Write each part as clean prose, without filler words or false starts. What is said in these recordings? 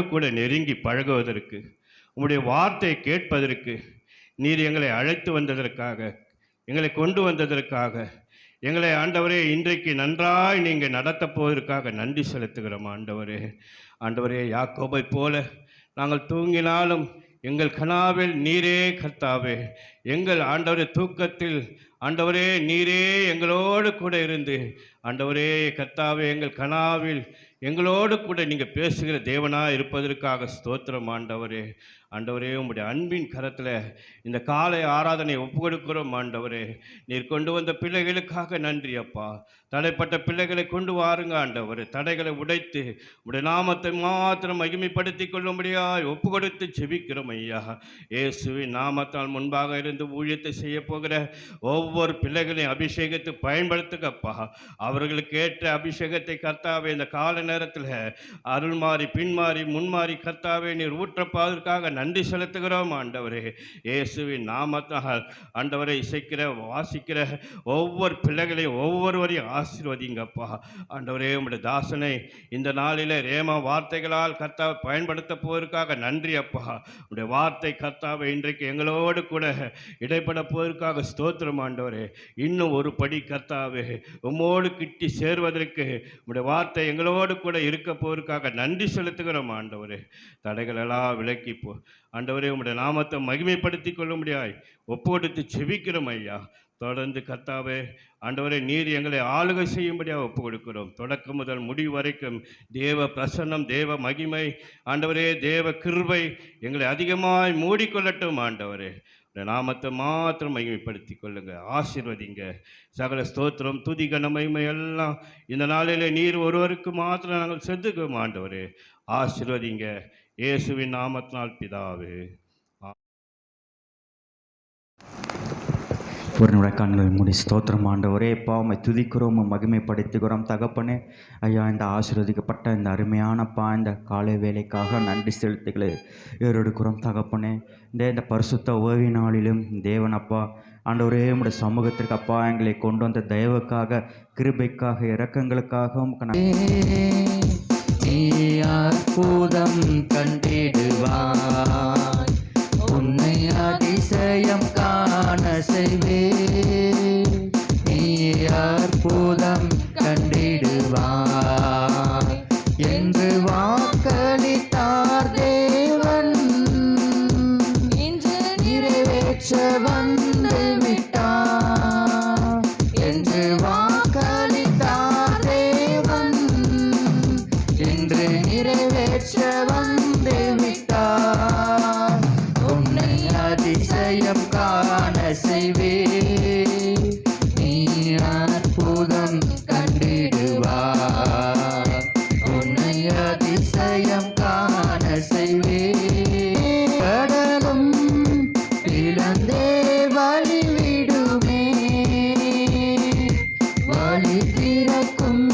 எங்களோடு கூட நெருங்கி பழகுவதற்கு, உம்முடைய வார்த்தையை கேட்பதற்கு நீர் எங்களை அழைத்து வந்ததற்காக, எங்களை கொண்டு வந்ததற்காக, எங்களை ஆண்டவரே இன்றைக்கு நன்றாய் நீங்கள் நடத்தப் போவதற்காக நன்றி செலுத்துகிறோம் ஆண்டவரே. ஆண்டவரே, யாக்கோபை போல நாங்கள் தூங்கினாலும் எங்கள் கனாவில் நீரே கர்த்தாவே, எங்கள் ஆண்டவரே தூக்கத்தில் ஆண்டவரே நீரே எங்களோடு கூட இருந்து ஆண்டவரே கர்த்தாவே எங்கள் கனாவில் எங்களோடு கூட நீங்கள் பேசுகிற தேவனாக இருப்பதற்காக ஸ்தோத்திரம் ஆண்டவரே. ஆண்டவரே, உம்முடைய அன்பின் கரத்தில் இந்த காலை ஆராதனை ஒப்பு கொடுக்கிறோம் ஆண்டவரே. நீர் கொண்டு வந்த பிள்ளைகளுக்காக நன்றி அப்பா. தடைப்பட்ட பிள்ளைகளை கொண்டு வாருங்க ஆண்டவரே. தடைகளை உடைத்து உடைய நாமத்தை மாத்திரம் மகிமைப்படுத்தி கொள்ளும்படியாய் ஒப்பு கொடுத்து செபிக்கிறோம் ஐயா. இயேசுவின் நாமத்தால் முன்பாக இருந்து ஊழியத்தை செய்ய போகிற ஒவ்வொரு பிள்ளைகளையும் அபிஷேகத்தை பயன்படுத்துங்கப்பா. அவர்களுக்கு ஏற்ற அபிஷேகத்தை கர்த்தாவே இந்த கால நேரத்தில் அருள்மாறி பின்மாறி முன்மாறி கர்த்தாவே நீர் ஊற்றப்பாதற்காக நன்றி செலுத்துகிறோம் ஆண்டவரே. இயேசுவின் நாமத்தால் ஆண்டவரை இசைக்கிற வாசிக்கிற ஒவ்வொரு பிள்ளைகளையும் ஒவ்வொருவரையும் ஆசீர்வதிங்கப்பா. ஆண்டவரே, உம்முடைய தாசனை இந்த நாளில் ரேமா வார்த்தைகளால் கர்த்தாவை பயன்படுத்த போவதற்காக நன்றி அப்பா. உடைய வார்த்தை கர்த்தாவை இன்றைக்கு எங்களோடு கூட இடைப்பட போவதற்காக ஸ்தோத்திரம் ஆண்டவரே. இன்னும் ஒரு படி கர்த்தாவே உம்மோடு கிட்டி சேர்வதற்கு உடைய வார்த்தை எங்களோடு கூட இருக்க போவதற்காக நன்றி செலுத்துகிறோம் ஆண்டவரே. தடைகளெல்லாம் விலக்கிப்போ ஆண்டவரே, உம்முடைய நாமத்தை மகிமைப்படுத்தி கொள்ள முடியாய் ஒப்பு கொடுத்து செபிக்கிறோம் ஐயா. தொடர்ந்து கர்த்தாவே ஆண்டவரே நீர் எங்களை ஆளுகை செய்யும்படியாக ஒப்பு கொடுக்கிறோம். தொடக்கம் முதல் முடிவு வரைக்கும் தேவ பிரசன்னம், தேவ மகிமை ஆண்டவரே, தேவ கிருபை எங்களை அதிகமாய் மூடிக்கொள்ளட்டும் ஆண்டவரே. நாமத்தை மாத்திரம் மகிமைப்படுத்தி கொள்ளுங்க, ஆசீர்வதிங்க. சகல ஸ்தோத்திரம் துதி கன மகிமை எல்லாம் இந்த நாளில் நீர் ஒருவருக்கு மாத்திரம் நாங்கள் செதுக்குவோம் ஆண்டவரே. ஆசீர்வதிங்க இயேசுவின் நாமத்தினால் பிதாவே. ஒரு நிமிட கண்கள் மூடி ஸ்தோத்திரம் ஆண்டவரே. உம்மை துதிக்கிறோம், மகிமைப்படுத்துகிறோம் தகப்பனே. ஐயா, இந்த ஆசீர்வதிக்கப்பட்ட இந்த அருமையானப்பா இந்த காலை வேலைக்காக நன்றி செலுத்துகளை ஏறெடுக்கிறோம் தகப்பனே. இந்த பரிசுத்த ஓய்வு நாளிலும் தேவனப்பா ஆண்டவரே உம்முடைய சமூகத்திற்கு அப்பா எங்களை கொண்டு வந்த தயவுக்காக, கிருபைக்காக, இரக்கங்களுக்காக அற்புதம் கண்டிடுவாய், உன்னை அதிசயம் காண செய்வே. நீ அற்புதம் கண்டிடுவாய் என்று வாக்களித்தார் தேவன், இன்று நிறைவேற்ற வந்து விட்டார். என்று வாக்களித்தார் தேவன், இன்று நிறைவேற்ற வந்து விட்டார். உன்னை அதிசயம் காண செய்வே. நீ அற்புதம் கண்டிடுவார், உன்னை அதிசயம் காண செய்வே. கடலும் இழந்தே வழி விடுமே, வழி திறக்கும்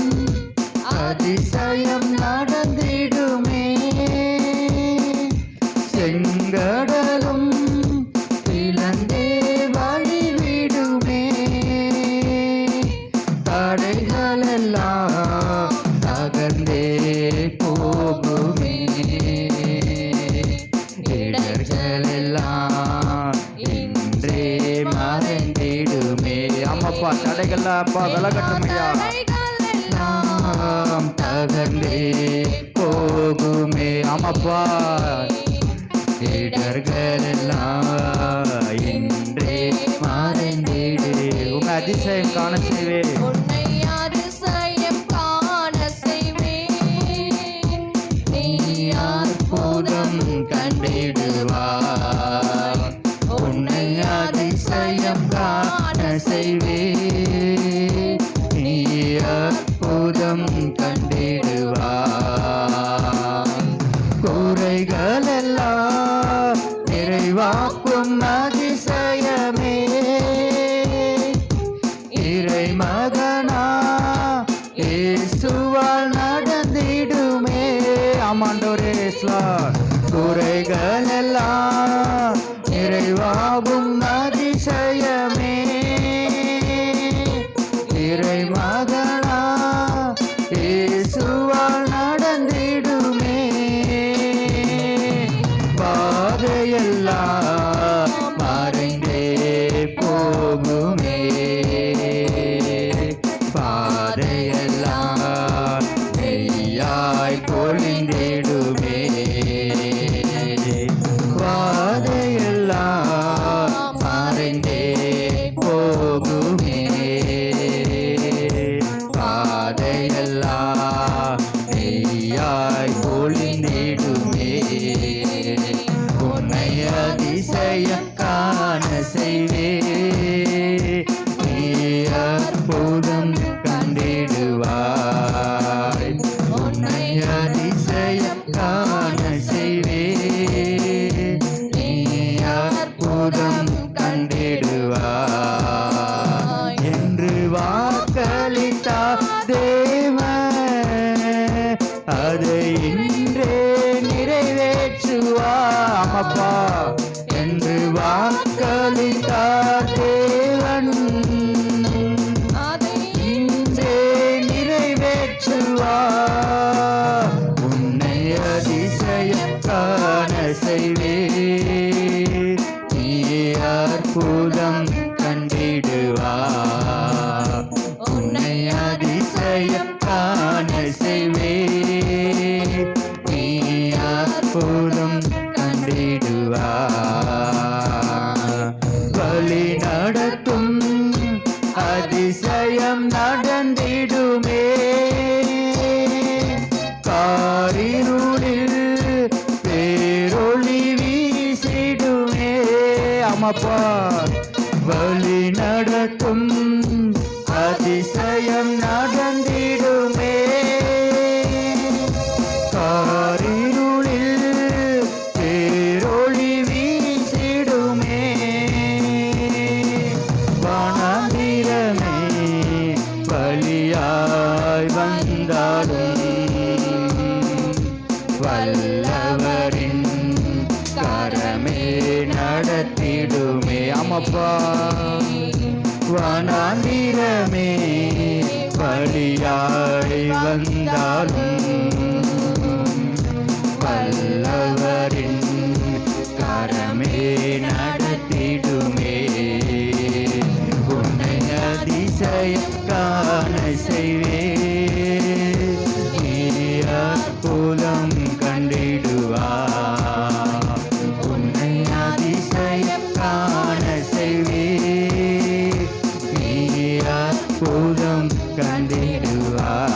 அதிசயம் நடந்திடுமே. செங்கடலும் இழந்தே வழி விடுமே, தடைகளெல்லாம் தகர்ந்தே போகுமே. இடர்களெல்லாம் இன்றே மறைந்திடுமே. ஆமாப்பா, தடைகள்லாம் அப்பா விலகட்டுமையா, நாம் தகர்ந்தே போகுமே. ஆமாப்பா, இடர்களெல்லாம் இன்றே மறைந்திடு. உங்க அதிசயம் காண செய்வே. உன்னை அதிசயம் காண செய்வேன். நீ அற்புதம் கண்டிடுவாய், உன்னை அதிசயம் காண செய்வே. நீ அற்புதம் கண்டிடுவாய். குறைகளெல்லாம் நிறைவாக்கும் அதிசயமே, இறை மகனா இயேசுவால் நடந்திடுமே. ஆமாண்டோரே, குறைகளெல்லாம் நிறைவாகும் அதிசயமே, இறை மகனா இயேசுவால் நடந்திடுமே. ஆமாப்பா என்று வாக்களித்தார் தேவன் அதை இன்றே நிறைவேற்றுவார். உன்னை அதிசயம் காண செய்வேன், நீ அற்புதம் கண்டிடுவார். உன்னை அதிசயம் காண செய்வேன், நீ அற்புதம் கண்டிடுவார். வழி நடத்தும் அதிசயம் நடந்திடுமே, காரிருளில் பேரொளி வீசிடுமே. ஆமாப்பா வழி நடத்தும் அதிசயம் நடந்திடுமே, காரிருளில் பேரொளி வீசிடுமே. வனாந்திரமே வழியாய் வந்தாலும் வல்லவரின் கரமே நடத்திடுமே. ஆமாப்பா வனாந்திரமே வழியாய் வந்தாலும் வல்லவரின் கரமே நடத்திடுமே. உன்னை அதிசயம் காண செய்வேன், நீ அற்புதம் கண்டிடுவார். உன்னை அதிசயம் காண செய்வேன், நீ அற்புதம் கண்டிடுவார்.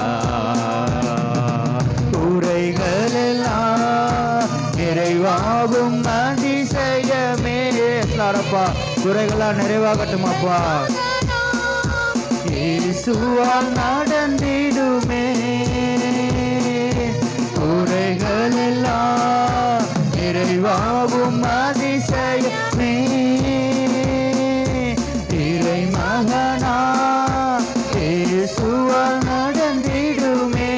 குறைகளெல்லாம் நிறைவாகும் அதிசயமே. சாரப்பா குறைகளாம் நிறைவாகட்டுமாப்பா, இயேசுவால் நடந்திடுமே. குறைகளெல்லாம் நிறைவாகும் அதிசயமே. இறை மகனா இயேசுவால் நடந்திடுமே.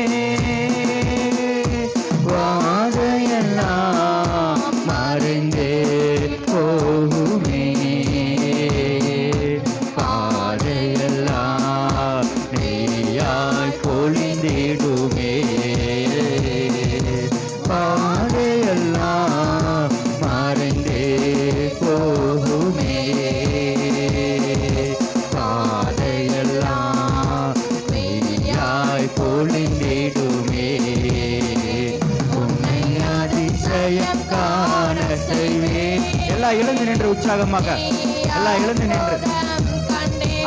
வாதையெல்லாம் மறைந்தே போகுமே, பாதையெல்லாம் நெய்யாய் பொழிந்திடுமே. பாதையெல்லாம் மறைந்தே போகுமே, பாதையெல்லாம் நெய்யாய் பொழிந்திடுமே. உன்னை அதிசயம் காண செய்வேன். எல்லாம் எழுந்து நின்று உற்சாகமாக, எல்லாம் எழுந்து நின்று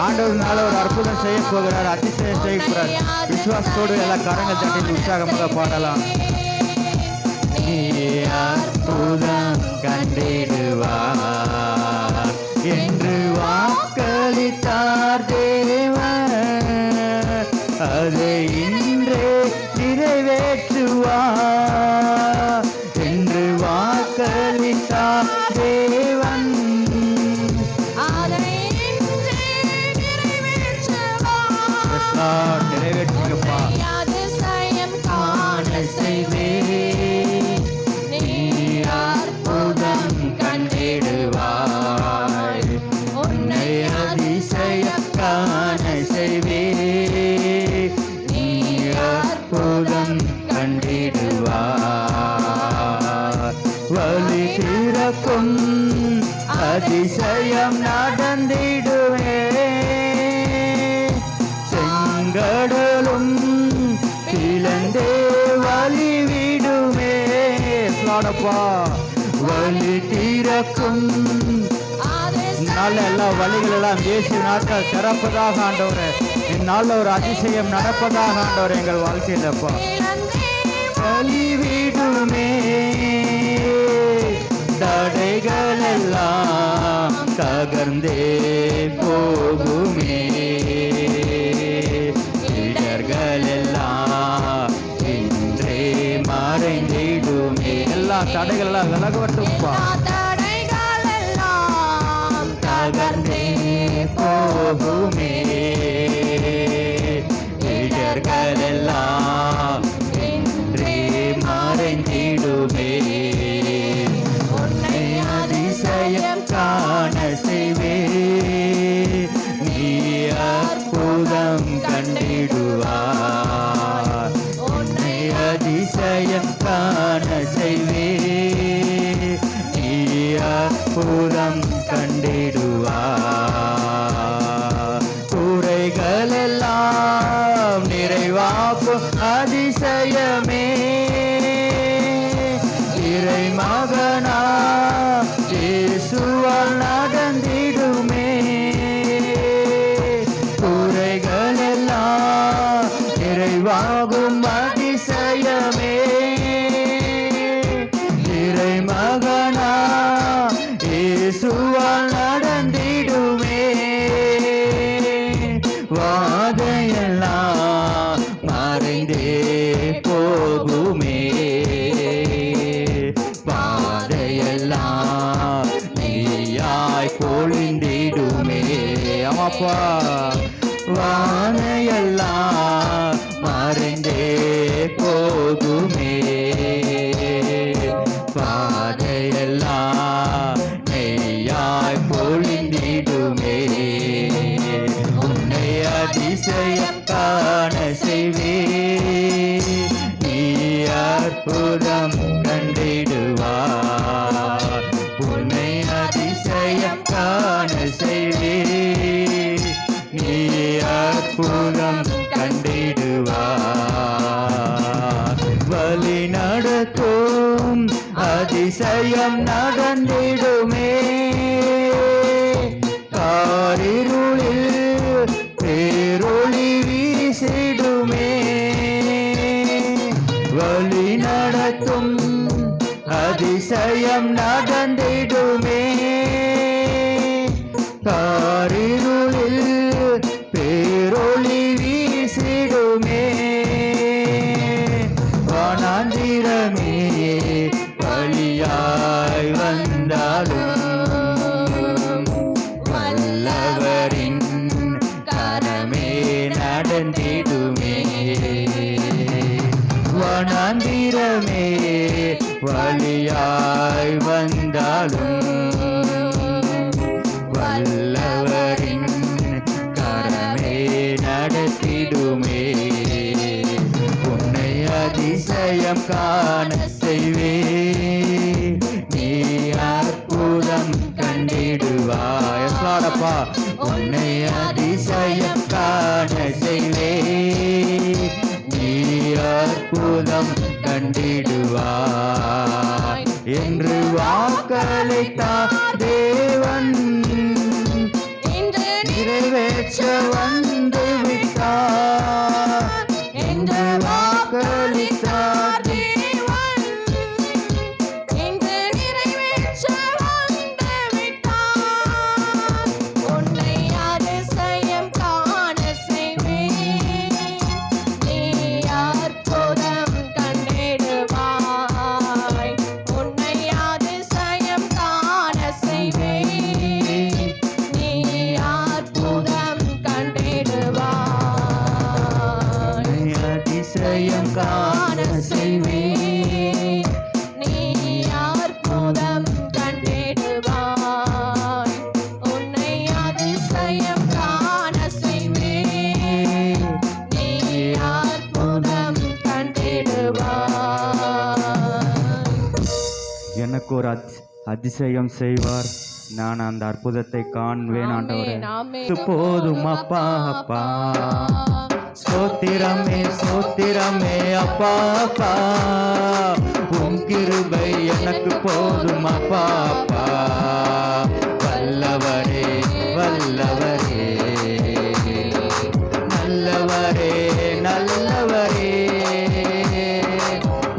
ஆண்டவர் நாள ஒரு அற்புதம் செய்ய போகிறார், அதிசயம் செய்ய போகிறார். விசுவாசத்தோடு எல்லா கரங்கள் தட்டி உற்சாகமாக பாடலாம். நீ அற்புதம் கண்டிடுவார் என்று வாக்களித்தார் தேவன், அதை இன்றே நிறைவேற்றுவார் என்று வாக்களித்தார் தேவன். அதை இன்றே நிறைவேற்றுவார். நிறைவேற்றுங்கப்பா. அதிசயம் காண செய்வேன், நீ அற்புதம் கண்டிடுவாய். உன்னை அதிசயம் காண செய்வேன், நீ அற்புதம் கண்டிடுவாய். வழி திறக்கும் அதிசயம் நடந்திடுவே, செங்கடலும் பிளந்தே வழி விடுமே. ஸ்லாடப்பா வழி திறக்கும் இந்நாளில் எல்லா வழிகள் எல்லாம் இயேசு நாட்கள் திறப்பதாக ஆண்டவரே, இந்நாளில் ஒரு அதிசயம் நடப்பதாக ஆண்டவரே எங்கள் வாழ்க்கையிலப்பா. வழி விடுமே, தடைகள் எல்லாம் தகர்ந்தே போகுமே, இடர்கள் எல்லாம் இன்றே மறைந்திடுமே. எல்லா தடைகள் எல்லாம் விலகட்டும்பா. தகர்ந்தே போகுமே, இடர்கள் எல்லாம் இன்றே மறைந்திடுமே. உன்னை அதிசயமே இறைமகனா இயேசுவால் நடந்திடுமே வாதையெல்லாம் மறைந்தே போகுமே பாதையெல்லாம் நீயாய் பொழிந்திடுமே ஆமாப்பா வானையெல்லாம் மறைந்தே போகுமே பாதையெல்லாம் நெய்யாய் பொழிந்திடுமே உன்னை அதிசயம் காண செய்வே நீ அற்புதம் கண்டிடுவார் உன்னை அதிசயம் காண செய்வே நீ அற்புதம் கண்டிடுவார் வழி நடக்கும் அதிசயம் நடந்திடுமே காரிருளில் பேரொளி வீசிடுமே வழி நடக்கும் அதிசயம் நடந்திடுமே காரிருளில் பேரொளி வீசிடுமே வனாந்திரமே வழியாய் வந்தாலும் வல்லவரின் கரமே நடந்திடுமே வனாந்திரமே வழியாய் வந்தாலும் வல்லவரின் கரமே நடத்திடுமே உன்னை அதிசயம் காண செய்வே நீ அற்புதம் கண்டிடுவாய் பாடப்பா உன்னை அதிசயம் காண செய்வே நீ அற்புதம் கண்டிடுவாய் என்று வாக்களித்தார் தேவன் நிறைவேற்ற வந்து விட்டார் என்று வாக்களித்தார் தேவன் இன்று நிறைவேற்ற வந்து விட்டார் உன்னை அதிசயம் காண செய்வேன் நீ அற்புதம் கண்டிடுவாய் உன்னை அதிசயம் காண செய்வேன் நீ அற்புதம் கண்டிடுவாய் அதிசயம் காண செய்வேன் நீ அற்புதம் கண்டிடுவாய் உன்னை அதிசயம் காண செய்வேன் நீ அற்புதம் கண்டிடுவாய் எனக்கு ஒரு அதிசயம் செய்வார் நான் அந்த அற்புதத்தை காண்பேன் ஆண்டவரே இது போதும் அப்பா அப்பா ஸ்தோத்திரமே ஸ்தோத்திரமே அப்பா அப்பா உம் கிருபை எனக்கு போதும் அப்பா அப்பா வல்லவரே வல்லவரே நல்லவரே நல்லவரே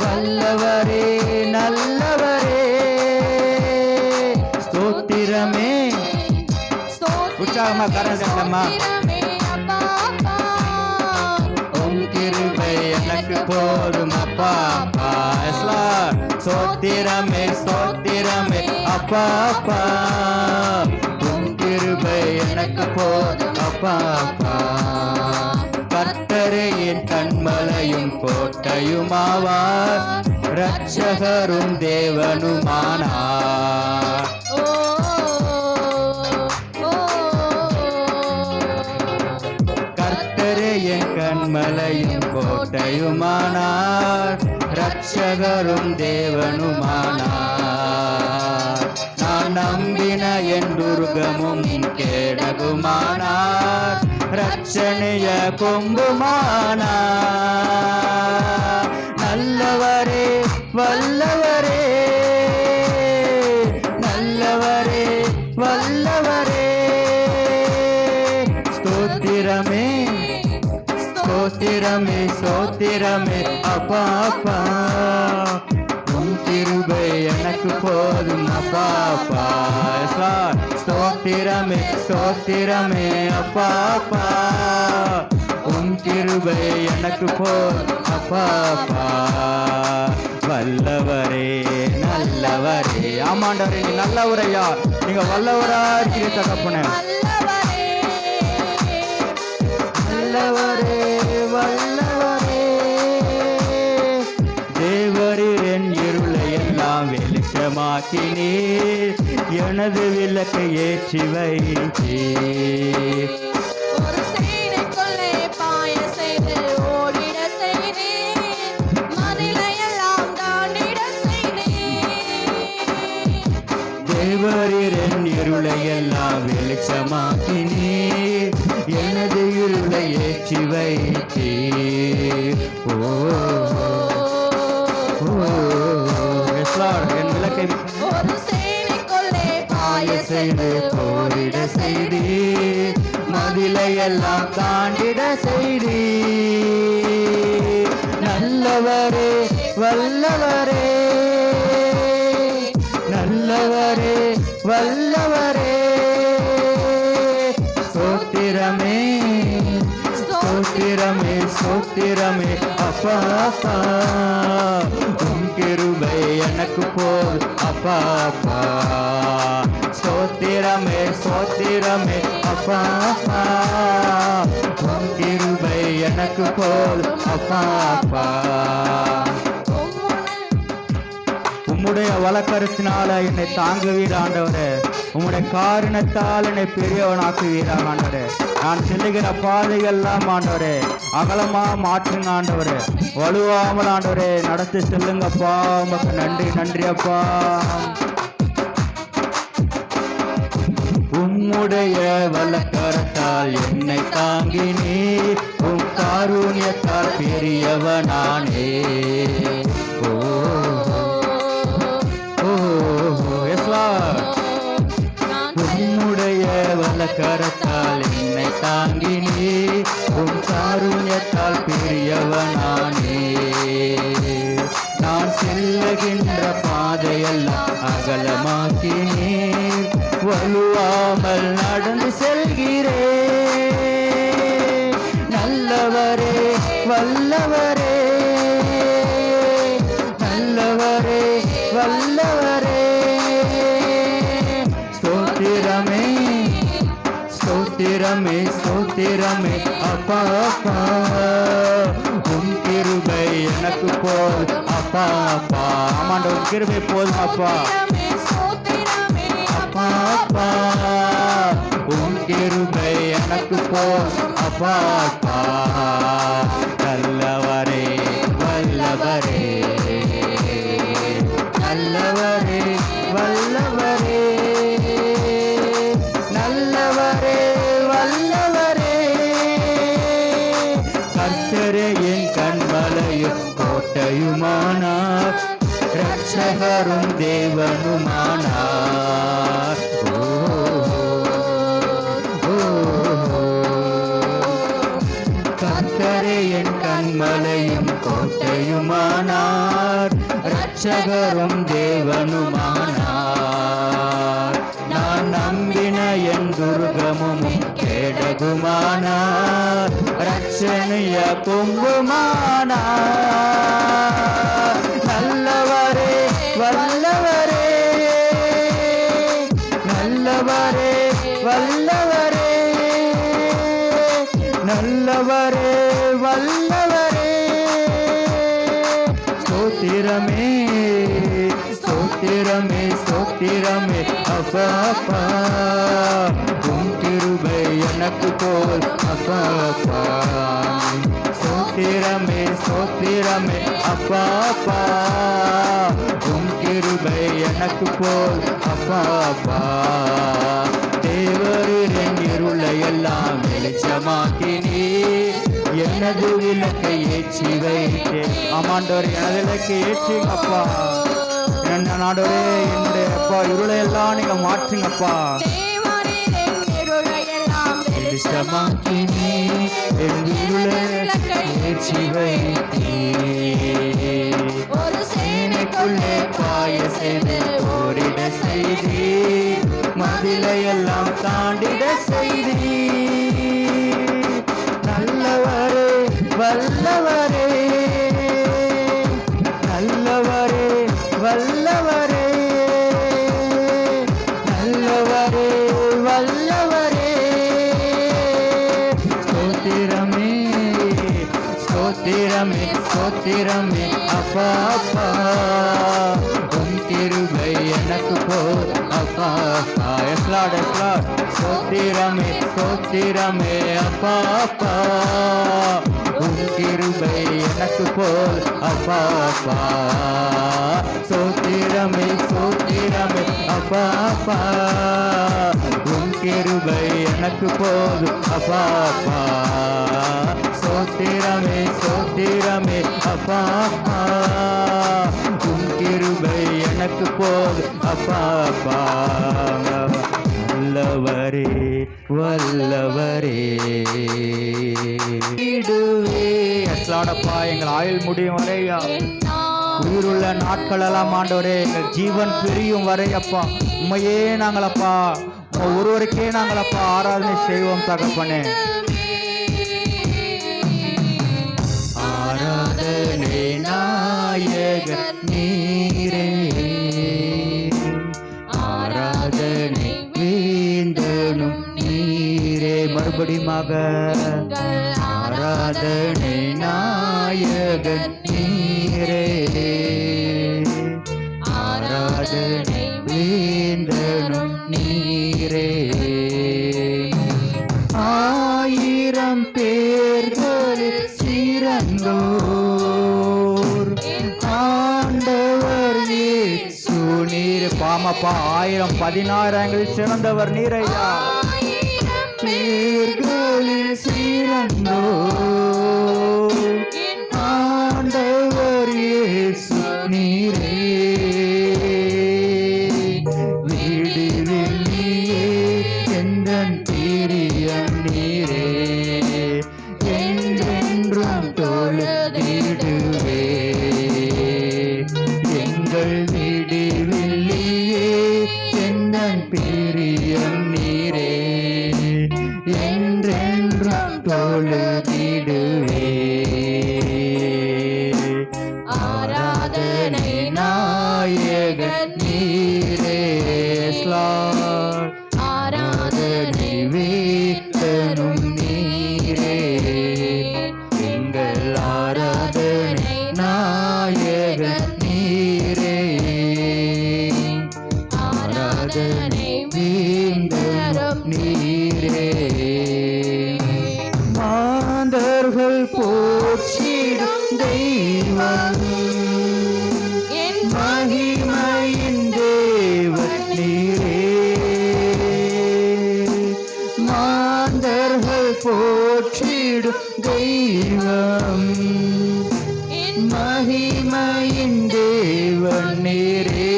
வல்லவரே நல்லவரே ஸ்தோத்திரமே உற்சாகமா கரம் தட்டம்மா உம் கிருபை எனக்கு போதும் அப்பா அப்பா ஸ்தோத்திரமே ஸ்தோத்திரமே அப்பா அப்பா உம் கிருபை எனக்கு போதும் அப்பா அப்பா கர்த்தரே என் கண்மலையும் கோட்டையுமாவார் இரட்சகரும் தேவனுமானார் கர்த்தரே என் கண்மலையும் கோட்டையுமானார் இரட்சகரும் தேவனுமானார் நான் நம்பின என் துர்கமும் கேடகுமானார் ரட்சணைய கொம்புமானார் நல்லவரே வல்லவரே நல்லவரே வல்லவரே ஸ்தோத்திரமே ஸ்தோத்திரமே ஸ்தோத்திரமே அப்பா அப்பா உம் கிருபை எனக்கு போதும் அப்பா அப்பா ஸ்தோத்திரமே ஸ்தோத்திரமே அப்பா அப்பா உம் கிருபை எனக்கு போதும் அப்பா அப்பா வல்லவரே நல்லவரே. ஆமாண்டவரே நீ நல்லவரையா, நீங்க வல்லவரா இருக்கிற தகப்பனே. நல்லவரே வல்லவரே தேவரீர் என் இருளை எல்லாம் வெளிச்சமாக்கினீர், எனது விளக்கை ஏற்றி வைத்தீர். ஒரு சேனைக்குள்ளே பாய செய்து ஓடிட செய்தீர், மதிலையெல்லாம் தாண்டிட செய்தீர். தேவரீர் என் இருளை எல்லாம் வெளிச்சமாக்கினீர், எனது இருளை ஏற்றி வைத்தீர். ஓ என் விளக்கை ஒரு சேனைக்குள்ளே பாய செய்து போரிட செய்தீர், மதிலை எல்லாம் தாண்டிட செய்தீர். நல்லவரே வல்லவரே நல்லவரே வல்லவரே ஸ்தோத்திரமே ஸ்தோத்திரமே ஸ்தோத்திரமே அப்பா அப்பா உம் கிருபை எனக்கு போல் அப்பா அப்பா ஸ்தோத்திரமே ஸ்தோத்திரமே அப்பா அப்பா உம் கிருபை எனக்கு போல் அப்பா அப்பா உம்முடைய வழக்கரத்தினால என்னை தாங்குவீர் ஆண்டவரே, உம்முடைய காரணத்தால் என்னை பெரியவனாக்குவீராக ஆண்டவரே. நான் செல்லுகிற பாதைகள்லாம் ஆண்டவரே அகலமா மாற்றுங்க ஆண்டவரே, வலுவாமல் ஆண்டவரே நடத்தி செல்லுங்கப்பா. உமக்கு நன்றி நன்றி அப்பா. உம்முடைய வழக்கரத்தால் என்னை தாங்கினீர், உம் காருண்யத்தால் பெரியவனானே. ஓ உம்முடைய வலக்கரத்தால் என்னை தாங்கினீர், உம் காருண்யத்தால் பெரியவனானே. நான் செல்லுகின்ற பாதையெல்லாம் அகலமாக்கினீர், வலுவாமல் நடந்து செல்கிறேன். நல்லவரே வல்லவரே நல்லவரே வல்லவரே ஸ்தோத்திரமே ஸ்தோத்திரமே ஸ்தோத்திரமே அப்பா அப்பா உம் கிருபை எனக்கு போல் அப்பா அப்பா. ஆமாண்ட உம் கிருபை போதும் அப்பா அப்பா அப்பா உம் கிருபை எனக்கு போல் அப்பா அப்பா. நல்லவரே வல்லவரே நல்லவரே வல்லவரே நல்லவரே வல்லவரே கர்த்தரே என் கண்மலையும் கோட்டையுமானார், இரட்சகரும் தேவனுமானார். கர்த்தரே என் கண்மலையும் கோட்டையுமானார், இரட்சகரும் தேவனுமானார். நான் நம்பின என் துர்கமும் கேடகுமானார், இரட்சணிய கொம்புமானார். நல்லவரே வல்லவரே நல்லவரே வல்லவரே நல்லவரே வல்லவரே ஸ்தோத்திரமே ஸ்தோத்திரமே ஸ்தோத்திரமே அப்பா அப்பா உம் கிருபை எனக்கு போல் அப்பா அப்பா. ஸ்தோத்திரமே ஸ்தோத்திரமே அப்பா அப்பா உம் கிருபை எனக்கு போல் அப்பா அப்பா. தேவரீர் என் இருளை எல்லாம் வெளிச்சமாக்கினீர், எனது விளக்கை ஏற்றி வைத்தேன். ஆமாண்டவர் எனது விளக்கை ஏற்றுங்கப்பா. என்ன நாடோரே என்னுடைய அப்பா இருளை எல்லாம் நீங்க மாற்றுங்கப்பா. வெளிச்சமாக்கினே என் இருளை ஏற்றி வைத்தீ ஒரு சேனைக்குள்ளே பாய செய்து ஓரிட செய்தி மதிலையெல்லாம் தாண்டிட செய்தி நல்லவரே வல்லவரே நல்லவரே வல்லவரே நல்லவரே வல்லவரே ஸ்தோத்திரமே ஸ்தோத்திரமே ஸ்தோத்திரமே அப்பா அப்பா உன் கிருபை எனக்கு போர் அப்பா அப்பா எஸ்லாட் எஸ்லாட் ஸ்தோத்திரமே ஸ்தோத்திரமே அப்பா அப்பா உன் கிருபை எனக்கு போல் அப்பா அப்பா ஸ்தோத்திரமே ஸ்தோத்திரமே அப்பா அப்பா உன் கிருபை எனக்கு போல் அப்பா அப்பா ஸ்தோத்திரமே ஸ்தோத்திரமே அப்பா அப்பா உன் கிருபை எனக்கு போல் அப்பா அப்பா வல்லவரே வல்லவரே அஸ்லாடப்பா எங்கள் ஆயுள் முடியும் வரையா உயிருள்ள நாட்கள் எல்லாம் ஆண்டவரே எங்கள் ஜீவன் பிரியும் வரையப்பா உண்மையே நாங்களப்பா ஒருவருக்கே நாங்களப்பா ஆராதனை செய்வோம் தகப்பனே ஆராதனை நாயக நீரே ஆராதனை வேந்தனும் நீரே மறுபடியுமாக ஆராதனை நாயக நீரே ஆராதனை வேந்தனும் நீரே ஆயிரம் பேர்களில் சிறந்தோர் ஆண்டவர் இயேசு நீர் பாமப்பா 1000 சிறந்தவர் நீரையா பேர்களில் சிறந்தோர் ஆண்டவர் இயேசு நீரே விடுவில்லையே எந்தன் பிரியம் நீரே என்றென்றும் தொழுதிடுவே எங்கள் விடுவில்லையே எந்தன் பிரியம் நீரே என்றென்றும் தொழுதிடுவே ஆராதனை நாயக நீரே ஆராதனை வேத்தனும் நீரே எங்கள் ஆராதனை நாயக நீரே ஆராதனை வேந்தனும் நீரே மாந்தர்கள் போற்றிடும் தெய்வம் என் மகிமையின் தேவன் நீரே மாந்தர்கள் போற்றிடும் தெய்வம் என் மகிமையின் தேவன் நீரே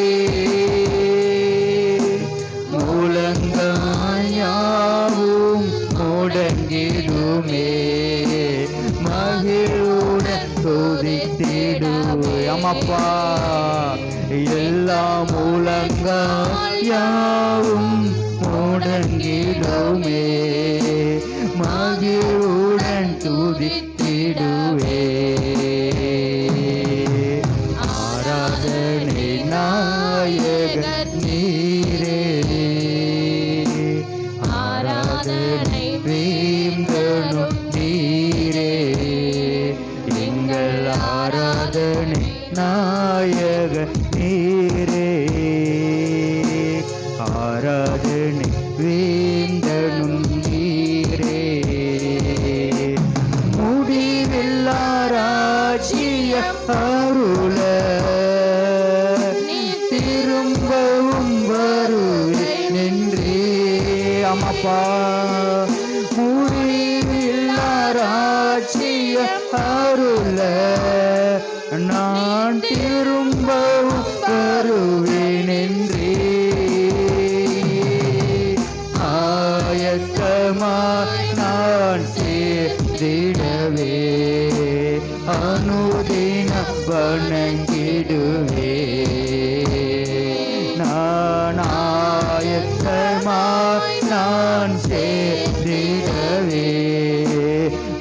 மூலங்காயாவும் முடங்கிடுமே மகிழுடன் துதித்திடுவே அம்மாப்பா எல்லா மூலங்காயாவும் முடங்கிடுமே மகிழுடன் துதித்திடுவே ஆராதனை நாயக நீரே ஆராதனை வேந்தனும் நீரே எங்கள் ஆராதனை நாயக நீரே ஆராதனை வேந்தனும் நீரே முடிவில்லா ராஜ்ய அருள திரும்பவும் வருவேன் என்றே அம்மாப்பா முடிவில்லா ராஜ்ய அருள நான் திரும்பவும் வருவேன் என்றே ஆயத்தமாய் அனுதினம் வணங்கிடுவே நான் ஆயத்தமாய் நான் சேர்ந்திடவே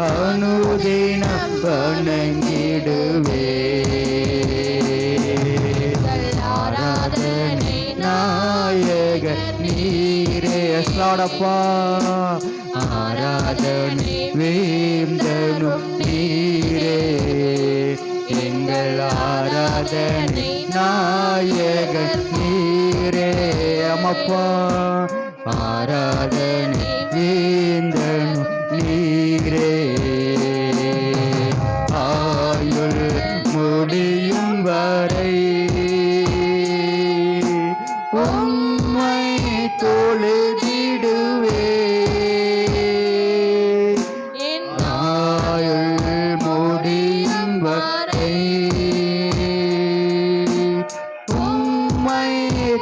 அனுதினம் வணங்கிடுவே ஆராதனை நாயக நீரே அஸ்லாடப்பா ஆராதனை வேந்தனும் நீரே எங்கள் ஆராதனை நாயக நீரே அமப்பா ஆராதனை வேந்தனும் நீரே ஆயுள் முடியும் வரை உம்மை தொழுதிடுவே என் ஆயுள் முடியும் வரை உம்மை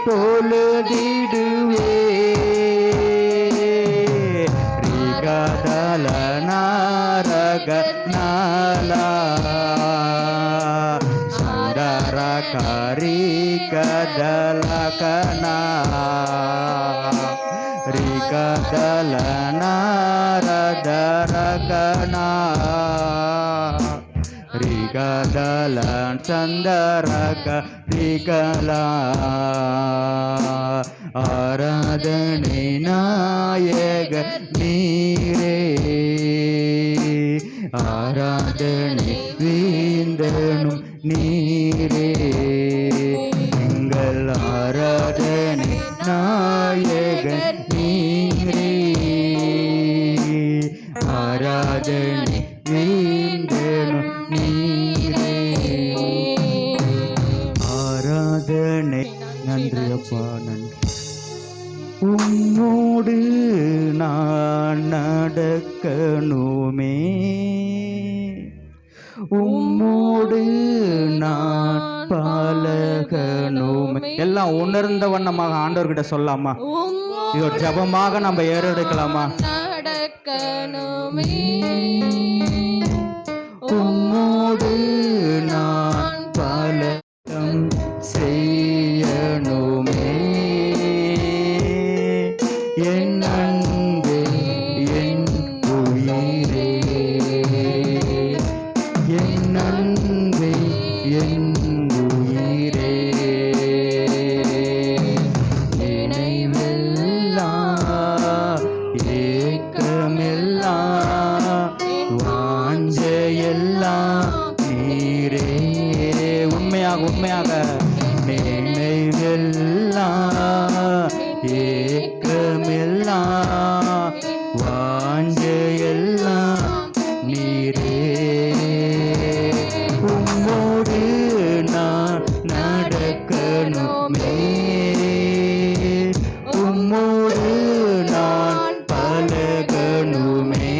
தொழுதிடுவே ரிகதல நாரக நாலா சுந்தர கரி கதலகனா ரிகதல நாரதரகனா ரிகதல சந்தரக ரிகலா ஆராதனை நாயக நீரே ஆராதனை வேந்தனும் நீரே எங்கள் ஆராதனை நாயக நீரே ஆராதனை வேந்தனும் நீரே ஆராதனை நன்றி அப்பா நன்றி உன்னோடு நான் நடக்கணுமே உம்மோடு நான் பழகணுமே எல்லாம் உணர்ந்த வண்ணமாக ஆண்டவர்கிட்ட சொல்லாமா இது ஒரு ஜபமாக நம்ம ஏறெடுக்கலாமா நடக்கணுமே உம்மோடு நான் பழகம் செய்யணுமே என் அன்பே என் உயிரே என் அன்பே என் உயிரே நினைவெல்லாம் ஏக்கமெல்லாம் வாஞ்சையெல்லாம் நீரே உண்மையாக நினைவெல்லாம் ஏக்கமெல்லாம் வாஞ்சையெல்லாம் நீரே உம்மோடு நான் நடக்கணுமே உம்மோடு நான் பழகணுமே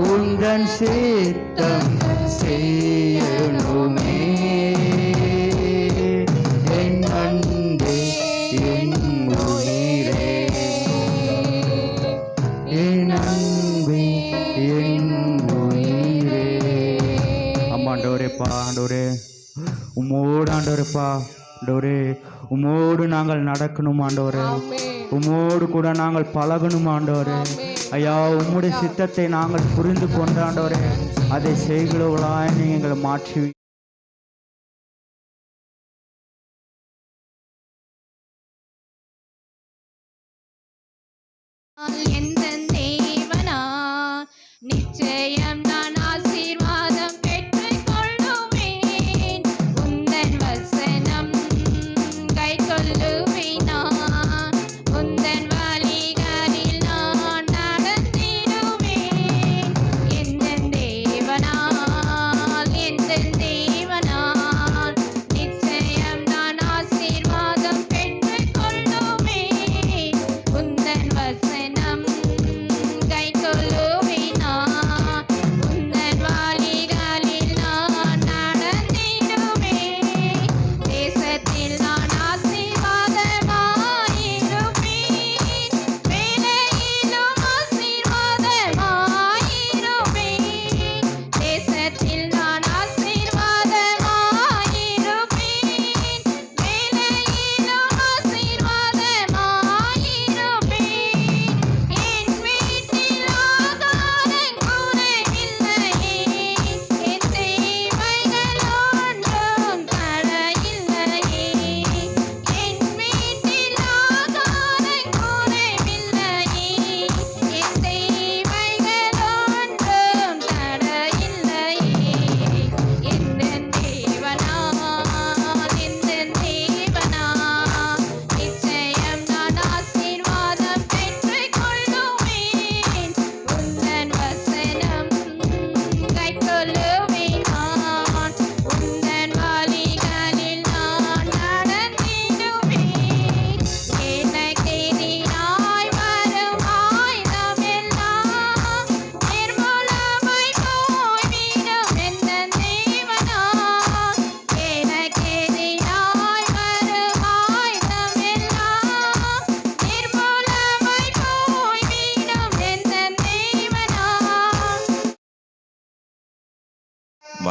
உந்தன் சித்தம் செய்யணுமே என் அன்பே என் உயிரே என் அன்பே என் உயிரே ஆண்டவரேப்பா ஆண்டவரே உம்மோடு ஆண்டவரேப்பா ஆண்டவரே உம்மோடு நாங்கள் நடக்கணும் ஆண்டவரே உம்மோடு கூட நாங்கள் பழகணும் ஆண்டவரே ஐயா உம்முடைய சித்தத்தை நாங்கள் புரிந்து கொண்ட ஆண்டவரே அதை செய்கிறவர்களாய் நீங்க எங்களை மாற்றி எந்த தேவனா நிச்சயம் நான் ஆசீர்வாதம் பெற்றுக் கொள்ளுவேன் உந்தன் வசனம் கைக்கொள்ளுவேன் நான் உந்தன் வழிகளில் நான் நடந்திடுவேன் எந்த தேவனால் நிச்சயம் நான் ஆசீர்வாதம் பெற்றுக் கொள்ளுவேன் உந்தன் வசனம்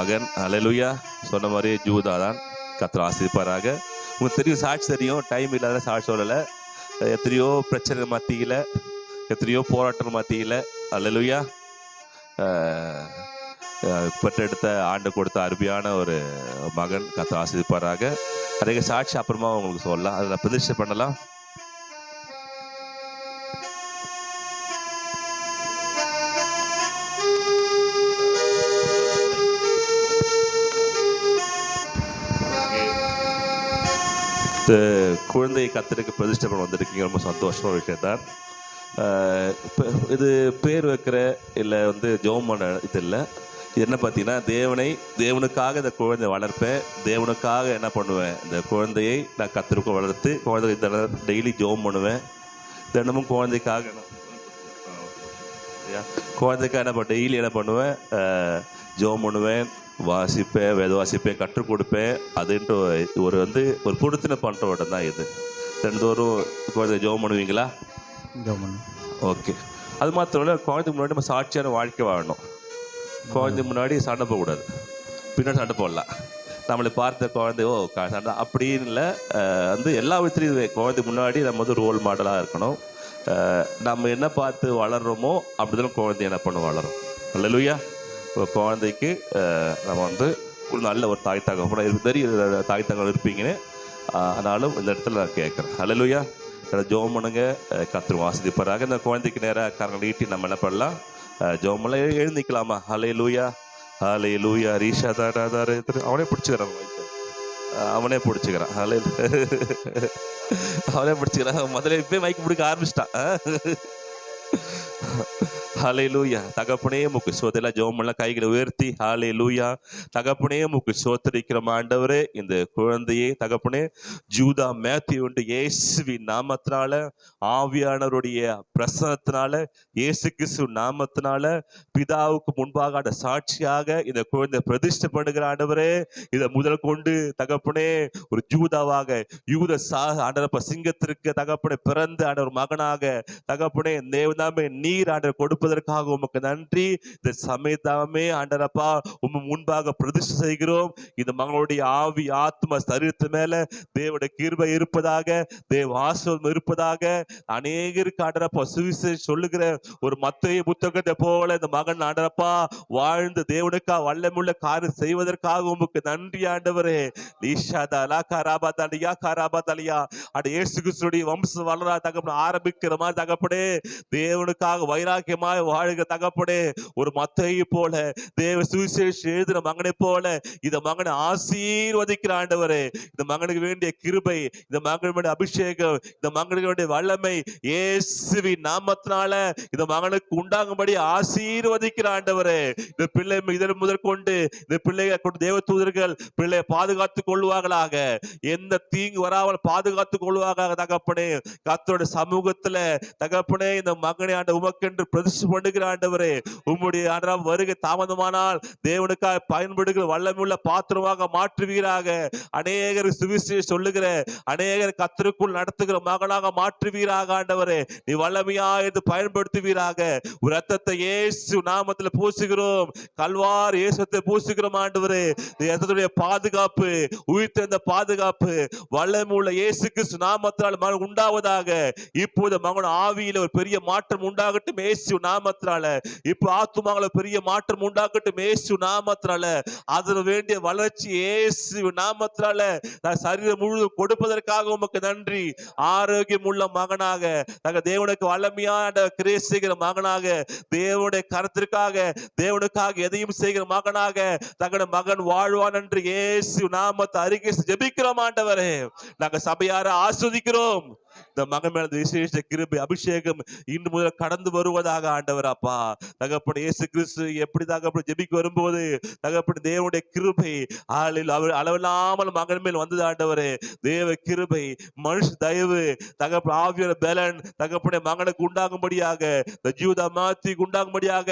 மகன். அல்லேலூயா. சொன்ன மாதிரியே ஜூதா தான். கர்த்தர் ஆசீர்வதிப்பாராக. உங்களுக்கு தெரியும், சாட்சி தெரியும், டைம் இல்லாத சாட்சி சொல்லலை. எத்தனையோ பிரச்சனை மத்தியில், எத்தனையோ போராட்டம் மத்தியில், அல்லேலூயா, பெற்றெடுத்த ஆண்டு கொடுத்த அருமையான ஒரு மகன். கர்த்தர் ஆசீர்வதிப்பாராக. அநேக சாட்சி அப்புறமா உங்களுக்கு சொல்லலாம், அதை நான் பிரதிஷ்டை பண்ணலாம். குழந்தையை கர்த்தருக்கு பிரதிஷ்டை பண்ண வந்திருக்கீங்க, ரொம்ப சந்தோஷமான விஷயத்தான். இது பேர் வைக்கிற இல்லை ஜெபம் பண்ண இது இல்லை. இது என்ன பார்த்தீங்கன்னா, தேவனுக்காக இந்த குழந்தைய வளர்ப்பேன், தேவனுக்காக என்ன பண்ணுவேன், இந்த குழந்தையை நான் கர்த்தருக்கு வளர்த்து குழந்தை டெய்லி ஜெபம் பண்ணுவேன். தினமும் குழந்தைக்காக என்ன டெய்லி என்ன பண்ணுவேன், ஜெபம் பண்ணுவேன், வாசிப்பேன், வேத வாசிப்பேன், கற்றுக் கொடுப்பேன். அதுன்ட்டு ஒரு கொடுத்துன பண்ணுறவட்டம் தான் இது. தினந்தோறும் குழந்தை ஜெபம் பண்ணுவீங்களா? ஓகே. அது மாத்திரம் இல்லை, குழந்தைக்கு முன்னாடி நம்ம சாட்சியான வாழ்க்கை வாழணும். குழந்தைக்கு முன்னாடி சண்டை போகக்கூடாது, பின்னாடி சண்டை போடலாம். நம்மளை பார்த்த குழந்தை சண்டை அப்படின்னு இல்லை. எல்லா விதத்துலையும் குழந்தைக்கு முன்னாடி நம்ம ரோல் மாடலாக இருக்கணும். நம்ம என்ன பார்த்து வளர்கிறோமோ அப்படிதான் குழந்தை என்ன பண்ண வளரும். அல்லேலூயா. குழந்தைக்கு நம்ம ஒரு நல்ல ஒரு தாய் தகப்பன தெரியும், தாய் தகவல் இருப்பீங்கன்னு. ஆனாலும் இந்த இடத்துல நான் கேட்குறேன். அல்லேலூயா. ஜெபம் பண்ணுங்க, கர்த்தர் ஆசீர்வதிப்பாராக. இந்த குழந்தைக்கு நேராக கரங்களை நீட்டி நம்ம என்ன பண்ணலாம், ஜெபம் பண்ணலாம். எழுந்திக்கலாமா? அல்லேலூயா, அல்லேலூயா. ரீஷா தாடாதாரு அவனே பிடிச்சிக்கிறான், அவனே பிடிச்சிக்கிறான். அவனே பிடிச்சிக்கிறான். முதல்ல இப்பவே மைக்கு பிடிக்க ஆரம்பிச்சிட்டான். ஹல்லேலூயா. தகப்பனே உமக்கு ஸ்தோத்திரம். ஜெபம் பண்ணலாம், கைகளை உயர்த்தி. ஹல்லேலூயா. தகப்பனே உமக்கு ஸ்தோத்திரிக்கிறோம் ஆண்டவரே. இந்த குழந்தையை தகப்பனே ஜூதா மேத்யூ இயேசுவின் நாமத்தினால, ஆவியானவருடைய பிரசன்னத்தினால, இயேசு கிறிஸ்து நாமத்தினால பிதாவுக்கு முன்பாக சாட்சியாக இந்த குழந்தை பிரதிஷ்டை பண்ணுகிற ஆண்டவரே. இதை முதல் கொண்டு தகப்பனே ஒரு ஜூதாவாக யூத ஆண்டவரப்ப சிங்கத்திற்கு தகப்பனே பிறந்த ஆண்டவர் மகனாக தகப்பனே தேவதாமே நீர் ஆண்டவர் கொடுப்பதற்காக உமக்கு நன்றி. இந்த சமயத்தாமே ஆண்டரப்பா உம் முன்பாக பிரதிஷ்டை செய்கிறோம். இந்த மகளுடைய ஆவி ஆத்ம சரீரத்து மேல தேவனுடைய கிருபை இருப்பதாக, தேவ ஆசீர்வாதம் இருப்பதாக. அநேகருக்கு ஆண்டரப்பா சுவிசேஷம் சொல்லுகிற ஒரு மத்தேயு புத்தகத்தை போல இந்த மகன் ஆண்டரப்பா வாழ்ந்து தேவனுக்கா வல்லமுள்ள காரியம் செய்வதற்காக உமக்கு நன்றி ஆண்டவரே. லீஷாதலா கராபாதலியா கராபாதலியா. அட இயேசு கிறிஸ்துவின் வம்சம் வளர தகப்பனே ஆரம்பிக்கிற மாதிரி தகப்பனே தேவனுக்காக வைராக்கியமாய் வாழ்கிற தகப்பனே ஒரு மத்தேயு போல தேவ சுவிசேஷம் எழுதின மகனை போல இந்த மகனை ஆசீர்வதிக்கிற ஆண்டவரே. இந்த மகனுக்கு வேண்டிய கிருபை, இந்த மகனுக்கு வேண்டிய அபிஷேகம், இந்த மகனுக்கு வேண்டிய வல்லமை இயேசுவின் நாமத்தினால இந்த மகனுக்கு உண்டாகும்படி ஆசீர்வதிக்கிற ஆண்டவரே. இந்த பிள்ளை இதன் முதல் கொண்டு இந்த பிள்ளைகளை கொண்டு தேவ தூதர்கள் பிள்ளையை பாதுகாத்துக் கொள்வார்களாக, எந்த தீங்கு வராமல் பாதுகாத்துக் கொள்வார்களாக தகப்பனே. கர்த்தருடைய சமூகத்துல தகப்பனே இந்த மகனை ஆண்ட உமக்கென்று பிரதிஷ்டை பண்ணுகிற ஆண்டவரே. உம்முடைய ஆண்டவரே வருகை தாமதமானால் தேவனுக்காக பயன்படுகிற வல்லமையுள்ள பாத்திரமாக மாற்றுவீராக. அநேகர் சுவிசேஷம் சொல்லுகிற அநேகர் கர்த்தருக்குள் நடத்துகிற மகனாக மாற்றுவீராக ஆண்டவரே. நீ வல்லமையா என்று பயன்படுத்துவீராக. ஒரு ரத்தத்தை இயேசு நாமத்துல பூசுகிறோம், கல்வார் இயேசுத்தை பூசுகிறோம் ஆண்டவரே. ரத்தத்துடைய பாதுகாப்பு, உயிர்த்தெழுந்த பாதுகாப்பு வல்லமையுள்ள இயேசு கிறிஸ்து நாமத்தால் மகன் உண்டாவதாக. இப்போது மகன் ஆவியில ஒரு பெரிய மாற்றம் உண்டாகட்டும் இயேசு நாமத்தினால. இப்போ ஆத்துமாவில பெரிய மாற்றம் உண்டாகட்டும் இயேசு நாமத்தினால. அதற்கு வேண்டிய வளர்ச்சி இயேசு நாமத்தினால நான் சரீரம் முழுவதும் கொடுப்பதற்காக உமக்கு நன்றி. ஆரோக்கியம் உள்ள மகனாக தேவனுக்கு வல்லமையான கிரியை செய்கிற மகனாக, தேவனுடைய கருத்திற்காக தேவனுக்காக எதையும் செய்கிற மகனாக தங்களுடைய மகன் வாழ்வான் என்று இயேசு நாமத்தை அறிக்கை ஜெபிக்கிறோம் ஆண்டவரே. நாங்க சபையார ஆஸ்வதிக்கிறோம். இந்த மகன் மேல விசேஷ கிருபை அபிஷேகம் இன்று முதல் கடந்து வருவதாக ஆண்டவர் அப்பா. தகப்பன் இயேசு கிறிஸ்து எப்படி தகப்பன் ஜெபிக்க வரும்போது தகப்பன் தேவனுடைய கிருபை அளவில்லாமல் மகன் மேல் வந்தது ஆண்டவரே. தேவ கிருபை, மனுஷ தயவு, தகப்பன் ஆவியான பலன் தகப்பனை மகனுக்கு உண்டாகும்படியாக, ஜூதா மேத்யூக்கு உண்டாகும்படியாக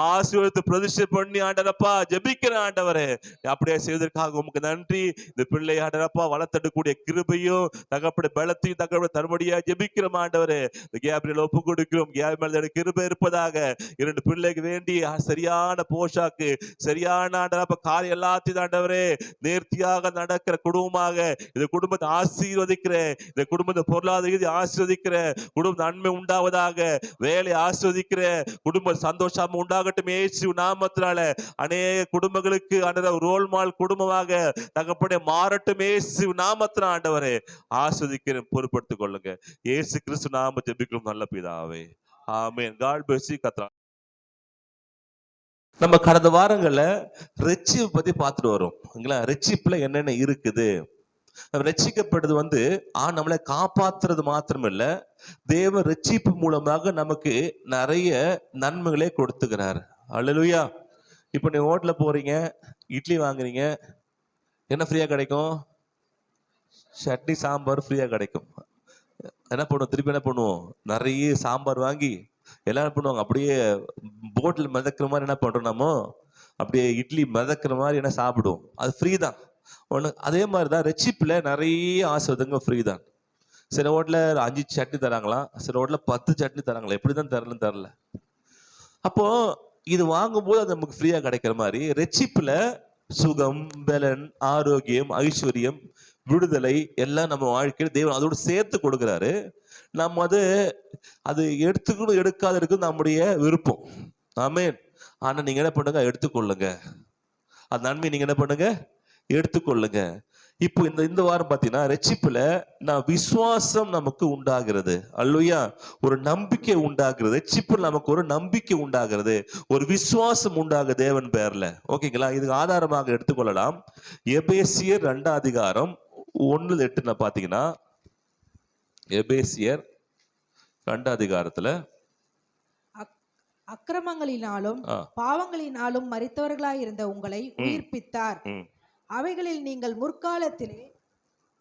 ஆசீர்வாதத்தை பிரதிஷ்டை பண்ணி ஆண்டரப்பா ஜெபிக்கிற ஆண்டவரே. அப்படியே செய்வதற்காக உமக்கு நன்றி. இந்த பிள்ளை ஆண்டரப்பா வளர்த்தெடுக்கக்கூடிய கிருபையும் தகப்பனை பலத்தையும் தகப்பனை தரும்படியா ஜெபிக்கிறோம் ஆண்டவரே. கேப்ரியல் ஒப்பு கொடுக்கிறோம். கிருபை இருப்பதாக உண்டாவதாக. 2 பிள்ளைக்கு வேண்டி சரியான போஷாக்கு, சரியான ஆண்டவரே காரியம் எல்லாத்தையும் ஆண்டவரே நேர்த்தியாக நடக்கிற குடும்பமாக இந்த குடும்பத்தை ஆசீர்வதிக்கிறேன். இந்த குடும்பத்தை பொருளாதார ஆசீர்வதிக்கிறேன். குடும்ப நன்மை உண்டாவதாக. வேலை ஆசீர்வதிக்கிறேன். குடும்ப சந்தோஷம் உண்டாகட்டும் இயேசு நாமத்தினால. அநேக குடும்பங்களுக்கு ஆண்டவரே ரோல் மாடல் குடும்பமாக தகப்பனே மாறட்டும் இயேசு நாமத்தினால ஆண்டவரே ஆசீர்வதிக்கிறேன். பொறுப்படுத்திக் கொள்ளுங்க. இயேசு கிறிஸ்து நாமத்தில் ஜெபிக்கிறோம் நல்ல பிதாவே. ஆமென். God bless you. நம்ம கடந்த வாரங்கள்ல ரட்சிப்பை பத்தி பார்த்துட்டு வரோம். ரட்சிப்புல என்னென்ன இருக்குது. ரட்சிக்கப்படுறது நம்மளை காப்பாத்துறது மாத்திரம் இல்ல, தேவ ரட்சிப்பு மூலமாக நமக்கு நிறைய நன்மைகளே கொடுத்துக்கிறார். அல்லேலூயா. இப்ப நீ ஹோட்டல்ல போறீங்க, இட்லி வாங்குறீங்க, என்ன ஃப்ரீயா கிடைக்கும்? சட்னி சாம்பார் ஃப்ரீயா கிடைக்கும். என்ன பண்ணுவோம்? திருப்பி என்ன பண்ணுவோம்? நிறைய சாம்பார் வாங்கி எல்லாம் என்ன பண்ணுவாங்க, அப்படியே போட்டில் மிதக்கிற மாதிரி என்ன பண்றோம், நம்ம அப்படியே இட்லி மிதக்கிற மாதிரி என்ன சாப்பிடுவோம். அது ஃப்ரீ தான். அதே மாதிரிதான் ரட்சிப்புல நிறைய ஆசீர்வாதங்கள் ஃப்ரீ தான். சில ஹோட்டல்ல 5 சட்னி தராங்களாம், சில ஹோட்டல்ல 10 சட்னி தராங்களா. எப்படிதான் தரல. அப்போ இது வாங்கும்போது அது நமக்கு ஃப்ரீயா கிடைக்கிற மாதிரி ரட்சிப்புல சுகம், பலன், ஆரோக்கியம், ஐஸ்வர்யம், விடுதலை எல்லாம் நம்ம வாழ்க்கையில் தேவன் அதோடு சேர்த்து கொடுக்கிறாரு. நம்ம அது எடுத்துக்கணும் எடுக்காத இருக்கு நம்முடைய விருப்பம். ஆமென். ஆனா நீங்க என்ன பண்ணுங்க, எடுத்துக்கொள்ளுங்க. அந்த நன்மை நீங்க என்ன பண்ணுங்க, எடுத்துக்கொள்ளுங்க. இப்போ இந்த வாரம் பாத்தீங்கன்னா ரட்சிப்புல விசுவாசம் நமக்கு உண்டாகிறது. அல்லேலூயா. ஒரு நம்பிக்கை உண்டாகிறது. ரட்சிப்புல நமக்கு ஒரு நம்பிக்கை உண்டாகிறது, ஒரு விசுவாசம் உண்டாக தேவன் பேர்ல. ஓகேங்களா? இதுக்கு ஆதாரமாக எடுத்துக்கொள்ளலாம். எபேசியர் 2 அதிகாரம் 1-8 பாத்தீங்கன்னா, எபேசியர் 2 அதிகாரத்துல அக்கிரமங்களினாலும் பாவங்களினாலும் மரித்தவர்களாயிருந்த உங்களை உயிர்ப்பித்தார். அவைகளில் நீங்கள் முற்காலத்திலே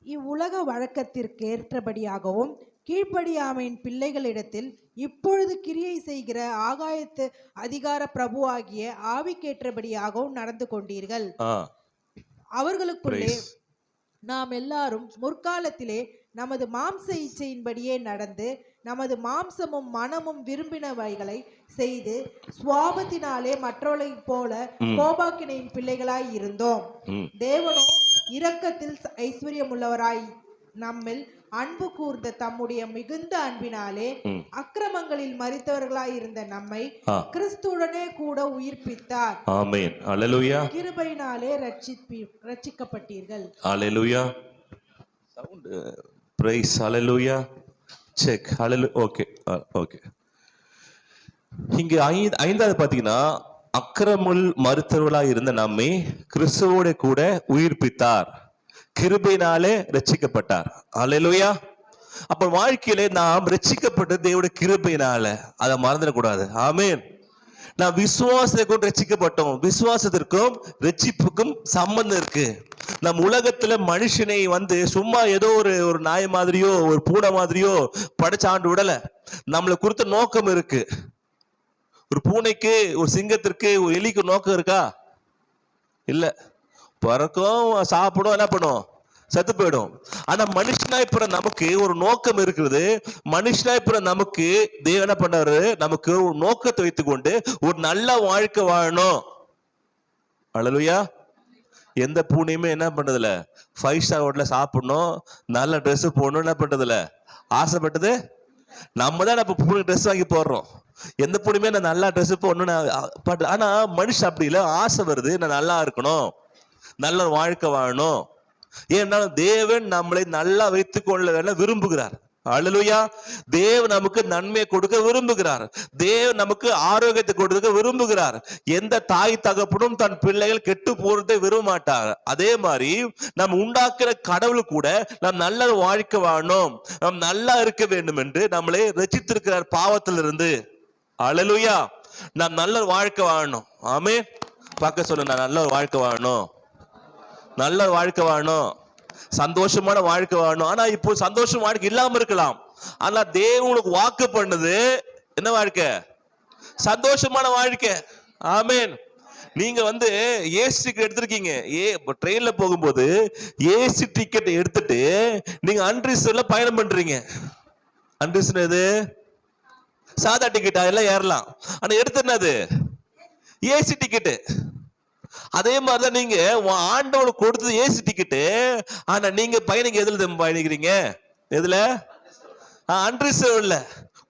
இவ்வுலக வழக்கத்திற்கு ஏற்றபடியாகவும் கீழ்ப்படியாமையின் பிள்ளைகளிடத்தில் இப்பொழுது கிரியை செய்கிற ஆகாயத்து அதிகார பிரபுவாகிய ஆவிக்கேற்றபடியாகவும் நடந்து கொண்டீர்கள். அவர்களுக்குள்ளே நாம் எல்லாரும் முற்காலத்திலே நமது மாம்ச இச்சையின்படியே நடந்து நமது மாம்சமும் மனமும் விரும்பினவைகளை செய்து சுவாபத்தினாலே மற்றவர்களை போல கோபாக்கினையின் பிள்ளைகளாய் இருந்தோம். தேவனோ இரக்கத்தில் ஐஸ்வர்யமுள்ளவராய் நம்மில் அன்பு கூர்ந்த தம்முடைய மிகுந்த அன்பினாலே அக்கிரமங்களில் மரித்தவர்களாய் இருந்த நம்மை கிறிஸ்துவுடனே கூட உயிர்ப்பித்தார். ஆமென். அல்லேலூயா. கிருபையினாலே ரட்சிக்கப்பட்டீர்கள். அல்லேலூயா. Sound praise. அல்லேலூயா. செக். அல்லேலூயா. Okay okay. இங்க 5வது பாத்தீங்கன்னா, அக்கிரமங்கள் மரித்தவர்களாய் இருந்த நம்மை கிறிஸ்துவோட கூட உயிர்ப்பித்தார், கிருபையினாலே ரட்சிக்கப்பட்டார். அல்லேலூயா. அப்ப வாழ்க்கையிலே நாம் ரட்சிக்கப்பட்டது தேவனுடைய கிருபையினால, அதை மறந்துடக்கூடாது. ஆமென். நாம் விசுவாசத்தை கொண்டு ரட்சிக்கப்பட்டோம். விசுவாசத்திற்கும் ரட்சிப்புக்கும் சம்பந்தம் இருக்கு. நம் உலகத்துல மனுஷனை சும்மா ஏதோ ஒரு நாய் மாதிரியோ ஒரு பூனை மாதிரியோ படைச்ச ஆண்டு விடல. நம்மளை குறித்த நோக்கம் இருக்கு. ஒரு பூனைக்கு, ஒரு சிங்கத்திற்கு, ஒரு எலிக்கு நோக்கம் இருக்கா? இல்ல. பறக்கும், சாப்பிடும், என்ன பண்ணும், செத்து போயிடும். ஆனா மனுஷனாய் பிற நமக்கு ஒரு நோக்கம் இருக்கிறது. மனுஷனாய் பிற நமக்கு தேவன் என்ன பண்றாரு, நமக்கு ஒரு நோக்கத்தை வைத்துக்கொண்டு ஒரு நல்ல வாழ்க்கை வாழணும். அல்லேலூயா. எந்த பூனையுமே என்ன பண்றதுல 5 ஸ்டார் ஹோட்டல்ல சாப்பிடணும், நல்ல ட்ரெஸ் போடணும் என்ன பண்றதுல ஆசைப்பட்டது. நம்ம தான் இப்ப பூனை ட்ரெஸ் வாங்கி போடுறோம். எந்த பூனையுமே நான் நல்லா ட்ரெஸ் போடணும்னு. ஆனா மனுஷன் அப்படி இல்லை. ஆசை வருது, நான் நல்லா இருக்கணும், நல்ல வாழ்க்கை வாழணும். ஏன்னாலும் தேவன் நம்மளை நல்லா வைத்துக் கொள்ள விரும்புகிறார். அல்லேலூயா. தேவன் நமக்கு நன்மையை கொடுக்க விரும்புகிறார். தேவன் நமக்கு ஆரோக்கியத்தை கொடுக்க விரும்புகிறார். எந்த தாய் தகப்பனும் தன் பிள்ளைகள் கெட்டு போறதை விரும்ப மாட்டார். அதே மாதிரி நாம் உண்டாக்குற கடவுள் கூட நாம் நல்ல வாழ்க்கை வாழணும், நாம் நல்லா இருக்க வேண்டும் என்று நம்மளை ரட்சித்திருக்கிறார் பாவத்திலிருந்து. அல்லேலூயா. நாம் நல்ல வாழ்க்கை வாழணும். ஆமென். பார்க்க சொல்ல, நான் நல்ல வாழ்க்கை வாழணும், நல்ல வாழ்க்கை வாழணும், சந்தோஷமான வாழ்க்கை வாழணும். ஆனா இப்போ சந்தோஷம் வாழ்க்கை இல்லாம இருக்கலாம். ஆனா தேவனுக்கு வாக்கு பண்ணது என்ன வாழ்க்கை? சந்தோஷமான வாழ்க்கை. ஆமென். நீங்க ஏசி டிக்கெட் எடுத்திருக்கீங்க. ட்ரெயின்ல போகும்போது ஏசி டிக்கெட் எடுத்துட்டு நீங்க அன்ரிசர்வ்ல பயணம் பண்றீங்க. அன்ரிசர்வ் எது? சாதா டிக்கெட் எல்லாம் ஏறலாம். ஆனா எடுத்து என்னது? AC ticket. அதே மாதிரிதான் நீங்க ஆண்டவனுக்கு கொடுத்தது ஏசி டிக்கெட்டு. ஆனா நீங்க பயணிக்க எதுல பயணிக்கிறீங்க? எதுல? அன்ரிசர்வ்ல.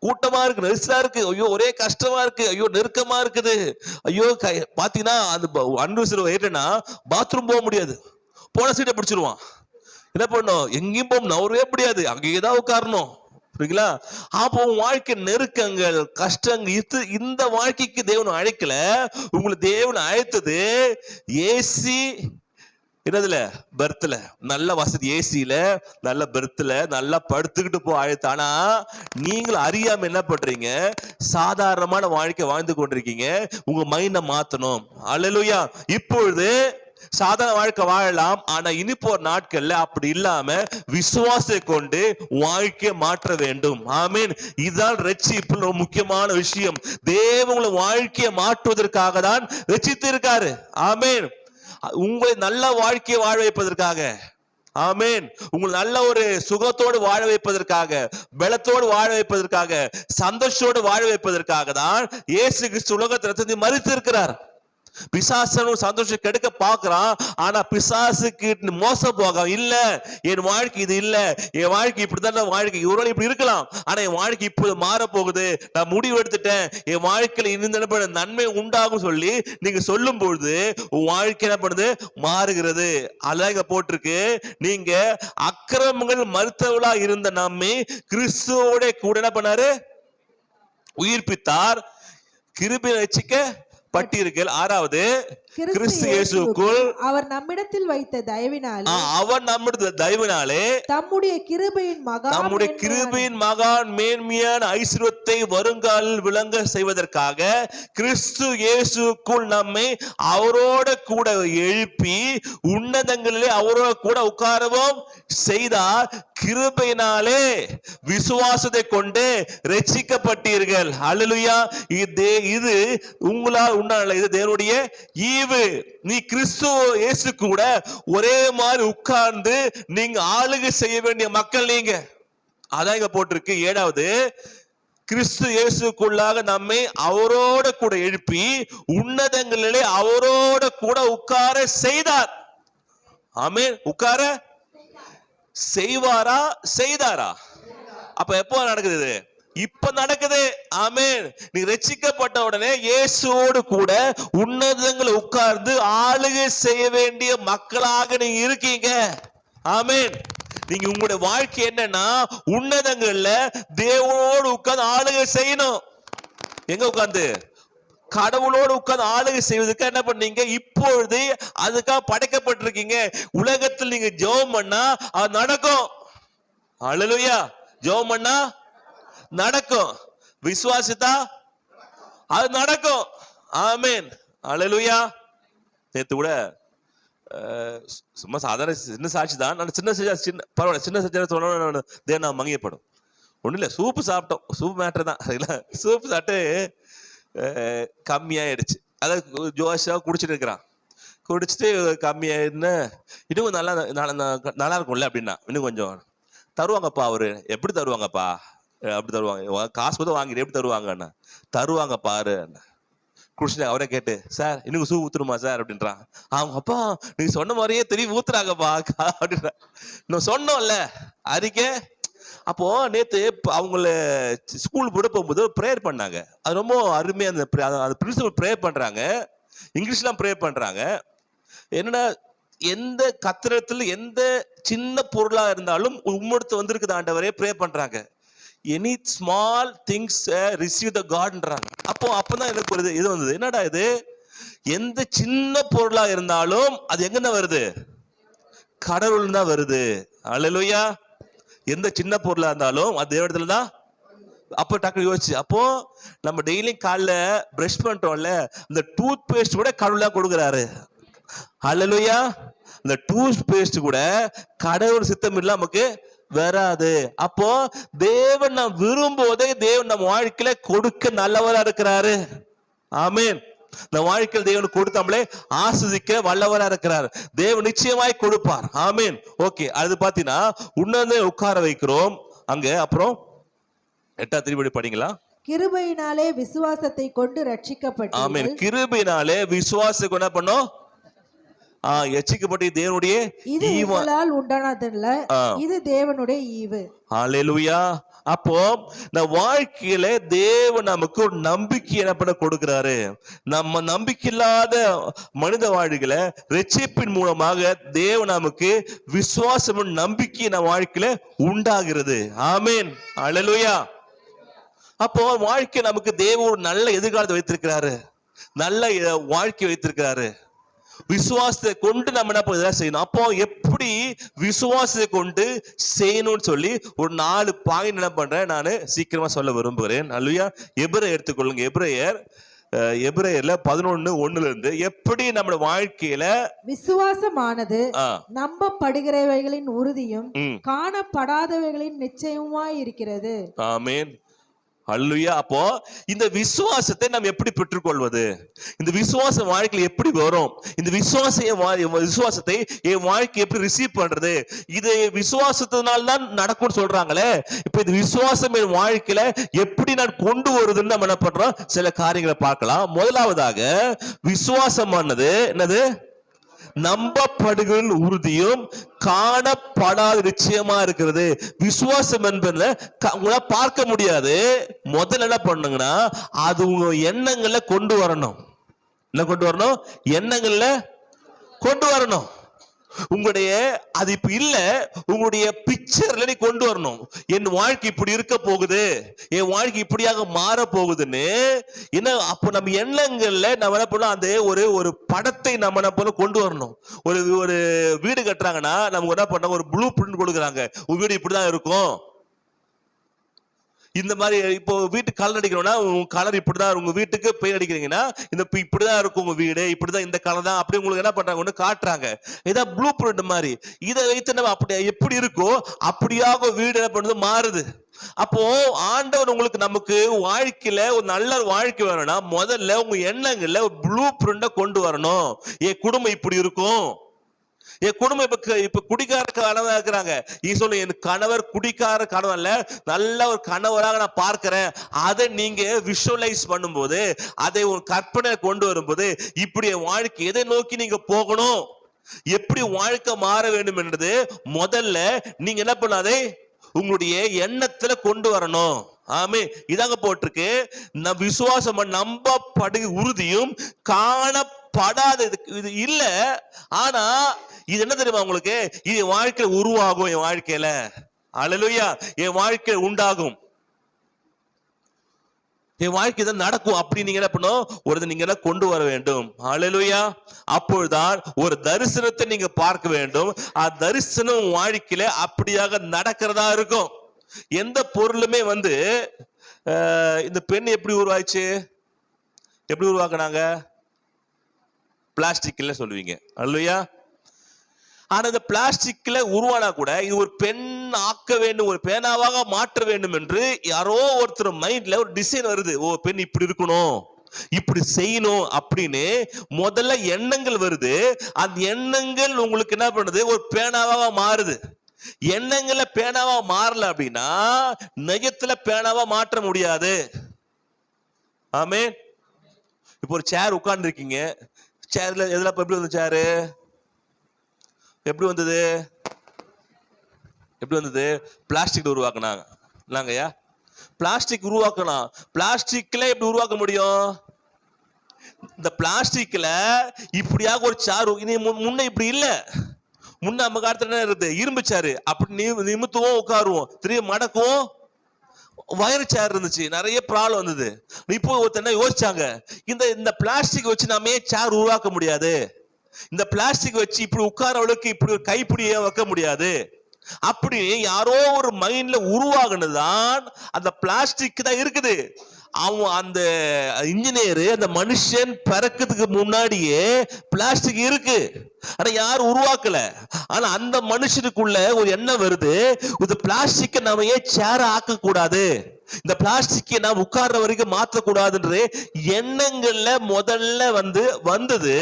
கூட்டமா இருக்கு, நெரிசலா இருக்கு, ஐயோ ஒரே கஷ்டமா இருக்கு, ஐயோ நெருக்கமா இருக்குது, ஐயோ பாத்தீங்கன்னா அந்த அன்ரிசர்வ் ஏறினா பாத்ரூம் போக முடியாது, போன சீட்டை பிடிச்சிருவான். என்ன பண்ணும்? எங்கேயும் போக நவரவே முடியாது, அங்கேயேதான் உட்காரணும். புரியுங்களா? அப்போ வாழ்க்கை நெருக்கங்கள், கஷ்டங்கள், இந்த வாழ்க்கைக்கு தேவன் அழைக்கல. உங்களை தேவன் அழைத்தது ஏசி என்னதுல? பெர்த்ல. நல்ல வசதி, ஏசியில நல்ல பெர்த்ல நல்லா படுத்துக்கிட்டு போ அழைத்து. ஆனா நீங்களும் அறியாம என்ன பண்றீங்க? சாதாரணமான வாழ்க்கை வாழ்ந்து கொண்டிருக்கீங்க. உங்க மைண்ட மாத்தணும். அல்லேலூயா. இப்பொழுது சாதாரண வாழ்க்கை வாழலாம். ஆனா இனி போற நாட்கள்ல அப்படி இல்லாம விசுவாசத்தை கொண்டு வாழ்க்கையை மாற்ற வேண்டும். ஆமீன். இதுதான் ரட்சிப்பில் ஒரு முக்கியமான விஷயம். தேவன் வாழ்க்கையை மாற்றுவதற்காக தான் ரட்சித்து இருக்காரு. ஆமீன். உங்களை நல்ல வாழ்க்கையை வாழ வைப்பதற்காக. ஆமீன். உங்களை நல்ல ஒரு சுகத்தோடு வாழ வைப்பதற்காக, பலத்தோடு வாழ வைப்பதற்காக, சந்தோஷத்தோடு வாழ வைப்பதற்காக தான் இயேசு கிறிஸ்து உலகத்தை மரித்து இருக்கிறார். பிசாசனும் சந்தோஷம் கெடுக்க பாக்குறான். ஆனா பிசாசுக்கு மோசம் போக இல்ல, என் வாழ்க்கை இது இல்ல, என் வாழ்க்கை இப்படிதான் வாழ்க்கை, இவரோட இப்படி இருக்கலாம், ஆனா என் வாழ்க்கை இப்போது மாற போகுது, நான் முடிவு எடுத்துட்டேன், என் வாழ்க்கையில இந்த நன்மை உண்டாகும் சொல்லி நீங்க சொல்லும் பொழுது உன் வாழ்க்கை என்ன பண்ணுது? மாறுகிறது. அழக போட்டிருக்கு, நீங்க அக்கிரமங்கள் மறுத்தவளா இருந்த நம்மை கிறிஸ்துவோட கூட என்ன பண்ணாரு? உயிர்ப்பித்தார். கிருபை ரட்சிக்க பட்டிருக்கல். ஆறாவது, கிறிஸ்து இயேசுக்குள் அவர் நம்மிடத்தில் வைத்த தயவினாலே, அவர் நம்முடைய தயவினாலே தம்முடைய கிருபையின் மகா மேன்மையான ஐஸ்வரியத்தை வருங்காலில் விளங்க செய்வதற்காக கிறிஸ்து இயேசுக்குள் நம்மை அவரோட கூட எழுப்பி உன்னதங்களிலே அவரோட கூட உட்காரவும் செய்தார். கிருபையினாலே விசுவாசத்தை கொண்டு ரட்சிக்கப்பட்டீர்கள். அல்லேலூயா. இது உங்களால் உண்டான, இது தேவனுடைய ஈவு. நீ கிறிஸ்து இயேசு கூட ஒரே மாதிரி உட்கார்ந்து நீங்க ஆளுகை செய்ய வேண்டிய மக்கள் நீங்க. அதான் இங்க போட்டிருக்கு. ஏழாவது, கிறிஸ்து இயேசுக்குள்ளாக நம்மை அவரோட கூட எழுப்பி உன்னதங்களிலே அவரோட கூட உட்கார செய்தார். ஆமென். உட்கார செய்வாரா செய்தாரா? அப்ப எப்போ நடக்குது? இது இப்ப நடக்குது. ஆமென். நீ ரட்சிக்கப்பட்ட உடனே இயேசுவோடு கூட உன்னதங்களை உட்கார்ந்து ஆளுகை செய்ய வேண்டிய மக்களாக நீங்க இருக்கீங்க. ஆமென். நீங்க உங்களுடைய வாழ்க்கை என்னன்னா உன்னதங்கள்ல தேவனோடு உட்கார்ந்து ஆளுகை செய்யணும். எங்க உட்கார்ந்து? கடவுளோடு உட்கார்ந்து ஆளுகை செய்வதற்கு என்ன பண்ணீங்க? இப்பொழுது அதுக்காக படைக்கப்பட்டிருக்கீங்க. உலகத்தில் நீங்க ஜெபம் பண்ணா அது நடக்கும். அல்லேலூயா. ஜெபம் பண்ணா நடக்கும். விசுவாசித்தா அது நடக்கும். ஆமென். அல்லேலூயா. நேத்து கூட சும்மா சாதாரண சின்ன சாட்சி தான். நான் சின்ன பரவாயில்ல, சின்ன சாட்சி தேவன் மங்கியப்படும். ஒன்றும் இல்லை, சூப்பு சாப்பிட்டோம். சூப் மேட்டர் தான். சரிங்களா? சூப்பு சாப்பிட்டு கம்மியாயிடுச்சு. அதாவது ஜோஷா குடிச்சிட்டு இருக்கிறான். குடிச்சிட்டு கம்மியாயிடுன்னு இன்னும் கொஞ்சம் நல்லா இருக்கும்ல அப்படின்னா, இன்னும் கொஞ்சம் தருவாங்கப்பா. அவரு எப்படி தருவாங்கப்பா? அப்படி தருவாங்க, காசு கூட வாங்கிட்டு எப்படி தருவாங்கண்ணா? தருவாங்க பாரு. குடிச்சிட்டு அவரே கேட்டு, சார் இன்னும் சூ ஊத்துருமா சார் அப்படின்றான். அவங்க அப்பா நீங்க சொன்ன மாதிரியே தெரிய ஊத்துறாங்கப்பா அப்படின்ற. நான் சொன்னோம்ல அறிக்கை. அப்போ நேத்து அவங்கள ஸ்கூல் போட போகும்போது ப்ரேயர் பண்ணாங்க. அது ரொம்ப அருமையா அந்த பிரின்சிபல் ப்ரேயர் பண்றாங்க. இங்கிலீஷ்லாம் ப்ரேயர் பண்றாங்க. என்னன்னா, எந்த கத்திரத்துல எந்த சின்ன பொருளா இருந்தாலும் உம்முடுத்து வந்திருக்குது ஆண்டவரே ப்ரே பண்றாங்க. Any small things receive the காட்ன்றாங்க. அப்பதான் எனக்கு ஒரு இது வந்தது. என்னடா இது? எந்த சின்ன பொருளா இருந்தாலும் அது எங்க வருது? கடவுள் தான் வருது. அல்லேலூயா. எந்த சின்ன பொருளா இருந்தாலும் அது தேவனிடத்துல தான். அப்போ டக்கு யோசிச்சு, அப்போ நம்ம டெய்லி காலைல பிரஷ் பண்றோம்ல, இந்த டூத் பேஸ்ட் கூட கடவுள் தான் கொடுக்குறாரு. அல்லேலூயா. இந்த டூத் பேஸ்ட் கூட கடவுள் சித்தம் இல்ல நமக்கு வராது. அப்போ தேவன் நாம் விரும்புவதை தேவன் நம்ம வாழ்க்கையில கொடுக்க நல்லவரா இருக்கிறாரு. ஆமென். இந்த வாழ்க்கையில் தேவன் கொடுத்தாமலே ஆஸ்வதிக்க வல்லவரா இருக்கிறார். தேவன் நிச்சயமாய் கொடுப்பார். ஆமென். ஓகே, அது பாத்தீங்கன்னா உன்னதே உட்கார வைக்கிறோம் அங்க. அப்புறம் 8ஆம் திருப்படி படிங்களா? கிருபையினாலே விசுவாசத்தை கொண்டு ஆமென். ரட்சிக்கப்பட்டீர்கள். கிருபையினாலே விசுவாசம் என்ன பண்ணோம்? எச்சிக்கப்பட்ட தேவனுடைய இது ஈவ. உங்களால் உண்டானதல்ல, இது தேவனுடைய ஈவு. ஹalleluya. அப்போ இந்த வாழ்க்கையில தேவன் நமக்கு ஒரு நம்பிக்கை என்ன பண்ண கொடுக்கிறாரு. நம்ம நம்பிக்கையில்லாத மனித வாழ்க்கையில ரட்சிப்பின் மூலமாக தேவன் நமக்கு விசுவாசம் நம்பிக்கை நம்ம வாழ்க்கையில உண்டாகிறது. ஆமென். ஹalleluya. அப்போ வாழ்க்கை நமக்கு தேவன் ஒரு நல்ல எதிர்காலத்தை வைத்திருக்கிறாரு, நல்ல வாழ்க்கை வைத்திருக்கிறாரு. விசுவாசத்தை கொண்டு நம்ம என்ன இதெல்லாம் செய்யணும். அப்போ எப்படி விசுவாசத்தை கொண்டு செய்யணும்னு சொல்லி ஒரு 4 பாயிண்ட் என்ன பண்றேன் நான் சீக்கிரமா சொல்ல விரும்புகிறேன். அல்லையா, எபிரேயர் எடுத்துக்கொள்ளுங்க. எபிரேயர்ல 11:1 எப்படி நம்ம வாழ்க்கையில விசுவாசமானது நம்பப்படுகிறவைகளின் உறுதியும் காணப்படாதவைகளின் நிச்சயமாய் இருக்கிறது. ஆமென். அல்லேலூயா. அப்போ இந்த விசுவாசத்தை நாம் எப்படி பெற்றுக்கொள்வது? இந்த விசுவாச வாழ்க்கையில் எப்படி வரும்? இந்த விசுவாசத்தை என் வாழ்க்கை எப்படி ரிசீவ் பண்றது? இது விசுவாசத்தினால தான் நடக்கும்னு சொல்றாங்களே, இப்ப இந்த விசுவாசம் என் வாழ்க்கையில எப்படி நான் கொண்டு வருதுன்னு நம்ம என்ன பண்றோம், சில காரியங்களை பார்க்கலாம். முதலாவதாக விசுவாசமானது என்னது? நம்பப்படுகிற உறுதியும் காணப்படாத நிச்சயமா இருக்கிறது. விசுவாசம் என்பது உங்களால பார்க்க முடியாது. முதல்ல என்ன பண்ணுங்கன்னா அது உங்க எண்ணங்கள்ல கொண்டு வரணும். என்ன கொண்டு வரணும்? எண்ணங்கள்ல கொண்டு வரணும். உங்களுடைய அது இப்ப இல்ல, உங்களுடைய பிக்சர்ல நீ கொண்டு வரணும். என் வாழ்க்கை இப்படி இருக்க போகுது, என் வாழ்க்கை இப்படியாக மாற போகுதுன்னு என்ன. அப்போ நம்ம எண்ணங்கள்ல நம்ம என்ன பண்ணணும், அந்த ஒரு படத்தை நம்ம என்ன பண்ண கொண்டு வரணும். ஒரு வீடு கட்டுறாங்கன்னா நமக்கு என்ன பண்ண, ஒரு ப்ளூ பிரிண்ட் கொடுக்குறாங்க. உங்க வீடு இப்படிதான் இருக்கும், இந்த மாதிரி. இப்போ வீட்டுக்கு கலர் அடிக்கணும்னா உங்க கலர் இப்படிதான், உங்க வீட்டுக்கு பெயிண்ட் அடிக்கிறீங்கன்னா இந்த இப்படிதான் இருக்கும் உங்க வீடு, இப்படிதான் இந்த கலர் தான், அப்படி உங்களுக்கு என்ன பண்றாங்க, ஒண்ணு காட்டுறாங்க. இதான் ப்ளூ பிரிண்ட் மாதிரி. இதை வைத்து நம்ம அப்படி எப்படி இருக்கோ அப்படியாக வீடு என்ன பண்ணுது, மாறுது. அப்போ ஆண்டவர் உங்களுக்கு நமக்கு வாழ்க்கையில ஒரு நல்ல வாழ்க்கை வேணும்னா முதல்ல உங்க எண்ணங்கள்ல ஒரு ப்ளூ பிரிண்ட கொண்டு வரணும். என் குடும்பம் இப்படி இருக்கும், என் குடும்பம் இப்ப குடிக்கார கணவன் இருக்கிறாங்க, சொல்லு என் கணவர் குடிக்கார கணவன் இல்ல, நல்ல ஒரு கணவராக நான் பார்க்கிறேன். அதை நீங்க விஷுவலைஸ் பண்ணும்போது, அதை ஒரு கற்பனை கொண்டு வரும்போது, இப்படி வாழ்க்கை எதை நோக்கி நீங்க போகணும், எப்படி வாழ்க்கை மாற வேண்டும் என்றது முதல்ல நீங்க என்ன பண்ணாதே உங்களுடைய எண்ணத்துல கொண்டு வரணும். ஆமே, இதாங்க போட்டிருக்கு. விசுவாசம் நம்பப்படு உறுதியும் காணப்படாத. இது இல்ல, ஆனா இது என்ன தெரியுமா உங்களுக்கு, இது வாழ்க்கையில உருவாகும். என் வாழ்க்கையில அல்லேலூயா, என் வாழ்க்கையில உண்டாகும், என் வாழ்க்கை தான் நடக்கும். அப்படி நீங்க என்ன பண்ணும், நீங்க கொண்டு வர வேண்டும். அல்லேலூயா. அப்பொழுதுதான் ஒரு தரிசனத்தை நீங்க பார்க்க வேண்டும். தரிசனம் வாழ்க்கையில அப்படியாக நடக்கிறதா இருக்கும். எந்த பொருளுமே இந்த பெண் எப்படி உருவாச்சு, எப்படி உருவாக்குனாங்க? பிளாஸ்டிக்ல சொல்லுவீங்க. அல்லேலூயா. ஆனா இந்த பிளாஸ்டிக்ல உருவானா கூட இது ஒரு பெண் ஆக்க வேண்டும், ஒரு பேனாவாக மாற்ற வேண்டும் என்று யாரோ ஒருத்தர் மைண்ட்ல ஒரு டிசைன் வருது. ஓ, பெண் இப்படி இருக்கணும், இப்படி செய்யணும் அப்படின்னு முதல்ல எண்ணங்கள் வருது. அந்த எண்ணங்கள் உங்களுக்கு என்ன பண்ணுது, ஒரு பேனாவாக மாறுது. எண்ணங்கள்ல பேனாவா மாறல அப்படின்னா நெஜத்துல பேனாவா மாற்ற முடியாது. ஆமே. இப்போ ஒரு சேர் உட்கார்ந்து இருக்கீங்க, சேர்ல எதுல எப்படி வந்து சேரு எப்படி வந்தது? எப்படி வந்தது? பிளாஸ்டிக் உருவாக்குனாங்க. இல்லைங்கய்யா, பிளாஸ்டிக் உருவாக்கணும். பிளாஸ்டிக்ல எப்படி உருவாக்க முடியும்? இந்த பிளாஸ்டிக்ல இப்படியாக ஒரு சாரு முன்ன இப்படி இல்ல. முன்ன நம்ம காலத்துல என்ன இருக்குது, இரும்பு சாரு. அப்படி நிமித்துவோம், உட்காருவோம், திரும்பி மடக்குவோம். வயர் சேர் இருந்துச்சு, நிறைய ப்ராப்ளம் வந்தது. இப்போ ஒருத்தர் யோசிச்சாங்க, இந்த பிளாஸ்டிக் வச்சு நம்ம ஏன் சேர் உருவாக்க முடியாது, இந்த பிளாஸ்டிக் வச்சு இப்படி உட்காரவளுக்கு இப்படி ஒரு கைப்பிடிய வைக்க முடியாது. அப்படி யாரோ ஒரு மைண்ட்ல உருவாகுனதுதான் அந்த பிளாஸ்டிக் தான் இருக்குது. அவன் அந்த இன்ஜினியர், அந்த மனுஷன் பிறக்கிறதுக்கு முன்னாடியே பிளாஸ்டிக் இருக்கு, ஆனா யாரும் உருவாக்கல. ஆனா அந்த மனுஷனுக்குள்ள ஒரு எண்ணம் வருது, இந்த பிளாஸ்டிக்கை நாம ஏன் சேர ஆக்க கூடாது, இந்த பிளாஸ்டிக்கை நாம் உட்கார்ற வரைக்கும் மாற்றக்கூடாதுன்ற எண்ணங்கள்ல முதல்ல வந்தது.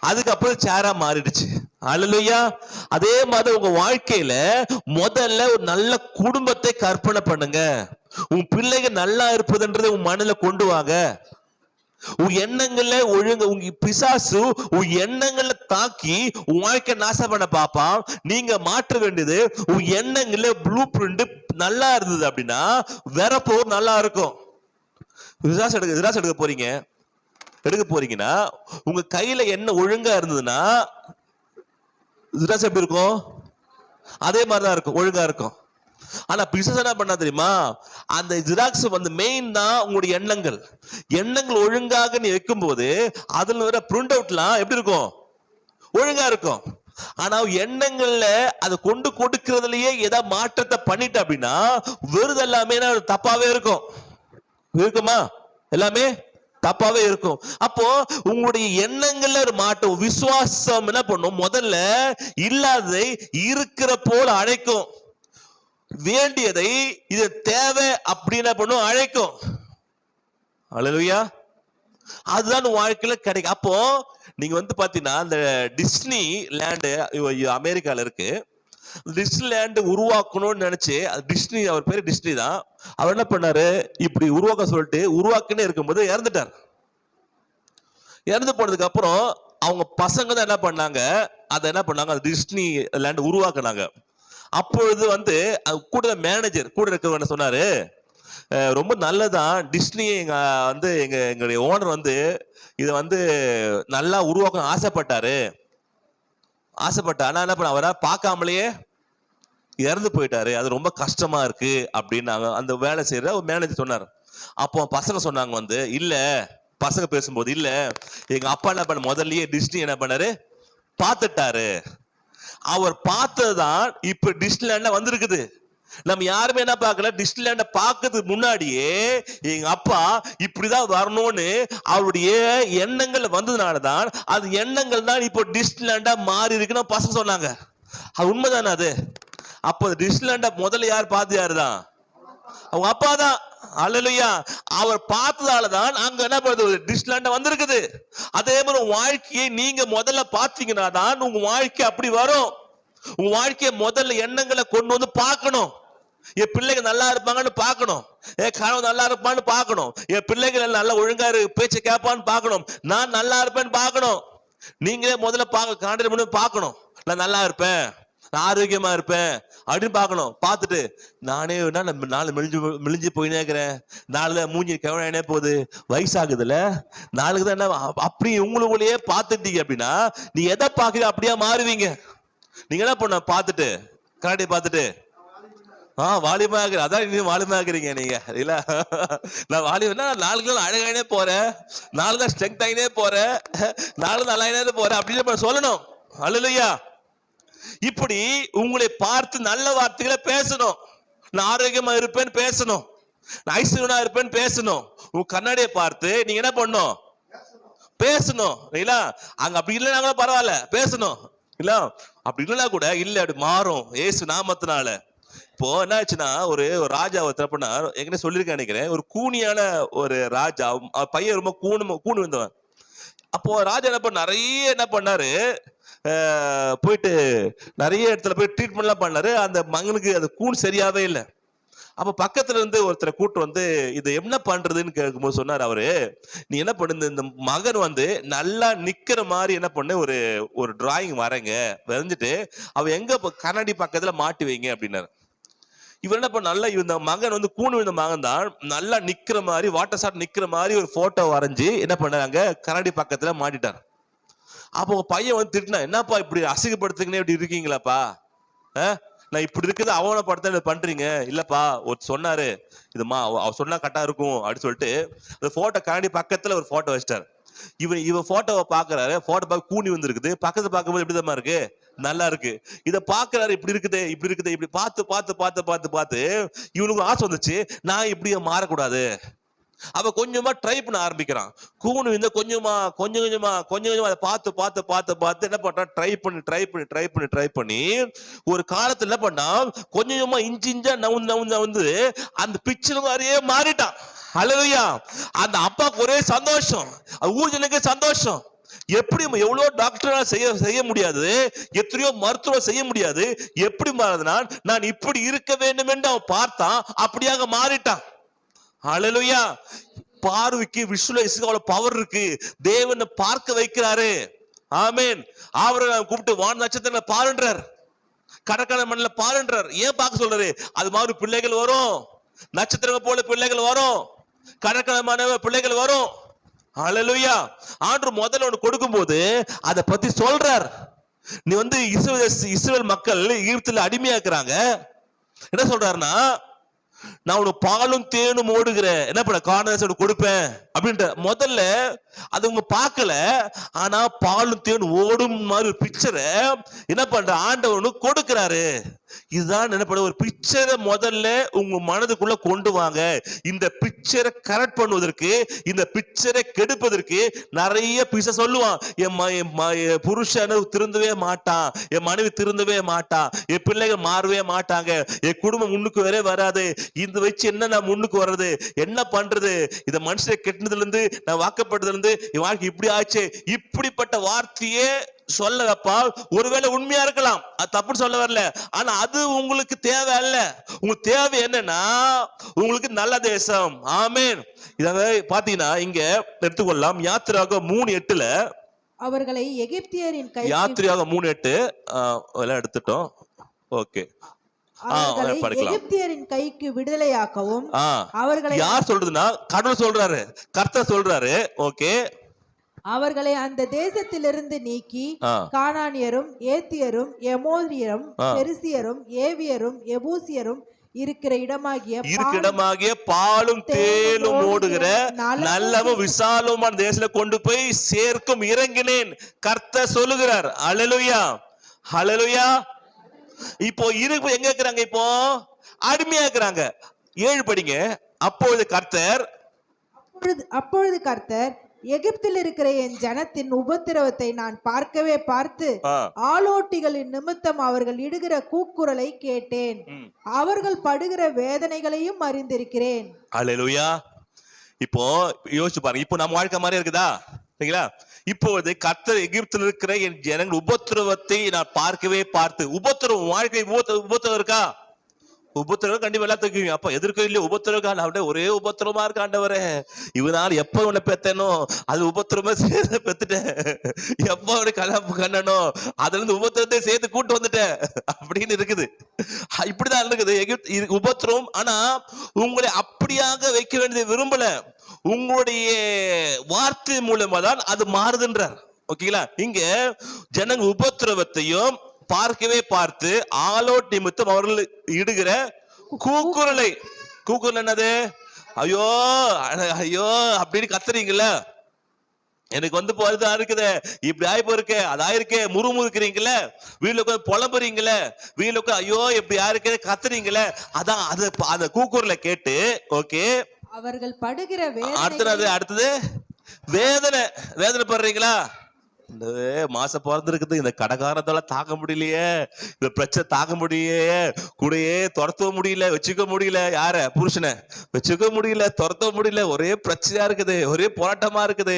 அதுக்கப்புறம் சேரா மாறிடுச்சு. அல்லேலூயா. அதே மாதிரி உங்க வாழ்க்கையில முதல்ல ஒரு நல்ல குடும்பத்தை கற்பனை பண்ணுங்க. உன் பிள்ளைகள் நல்லா இருப்பதுன்றதை உன் மனதில கொண்டு வாங்க. உன் எண்ணங்கள்ல ஒழுங்க உங்க பிசாசு உன் எண்ணங்கள்ல தாக்கி உன் வாழ்க்கை நாசம் பண்ண பாப்பான். நீங்க மாற்ற வேண்டியது உன் எண்ணங்கள்ல ப்ளூ பிரிண்ட் நல்லா இருந்தது அப்படின்னா வரப்போ நல்லா இருக்கும். விசாஸ் எடுக்க போறீங்க, எடுக்க போறீங்கன்னா உங்க கையில என்ன ஒழுங்கா இருந்ததுன்னா விசாஸ் எப்படி இருக்கும்? அதே மாதிரிதான் இருக்கும், ஒழுங்கா இருக்கும். ஆனா பிசாசு என்ன பண்ணா தெரியுமா? அந்த ஜெராக்ஸ் வந்து மெயின் தான் உங்களுடைய எண்ணங்கள். எண்ணங்கள் ஒழுங்காக நீ வைக்கும் போது அதுல வர பிரிண்ட் அவுட்லாம் எப்படி இருக்கும்? ஒழுங்கா இருக்கும். ஆனா எண்ணங்கள்ல அதை கொண்டு கொடுக்கறதுலயே ஏதாவது மாற்றத்தை பண்ணிட்ட அப்படின்னா வெறுது எல்லாமே தப்பாவே இருக்கும். இருக்குமா? எல்லாமே தப்பாவே இருக்கும். அப்போ உங்களுடைய எண்ணங்கள்ல ஒரு மாற்றம். விசுவாசம் என்ன பண்ணும்? முதல்ல இல்லாததை இருக்கிற போல அழைக்கும். வேண்டியதை இது தேவை அப்படின்னு பண்ணும், அழைக்கும். அல்லேலூயா. அதுதான் வாழ்க்கையில கிடைக்கும். அப்போ நீங்க வந்து பாத்தீங்கன்னா இந்த டிஸ்னி லேண்டு அமெரிக்கால இருக்கு. டிஸ்னி லேண்டு உருவாக்கணும்னு நினைச்சு, டிஸ்னி அவர் பேரு டிஸ்னி தான். அவர் என்ன பண்ணாரு? இப்படி உருவாக்க சொல்லிட்டு உருவாக்கினே இருக்கும்போது இறந்துட்டார். இறந்து போனதுக்கு அப்புறம் அவங்க பசங்க தான் என்ன பண்ணாங்க, அதை என்ன பண்ணாங்க, டிஸ்னி லேண்ட் உருவாக்குனாங்க. அப்பொழுது வந்து கூட மேனேஜர் கூட இருக்க சொன்னாரு, ரொம்ப நல்லதான் டிஸ்னி எங்களுடைய ஓனர் வந்து இதை வந்து நல்லா உருவாக்க ஆசைப்பட்டாரு. ஆனா என்ன பண்ண, அவரை பார்க்காமலேயே இறந்து போயிட்டாரு. அது ரொம்ப கஷ்டமா இருக்கு அப்படின்னு அந்த வேலை செய்யற ஒரு மேனேஜர் சொன்னார். அப்போ பசங்க சொன்னாங்க வந்து, இல்ல பசங்க பேசும்போது, இல்ல எங்க அப்பா என்ன பண்ண முதல்லயே டிஸ்னி என்ன பண்ணாரு பார்த்துட்டாரு. அவர் பார்த்ததுதான் இப்ப டிஸ்னிலேண்ட்ல வந்திருக்குது. நம்ம யாருமே என்ன பார்க்கல, டிஸ்னிலேண்ட பார்க்கறதுக்கு முன்னாடியே எங்க அப்பா இப்படிதான் வரணும்னு அவருடைய எண்ணங்கள் வந்ததுனாலதான் அது எண்ணங்கள் தான் இப்போ டிஸ்னிலேண்டா மாறி இருக்குன்னு பசங்க சொன்னாங்க. அது உண்மைதானே? அது அப்போ டிஸ்னிலேண்ட முதல்ல யார் பார்த்து? யாருதான்? அவங்க அப்பா தான். அல்லேலூயா. அவர் பார்த்ததாலதான் அங்க என்ன பண்ணுது, டிஸ்னிலேண்ட வந்திருக்குது. அதே மாதிரி வாழ்க்கையை நீங்க முதல்ல பார்த்தீங்கன்னா தான் உங்க வாழ்க்கை அப்படி வரும். உங்க வாழ்க்கையை முதல்ல எண்ணங்களை கொண்டு வந்து பார்க்கணும். என் பிள்ளைங்க நல்லா இருப்பாங்கன்னு பார்க்கணும், என் கணவன் நல்லா இருப்பான்னு பார்க்கணும், என் பிள்ளைகள் நல்லா ஒழுங்கா பேச்சை கேட்பான்னு பார்க்கணும், நான் நல்லா இருப்பேன்னு பார்க்கணும். நீங்களே முதல்ல காண்ட பார்க்கணும். நான் நல்லா இருப்பேன், நான் ஆரோக்கியமா இருப்பேன் அப்படின்னு பார்க்கணும். பார்த்துட்டு நானே நாலு மெலிஞ்சு போயினே இருக்கிறேன், நாலு மூஞ்சி கவனினே போகுது, வயசாகுதுல நாளுக்கு தான் என்ன அப்படி உங்களுக்குள்ளேயே பார்த்துட்டீங்க அப்படின்னா நீ எதை பார்க்குறீங்க அப்படியே மாறுவீங்க. நீங்க என்ன பண்ண பார்த்துட்டு கண்ணாடி பார்த்துட்டு வாலிபமா இருக்கிற, அதான் நீங்க வாலிபமா இருக்கிறீங்க நீங்க இல்ல. நான் வாலிபா நாளுக்கு அழகானே போறேன், நாலு தான் ஸ்ட்ரென்த் ஆகினே போறேன், நாலு நல்லா போறேன் அப்படின்னு சொல்லணும். அல்லேலூயா. இப்படி உங்களை பார்த்து நல்ல வார்த்தைகளை பேசணும். நான் ஆரோக்கியமா இருப்பேன்னு பேசணும், நான் ஐஸ்வர்யனா இருப்பேன்னு பேசணும். உங்க கண்ணாடியை பார்த்து நீங்க என்ன பண்ணணும்? பேசணும். இல்ல அங்க அப்படி இல்லைன்னா பரவாயில்ல, பேசணும். இல்ல அப்படி இல்லைன்னா கூட இல்ல, அப்படி மாறும் இயேசு நாமத்தினால. இப்போ என்ன ஆச்சுன்னா, ஒரு ராஜா ஒருத்தர் எங்கன்னு சொல்லியிருக்கேன் நினைக்கிறேன், ஒரு கூனியான ஒரு ராஜா, பையன் ரொம்ப கூணு வந்தவன். அப்போ ராஜா என்ன பண்ணாரு, போயிட்டு நிறைய இடத்துல போய் ட்ரீட்மெண்ட்லாம் பண்ணாரு. அந்த மகனுக்கு அது கூண் சரியாவே இல்லை. அப்ப பக்கத்துல இருந்து ஒருத்தரை கூட்டு வந்து இது என்ன பண்றதுன்னு கேட்கும்போது சொன்னார் அவரு, நீ என்ன பண்ணு, இந்த மகன் வந்து நல்லா நிக்கிற மாதிரி என்ன பண்ணு, ஒரு டிராயிங் வரைங்க, வரைஞ்சிட்டு அவ எங்க கண்ணாடி பக்கத்துல மாட்டி வைங்க அப்படின்னாரு. இவர் என்ன பண்ண, நல்லா இந்த மகன் வந்து கூணு விழுந்த மகன் தான் நல்லா நிக்கிற மாதிரி வாட்டர் ஷாட் நிக்கிற மாதிரி ஒரு போட்டோ வரைஞ்சி என்ன பண்ணாங்க, கண்ணாடி பக்கத்துல மாட்டிட்டார். அப்போ பையன் வந்து திட்டினா, என்னப்பா இப்படி அசிங்கப்படுத்துங்கன்னே இப்படி இருக்கீங்களாப்பா, நான் இப்படி இருக்குது அவமானப்படுத்த பண்றீங்க. இல்லப்பா ஒரு சொன்னாரு, இதுமா அவர் சொன்னா கரெக்டா இருக்கும் அப்படின்னு சொல்லிட்டு அந்த போட்டோ கண்ணாடி பக்கத்துல ஒரு போட்டோ வச்சிட்டாரு. இவன் போட்டோவை பாக்குறாரு, போட்டோ பார்க்க கூணி வந்துருக்குது, பக்கத்துல பார்க்கும்போது எப்படிதான் இருக்கு, நல்லா இருக்கு. இத பாக்குறாரு, இப்படி இருக்குது இப்படி பார்த்து பார்த்து பார்த்து பார்த்து பார்த்து இவனுக்கு ஆசை வந்துச்சு, நான் இப்படியே மாறக்கூடாது. அவ கொஞ்சமா ட்ரை பண்ண ஆரம்பிக்கிறான். கூணு இந்த கொஞ்சமா அதை பார்த்து பார்த்து பார்த்து பார்த்து என்ன பண்றான், ட்ரை பண்ணி ஒரு காலத்துல என்ன பண்ணா, கொஞ்சமா இஞ்சா நவுந்து அந்த பிக்சர் மாதிரியே மாறிட்டான். அல்லேலூயா. அந்த அப்பாவுக்கு ஒரே சந்தோஷம், ஊர் ஜனங்களுக்கு சந்தோஷம். எப்படி எவ்வளவு டாக்டரால் செய்ய முடியாது, எத்தனையோ மருத்துவம் செய்ய முடியாது. எப்படி மாறுதுன்னா, நான் இப்படி இருக்க வேண்டும் என்று அவன் பார்த்தான், அப்படியாக மாறிட்டான். ஹல்லேலூயா. பார்வைக்கு விஷுவலைஸ்க்கு அவ்வளவு பவர் இருக்கு. தேவனை பார்க்க வைக்கிறாரு. ஆமென். அவரை கூப்பிட்டு வான நட்சத்திரங்களை பாருன்றார், கடற்கரை மண்ணில பாருன்றார். ஏன் பார்க்க சொல்றாரு? அது மாதிரி பிள்ளைகள் வரும், நட்சத்திரங்கள் போல பிள்ளைகள் வரும், கடற்கரை மண் பிள்ளைகள் வரும். ஹல்லேலூயா. ஆண்டவர் முதல்ல ஒன்று கொடுக்கும்போது அதை பத்தி சொல்றார். நீ இஸ்ரவேல் மக்கள் எகிப்துல அடிமையாக்குறாங்க. என்ன சொல்றாருன்னா, நான் உனக்கு பாலும் தேனும் ஓடுகிற என்ன பண்ண காண கொடுப்பேன் அப்படின்ற. முதல்ல அது உங்க பார்க்கல, ஆனா பாலும் தேனும் ஓடும் மாதிரி ஒரு பிக்சரை என்ன பண்ற ஆண்டவனு கொடுக்கிறாரு. இதுதான் என்ன பண்ண ஒரு பிக்சரை முதல்ல உங்க மனதுக்குள்ள கொண்டு வாங்க. இந்த பிக்சரை கரெக்ட் பண்ணுவதற்கு, இந்த பிக்சரை கெடுப்பதற்கு நிறைய பிச சொல்லுவான். என் புருஷன் திருந்தவே மாட்டான், என் மனைவி திருந்தவே மாட்டான், என் பிள்ளைகள் மாறவே மாட்டாங்க, என் குடும்பம் முன்னுக்கு வரவே வராது. இந்த வச்சு என்ன நான் முன்னுக்கு வர்றது, என்ன பண்றது, இந்த மனுஷனை கெட்டினதுல இருந்து நான் வாக்கப்பட்டதுல இருந்து என் வாழ்க்கை இப்படி ஆச்சு, இப்படிப்பட்ட வார்த்தையே சொல்ல வைப்பா. ஒருவேளை உண்மையா இருக்கலாம், அது தப்புன்னு சொல்ல வரல. ஆனா அது உங்களுக்கு தேவை அல்ல. உங்களுக்கு தேவை என்னன்னா, உங்களுக்கு நல்ல தேசம். ஆமென். இதை பாத்தீங்கன்னா இங்க எடுத்துக்கொள்ளலாம். யாத்திராகமம் 3:8 அவர்களை எகிப்தியரின் கை யாத்திராகமம் 3:8 எல்லாம் எடுத்துட்டோம். ஓகே. அவர்களை எகிப்தியரின் கைக்கு விடுதலையாக்கவும் அவர்களை யார் சொல்றதுன்னா கடவுள் சொல்றாரு, கர்த்தர் சொல்றாரு. ஓகே. அவர்களை அந்த தேசத்திலிருந்து நீக்கி கானானியரும் ஏத்தியரும் எமோரியரும் பெரிசியரும் ஏவியரும் எபூசியரும் இருக்கிற இடமாகிய பாலும் தேனும் ஓடுகிற நல்லவும் விசாலமான தேசத்துல கொண்டு போய் சேர்க்கும் இறங்கினேன், கர்த்தர் சொல்லுகிறார். ஹல்லேலூயா. ஹல்லேலூயா. இப்போ எங்க இருக்கிறாங்க? இப்போ அடிமையா இருக்கிறாங்க. 7 படிங்க. அப்பொழுது கர்த்தர் எகிப்தில் இருக்கிற என் ஜனத்தின் உபத்திரவத்தை நான் பார்த்து ஆலோட்டிகளின் நிமித்தம் அவர்கள் இடுகிற கூக்குரலை கேட்டேன், அவர்கள் படுகிற வேதனைகளையும் அறிந்திருக்கிறேன். ஹல்லேலூயா. இப்போ யோசிச்சு பாருங்க, இப்போ நம்ம வாழ்க்கை மாதிரி இருக்குதா? சரிங்களா? இப்போது கர்த்தர் எகிப்தில் இருக்கிற என் ஜனங்கள் உபத்திரவத்தை நான் பார்த்து உபத்திரவம் வாழ்க்கை உபத்திரவம் இருக்கா? உபத்திரவம் கண்டிப்பா எல்லாம் தூக்குவீங்க. அப்ப எதிர்க்க இல்லையா உபத்திரவம்? அப்படியே ஒரே உபத்திரமா இருக்க ஆண்டவரே, இவனால எப்ப உன்னை பெத்தனோ அது உபத்திரமா சேர்த்து பெத்துட்டேன், எப்ப அவனை கல்யாணம் கண்ணனும் அதுல இருந்து உபத்திரத்தை சேர்த்து கூட்டு வந்துட்டேன் அப்படின்னு இருக்குது. இப்படிதான் இருக்குது உபத்திரவம். ஆனா உங்களை அப்படியாக வைக்க வேண்டியதை விரும்பல, உங்களுடைய வார்த்தை மூலமா தான் அது மாறுதுன்றார். ஓகேங்களா? இங்க ஜனங்க உபத்திரவத்தையும் பார்த்து ஆலோட் நிமித்தம் அவர்கள் இடுகிற கூக்குரல் என்னது? ஐயோ ஐயோ அப்படின்னு கத்துறீங்களா? எனக்கு போறதா இருக்குது, இப்படி ஆயிப்போ இருக்கு, அது ஆயிருக்கே, முறுமுறுக்கிறீங்களே, வீட்டுல உட்காந்து புலம்புறீங்களே, வீட்டுல உட்காந்து ஐயோ இப்படி ஆயிருக்கே கத்துறீங்களே, அதான் அது அந்த கூக்குரலை கேட்டு. ஓகே. அவர்கள் படுகிற அடுத்தது வேதனை படுறீங்களா? இந்த மாசம் பிறந்திருக்குது, இந்த கடகாரத்தால தாக்க முடியலையே, இந்த பிரச்சனை தாக்க முடியலையே, கூடயே துரத்த முடியல, வச்சுக்க முடியல, யார புருஷனை வச்சுக்க முடியல, துரத்த முடியல, ஒரே பிரச்சனையா இருக்குது, ஒரே போராட்டமா இருக்குது,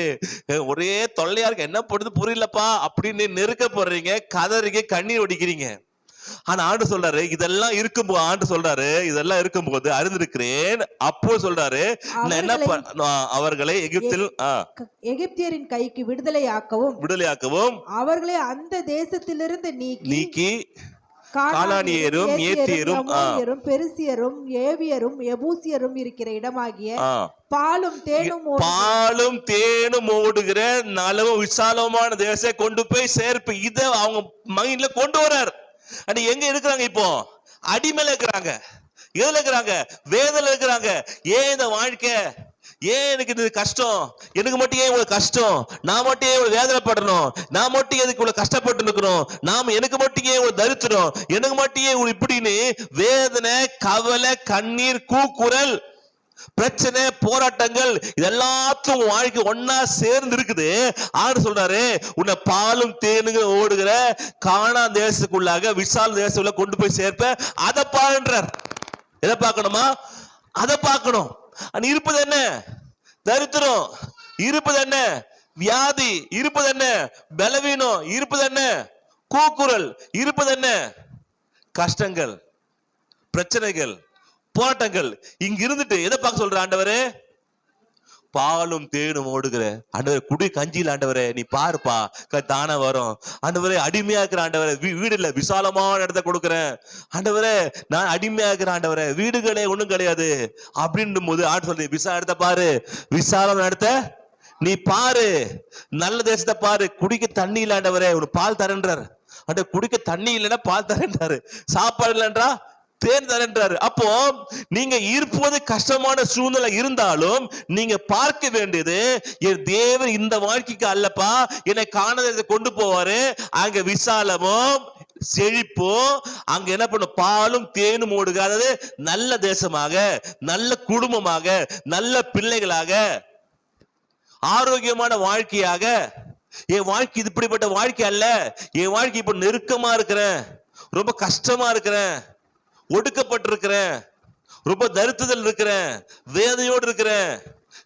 ஒரே தொல்லையா இருக்கு, என்ன பண்ணுது புரியலப்பா அப்படின்னு நெருக்கப்படுறீங்க, கதறீங்க, கண்ணீர் ஒடிக்கிறீங்க. ஆனா ஆண்டு சொல்றாரு இதெல்லாம் இருக்கும்போது, இதெல்லாம் இருக்கும்போது அறிந்திருக்கிறேன். அப்போ சொல்றாரு என்ன அவர்களை எகிப்தியரின் கைக்கு விடுதலையாக்கவும் அவர்களை அந்த தேசத்திலிருந்து நீக்கி கானானியரும் ஏத்தியரும் பெரிசியரும் ஏவியரும் எபூசியரும் இருக்கிற இடமாகிய பாலும் தேனும் ஓடுகிற நலவும் விசாலமான தேசத்தை கொண்டு போய் சேர்ப்பு. இத அவங்க மைண்ட்ல கொண்டு வர்றார். எங்க இருக்கிறாங்க? இப்போ அடிமையில இருக்கிறாங்க. எதுல இருக்கிறாங்க? வேதனை இருக்கிறாங்க. ஏன் இந்த வாழ்க்கை, ஏன் எனக்கு இது கஷ்டம், எனக்கு மட்டும் ஏன் இவ்வளவு கஷ்டம், நான் மட்டும் ஏன் இவ்வளவு வேதனைப்படணும், நான் மட்டும் எதுக்கு இவ்வளவு கஷ்டப்பட்டு இருக்கணும், எனக்கு மட்டும் ஏன் இவ்வளவு தரித்திரம், எனக்கு மட்டும் ஏன் இப்படின்னு வேதனை, கவலை, கண்ணீர், கூக்குரல், பிரச்சனை, போராட்டங்கள் இதெல்லாத்தும் வாழ்க்கை ஒன்னா சேர்ந்து இருக்குது. ஆண்டு சொல்றாரு உன்னை பாலும் தேனுங்க ஓடுகிற கானான் தேசத்துக்குள்ளாக விசால தேசத்துக்குள்ள கொண்டு போய் சேர்ப்ப. அதை பாருன்றார். எதை பார்க்கணுமா? அதை பார்க்கணும். இருப்பது என்ன? தரித்திரம். இருப்பது என்ன? வியாதி இருப்பது என்ன, பலவீனம் இருப்பது என்ன, கூக்குரல் இருப்பது என்ன, கஷ்டங்கள், பிரச்சனைகள், போராட்டங்கள். இங்க இருந்துட்டு எதை பார்க்க சொல்ற ஆண்டவரே? பாலும் தேனும் ஓடுகிற ஆண்டவரே, குடி கஞ்சியில் ஆண்டவரே நீ பாருப்பா, தானே வரும் ஆண்டவரே. அடிமையா இருக்கிற ஆண்டவரே, வீடு இல்ல விசாலமான இடத்த கொடுக்குறேன் ஆண்டவரே, நான் அடிமையா இருக்கிற ஆண்டவரே, வீடுகளே ஒண்ணும் கிடையாது அப்படின்னும் போது ஆண்டு சொல்றேன், விசா இடத்த பாரு, விசாலம் இடத்த நீ பாரு, நல்ல தேசத்தை பாரு. குடிக்க தண்ணி இல்ல ஆண்டவரே, ஒரு பால் தரேன்றார். அந்த குடிக்க தண்ணி இல்லைன்னா பால் தரேன்றாரு, சாப்பாடு இல்லைன்றா தேன் தரேன்றாரு. அப்போ நீங்க இருப்பது கஷ்டமான சூழ்நிலை இருந்தாலும் நீங்க பார்க்க வேண்டியது, என் தேவன் இந்த வாழ்க்கைக்கு அல்லப்பா என்னை காணதை கொண்டு போவாரு, அங்க விசாலமும் செழிப்பும், அங்க என்ன பண்ணும், பாலும் தேனும் ஓடுக. அதாவது நல்ல தேசமாக, நல்ல குடும்பமாக, நல்ல பிள்ளைகளாக, ஆரோக்கியமான வாழ்க்கையாக. என் வாழ்க்கை இது இப்படிப்பட்ட வாழ்க்கை அல்ல, என் வாழ்க்கை இப்ப நெருக்கமா இருக்கிறேன், ரொம்ப கஷ்டமா இருக்கிறேன், ஒடுக்கப்பட்டிருக்கிறேன், ரொம்ப தரித்திரத்தில் இருக்கிறேன், வேதனையோடு இருக்கிறேன்,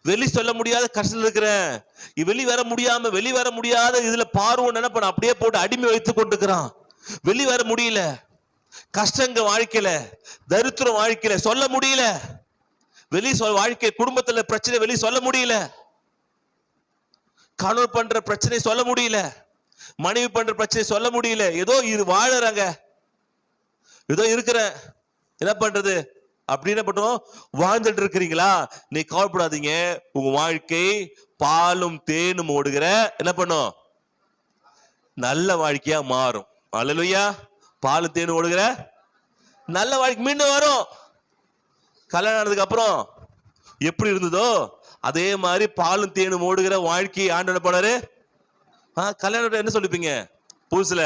வெளி சொல்ல முடியாத கஷ்டத்தில் இருக்கிறேன், வெளி வர முடியாத இதுல பார்வன் என்ன பண்ண அப்படியே போட்டு அடிமை வைத்துக் கொண்டிருக்கிறான். வெளி வர முடியல, கஷ்டங்க வாழ்க்கையில, தரித்திரம் வாழ்க்கையில சொல்ல முடியல, வாழ்க்கை குடும்பத்துல பிரச்சனை வெளி சொல்ல முடியல, கணவர் பண்ற பிரச்சனை சொல்ல முடியல, மனைவி பண்ற பிரச்சனை சொல்ல முடியல, ஏதோ இது வாழறாங்க, ஏதோ இருக்கிற என்ன பண்றது அப்படின்னு பண்றோம், வாழ்ந்துட்டு இருக்கிறீங்களா? நீ கவலைப்படாதீங்க, உங்க வாழ்க்கை பாலும் தேனும் ஓடுகிற என்ன பண்ணும், நல்ல வாழ்க்கையா மாறும். அல்லேலூயா. பாலும் தேனும் ஓடுகிற நல்ல வாழ்க்கை மீண்டும் வரும். கல்யாணம் ஆனதுக்கு அப்புறம் எப்படி இருந்ததோ அதே மாதிரி பாலும் தேனும் ஓடுகிற வாழ்க்கையை ஆண்டவர் போனாரு. கல்யாணம் என்ன சொல்லிப்பீங்க புதுசுல,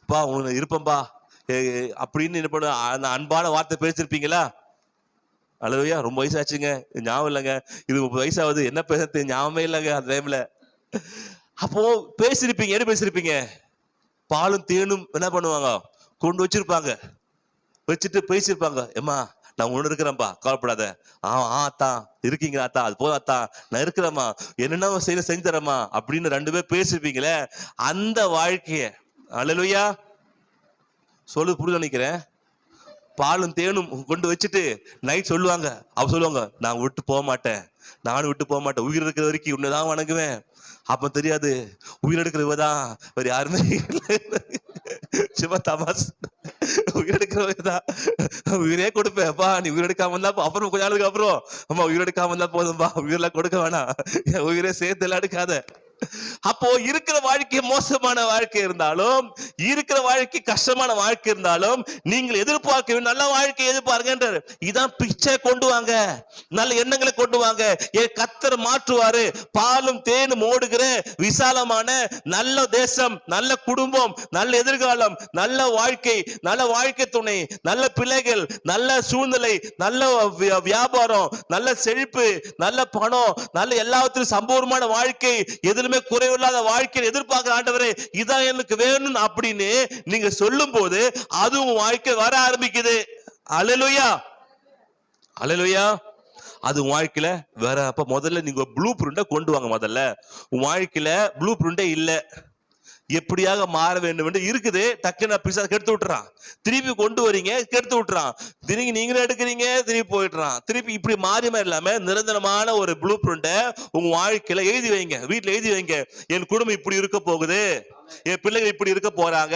பா உனக்கு இருப்பம்பா அப்படின்னு என்ன பண்ண அந்த அன்பான வார்த்தை பேசிருப்பீங்களா? அல்லேலூயா. ரொம்ப வயசாச்சுங்க, ஞாபகம் இல்லைங்க, இது 30 வயசாகுது, என்ன பேசுறது ஞாபகமே இல்லைங்க அந்த டைம்ல. அப்போ பேசிருப்பீங்க, என்ன பேசிருப்பீங்க? பாலும் தேனும் என்ன பண்ணுவாங்க, கொண்டு வச்சிருப்பாங்க, வச்சுட்டு பேசியிருப்பாங்க, ஏம்மா நான் ஒண்ணு இருக்கிறேன்ப்பா, கவலைப்படாத. அத்தா இருக்கீங்களா அத்தா, அது போதும் அத்தா, நான் இருக்கிறேம்மா, என்னென்ன செஞ்சு தரேம்மா அப்படின்னு 2 பேர் பேசிருப்பீங்களே, அந்த வாழ்க்கைய அல்லேலூயா சொல்லு புரிஞ்சு நினைக்கிறேன். பாலும் தேனும் கொண்டு வச்சுட்டு நைட் சொல்லுவாங்க, அவ சொல்லுவாங்க, நான் விட்டு போக மாட்டேன், நானும் விட்டு போக மாட்டேன், உயிர் இருக்கிற வரைக்கும் உன்னதான் வணங்குவேன். அப்ப தெரியாது உயிர் எடுக்கிறவதான் வேற யாருமே சும்மா தமாஸ், உயிர் எடுக்கிறவதான் உயிரே கொடுப்பேன்ப்பா, நீ உயிர் எடுக்காம இருந்தா அப்புறம் கொஞ்ச நாளுக்கு அப்புறம் அம்மா உயிர் எடுக்காம இருந்தா போதும்பா, உயிரெல்லாம் கொடுக்க வேணாம், உயிரே சேர்த்து எல்லாம் எடுக்காத. அப்போ இருக்கிற வாழ்க்கை மோசமான வாழ்க்கை இருந்தாலும், இருக்கிற வாழ்க்கை கஷ்டமான வாழ்க்கை இருந்தாலும், நீங்கள் எதிர்பார்க்க நல்ல வாழ்க்கையை எதிர்பார்க்கின்றார். இதான் பிச்சை கொண்டு வாங்க, நல்ல எண்ணங்களை கொண்டு வாங்க, என் கர்த்தர் மாற்றுவாரு. பாலும் தேனும் ஓடுகிற விசாலமான நல்ல தேசம், நல்ல குடும்பம், நல்ல எதிர்காலம், நல்ல வாழ்க்கை துணை, நல்ல பிள்ளைகள், நல்ல சூழ்நிலை, நல்ல வியாபாரம், நல்ல செழிப்பு, நல்ல பணம், நல்ல எல்லாத்திலும் சம்பூர்ணமான வாழ்க்கை, எதிலுமே குறைவில்லாத வாழ்க்கையை எதிர்பார்க்கிற ஆண்டவரே இதான் எனக்கு வேணும் அப்படின்னு நீங்க சொல்லும் போது அதுவும் வாழ்க்கை வர ஆரம்பிக்குது. அல்லேலூயா, அல்லேலூயா. அது வாழ்க்கையில வேற. அப்ப முதல்ல நீங்க ப்ளூ பிரிண்ட கொண்டு வாங்க. முதல்ல வாழ்க்கையில ப்ளூ பிரிண்டே இல்ல, எப்படியாக மாற வேண்டும் என்று இருக்குது, டக்குன்னு பிசாசு கெடுத்து விட்டுறான். திருப்பி கொண்டு வரீங்க, கெடுத்து விட்டுறான். திரும்பி நீங்களும் எடுக்கிறீங்க, திருப்பி போயிட்டுறான். திருப்பி இப்படி மாறி இல்லாம நிரந்தரமான ஒரு ப்ளூ பிரிண்ட உங்க வாழ்க்கையில எழுதி வைங்க, வீட்டுல எழுதி வைங்க. என் குடும்பம் இப்படி இருக்க போகுது, என் பிள்ளைகள் இப்படி இருக்க போறாங்க,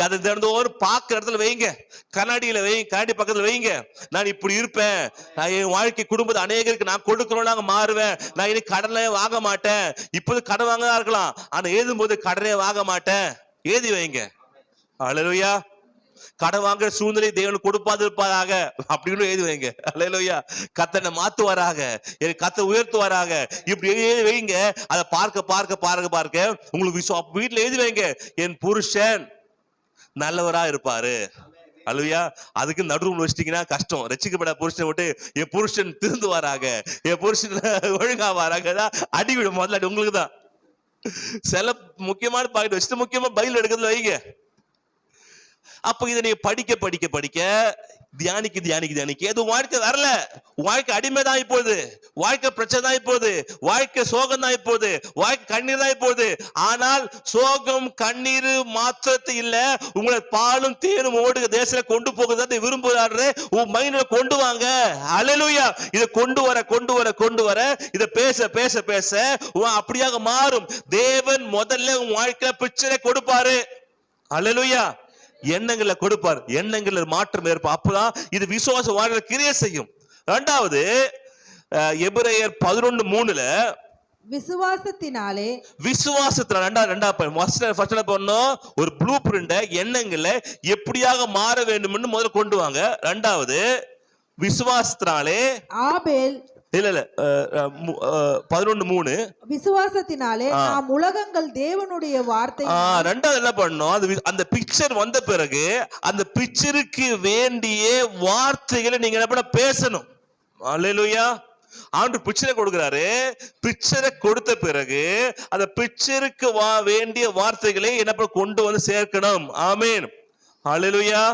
அதை தினந்தோறும் பார்க்கிற இடத்துல வைங்க, கண்ணாடியில வைங்க, கண்ணாடி பக்கத்துல வைங்க. நான் இப்படி இருப்பேன், நான் என் வாழ்க்கை குடும்பத்தை அநேகருக்கு நான் கொடுக்கிறோம், மாறுவேன், நான் இனி கடனே வாங்க மாட்டேன். இப்போது கடன் வாங்கதான் இருக்கலாம், ஆனா எழுதும் போது கடனே வாங்க மாட்டேன், எழுதி வைங்க. அல்லேலூயா. கடன் வாங்குற சூழ்நிலை தேவன் கொடுப்பாது இருப்பாராக அப்படின்னு எழுதி வைங்க. அல்லேலூயா. கர்த்தனை மாத்துவாராக, கர்த்தரை உயர்த்துவாராக, இப்படி எழுதி வைங்க. அதை பார்க்க பார்க்க பார்க்க பார்க்க உங்களுக்கு வீட்டுல எழுதி வைங்க, என் புருஷன் நல்லவரா இருப்பாரு. அல்லேலூயா. அதுக்கு நடுவில் வச்சிட்டீங்கன்னா கஷ்டம். ரட்சிக்கப்பட்ட புருஷனை விட்டு என் புருஷன் திருந்துவாராக, என் புருஷன் ஒழுங்காவாராக, அடிவிடும் முதல்ல அடி உங்களுக்கு தான். சில முக்கியமான பாயிண்ட் வச்சுட்டு முக்கியமா பைபிள் எடுக்கிறதுல வைங்க. அப்ப இதை நீங்க படிக்க படிக்க படிக்க தியானிக்க தியானிக்க தியானிக்க எது வாழ்க்கை வரல. வாழ்க்கை அடிமைதான் இப்போது, வாழ்க்கை பிரச்சனை தான் இப்போது, வாழ்க்கை சோகம் தான் இப்போது, வாழ்க்கை கண்ணீர் தான் இப்போது. ஆனால் சோகம் கண்ணீர் மாத்திரத்தை இல்ல, உங்களை பாலும் தேனும் ஓடுக தேசத்துல கொண்டு போகுது விரும்புறாரு. உன் மைண்ட்ல கொண்டு வாங்க. அல்லேலூயா. இதை கொண்டு வர கொண்டு வர கொண்டு வர இதை பேச பேச பேச அப்படியாக மாறும். தேவன் முதல்ல உன் வாழ்க்கையில பிச்சரை கொடுப்பாரு. அல்லேலூயா. எண்ணங்களை கொடுப்பார், எண்ணங்கள்ல மாற்றம் ஏற்படும். அப்பதான் இது விசுவாச வாழ்க்கை கிரியை செய்யும். இரண்டாவது எபிரேயர் 11:3 விசுவாசத்தினாலே ஒரு ப்ளூ பிரிண்ட எண்ணங்களை எப்படியாக மாற வேண்டும் முதல்ல கொண்டு வாங்க. இரண்டாவது விசுவாசத்தினாலே ஆபேல் இல்ல 11:3 விசுவாசத்தினாலே நாம் உலகங்கள் தேவனுடைய வார்த்தை. ரெண்டாவது என்ன பண்ணணும், அந்த பிக்சர் வந்த பிறகு அந்த பிக்சருக்கு வேண்டிய வார்த்தைகளை நீங்க என்ன பண்ண பேசணும். அல்லேலூயா. ஆண்டவர் பிக்சரை கொடுக்கிறாரு. பிக்சரை கொடுத்த பிறகு அந்த பிக்சருக்கு வேண்டிய வார்த்தைகளை என்ன பண்ண கொண்டு வந்து சேர்க்கணும். ஆமென். அல்லேலூயா.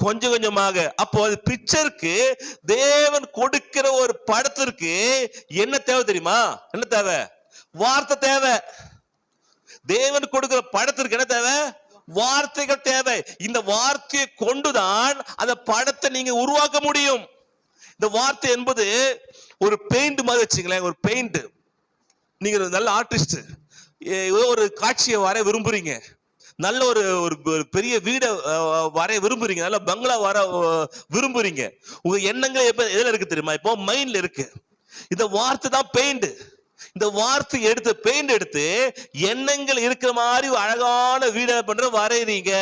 கொஞ்சம் கொஞ்சமாக. அப்போ அது பிக்சருக்கு தேவன் கொடுக்கிற ஒரு படத்திற்கு என்ன தேவை தெரியுமா? என்ன தேவை? வார்த்தை தேவை. தேவன் கொடுக்கிற படத்திற்கு என்ன தேவை? வார்த்தைகள் தேவை. இந்த வார்த்தையை கொண்டுதான் அந்த படத்தை நீங்க உருவாக்க முடியும். இந்த வார்த்தை என்பது ஒரு பெயிண்ட் மாதிரி வச்சுங்களேன். ஒரு பெயிண்ட். நீங்க நல்ல ஆர்டிஸ்ட், ஒரு காட்சியை வர விரும்புறீங்க, நல்ல ஒரு பெரிய வீடை வரைய விரும்புறீங்க, நல்ல பங்களா வர விரும்புறீங்க. உங்க எண்ணங்கள் எதுல இருக்கு தெரியுமா? இப்போ மைண்ட்ல இருக்கு. இந்த வார்த்தை தான் பெயிண்ட். இந்த வார்த்தை எடுத்து பெயிண்ட் எடுத்து எண்ணங்கள் இருக்கிற மாதிரி அழகான வீடை பண்ற வரையறீங்க.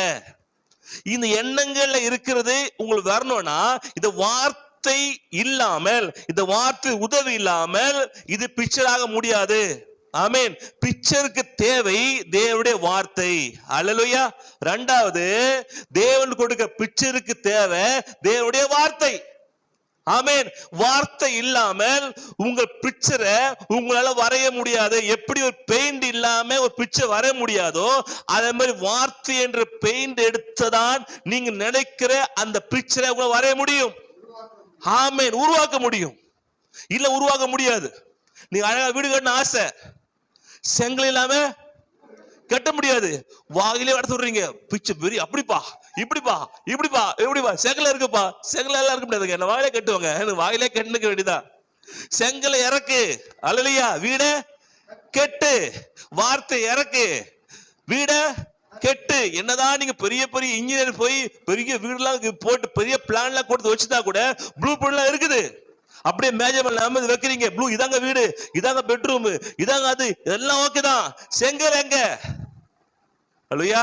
இந்த எண்ணங்கள்ல இருக்கிறது உங்களுக்கு வரணும்னா இந்த வார்த்தை இல்லாமல், இந்த வார்த்தை உதவி இல்லாமல் இது பிக்சராக முடியாது. ஆமென். பிக்சருக்கு தேவை தேவனுடைய வார்த்தை. அல்லேலூயா. இரண்டாவது தேவன் கொடுக்க பிக்சருக்கு தேவை தேவனுடைய வார்த்தை. ஆமென். வார்த்தை இல்லாமல் உங்கள் பிக்சரை உங்களால வரைய முடியாது. எப்படி ஒரு பெயிண்ட் இல்லாம ஒரு பிக்சர் வரைய முடியாதோ அதே மாதிரி வார்த்தை என்ற பெயிண்ட் எடுத்ததான் நீங்க நினைக்கிற அந்த பிக்சரை உங்களால வரைய முடியும். ஆமென். உருவாக்க முடியும். இல்ல உருவாக்க முடியாது. நீங்க அழகா வீடு கட்டணும் ஆசை, செங்கல் இல்லாம கட்ட முடியாது. வாயிலே வர சொல்றீங்க பிச்சு பெரிய அப்படிப்பா இப்படிப்பா இப்படிப்பா எப்படிப்பா செங்கல் இருக்குப்பா. செங்கல் எல்லாம் இருக்க முடியாதுங்க. என்ன வாயிலே கட்டுவாங்க. வாயிலே கட்டுக்க வேண்டியதான். செங்கலை இறக்கு. அல்லேலூயா. வீட கெட்டு. வார்த்தை இறக்கு. வீட கெட்டு. என்னதான் நீங்க பெரிய பெரிய இன்ஜினியர் போய் பெரிய வீடுலாம் போட்டு பெரிய பிளான்லாம் கொடுத்து வச்சுட்டா கூட ப்ளூ பிரிண்ட்லாம் இருக்குது. அப்படியே மேஜர் வைக்கிறீங்க. ப்ளூ இதாங்க வீடு, இதாங்க பெட்ரூம், இதாங்க அது, எல்லாம் ஓகே தான். செங்கல் எங்க? அல்லேலூயா.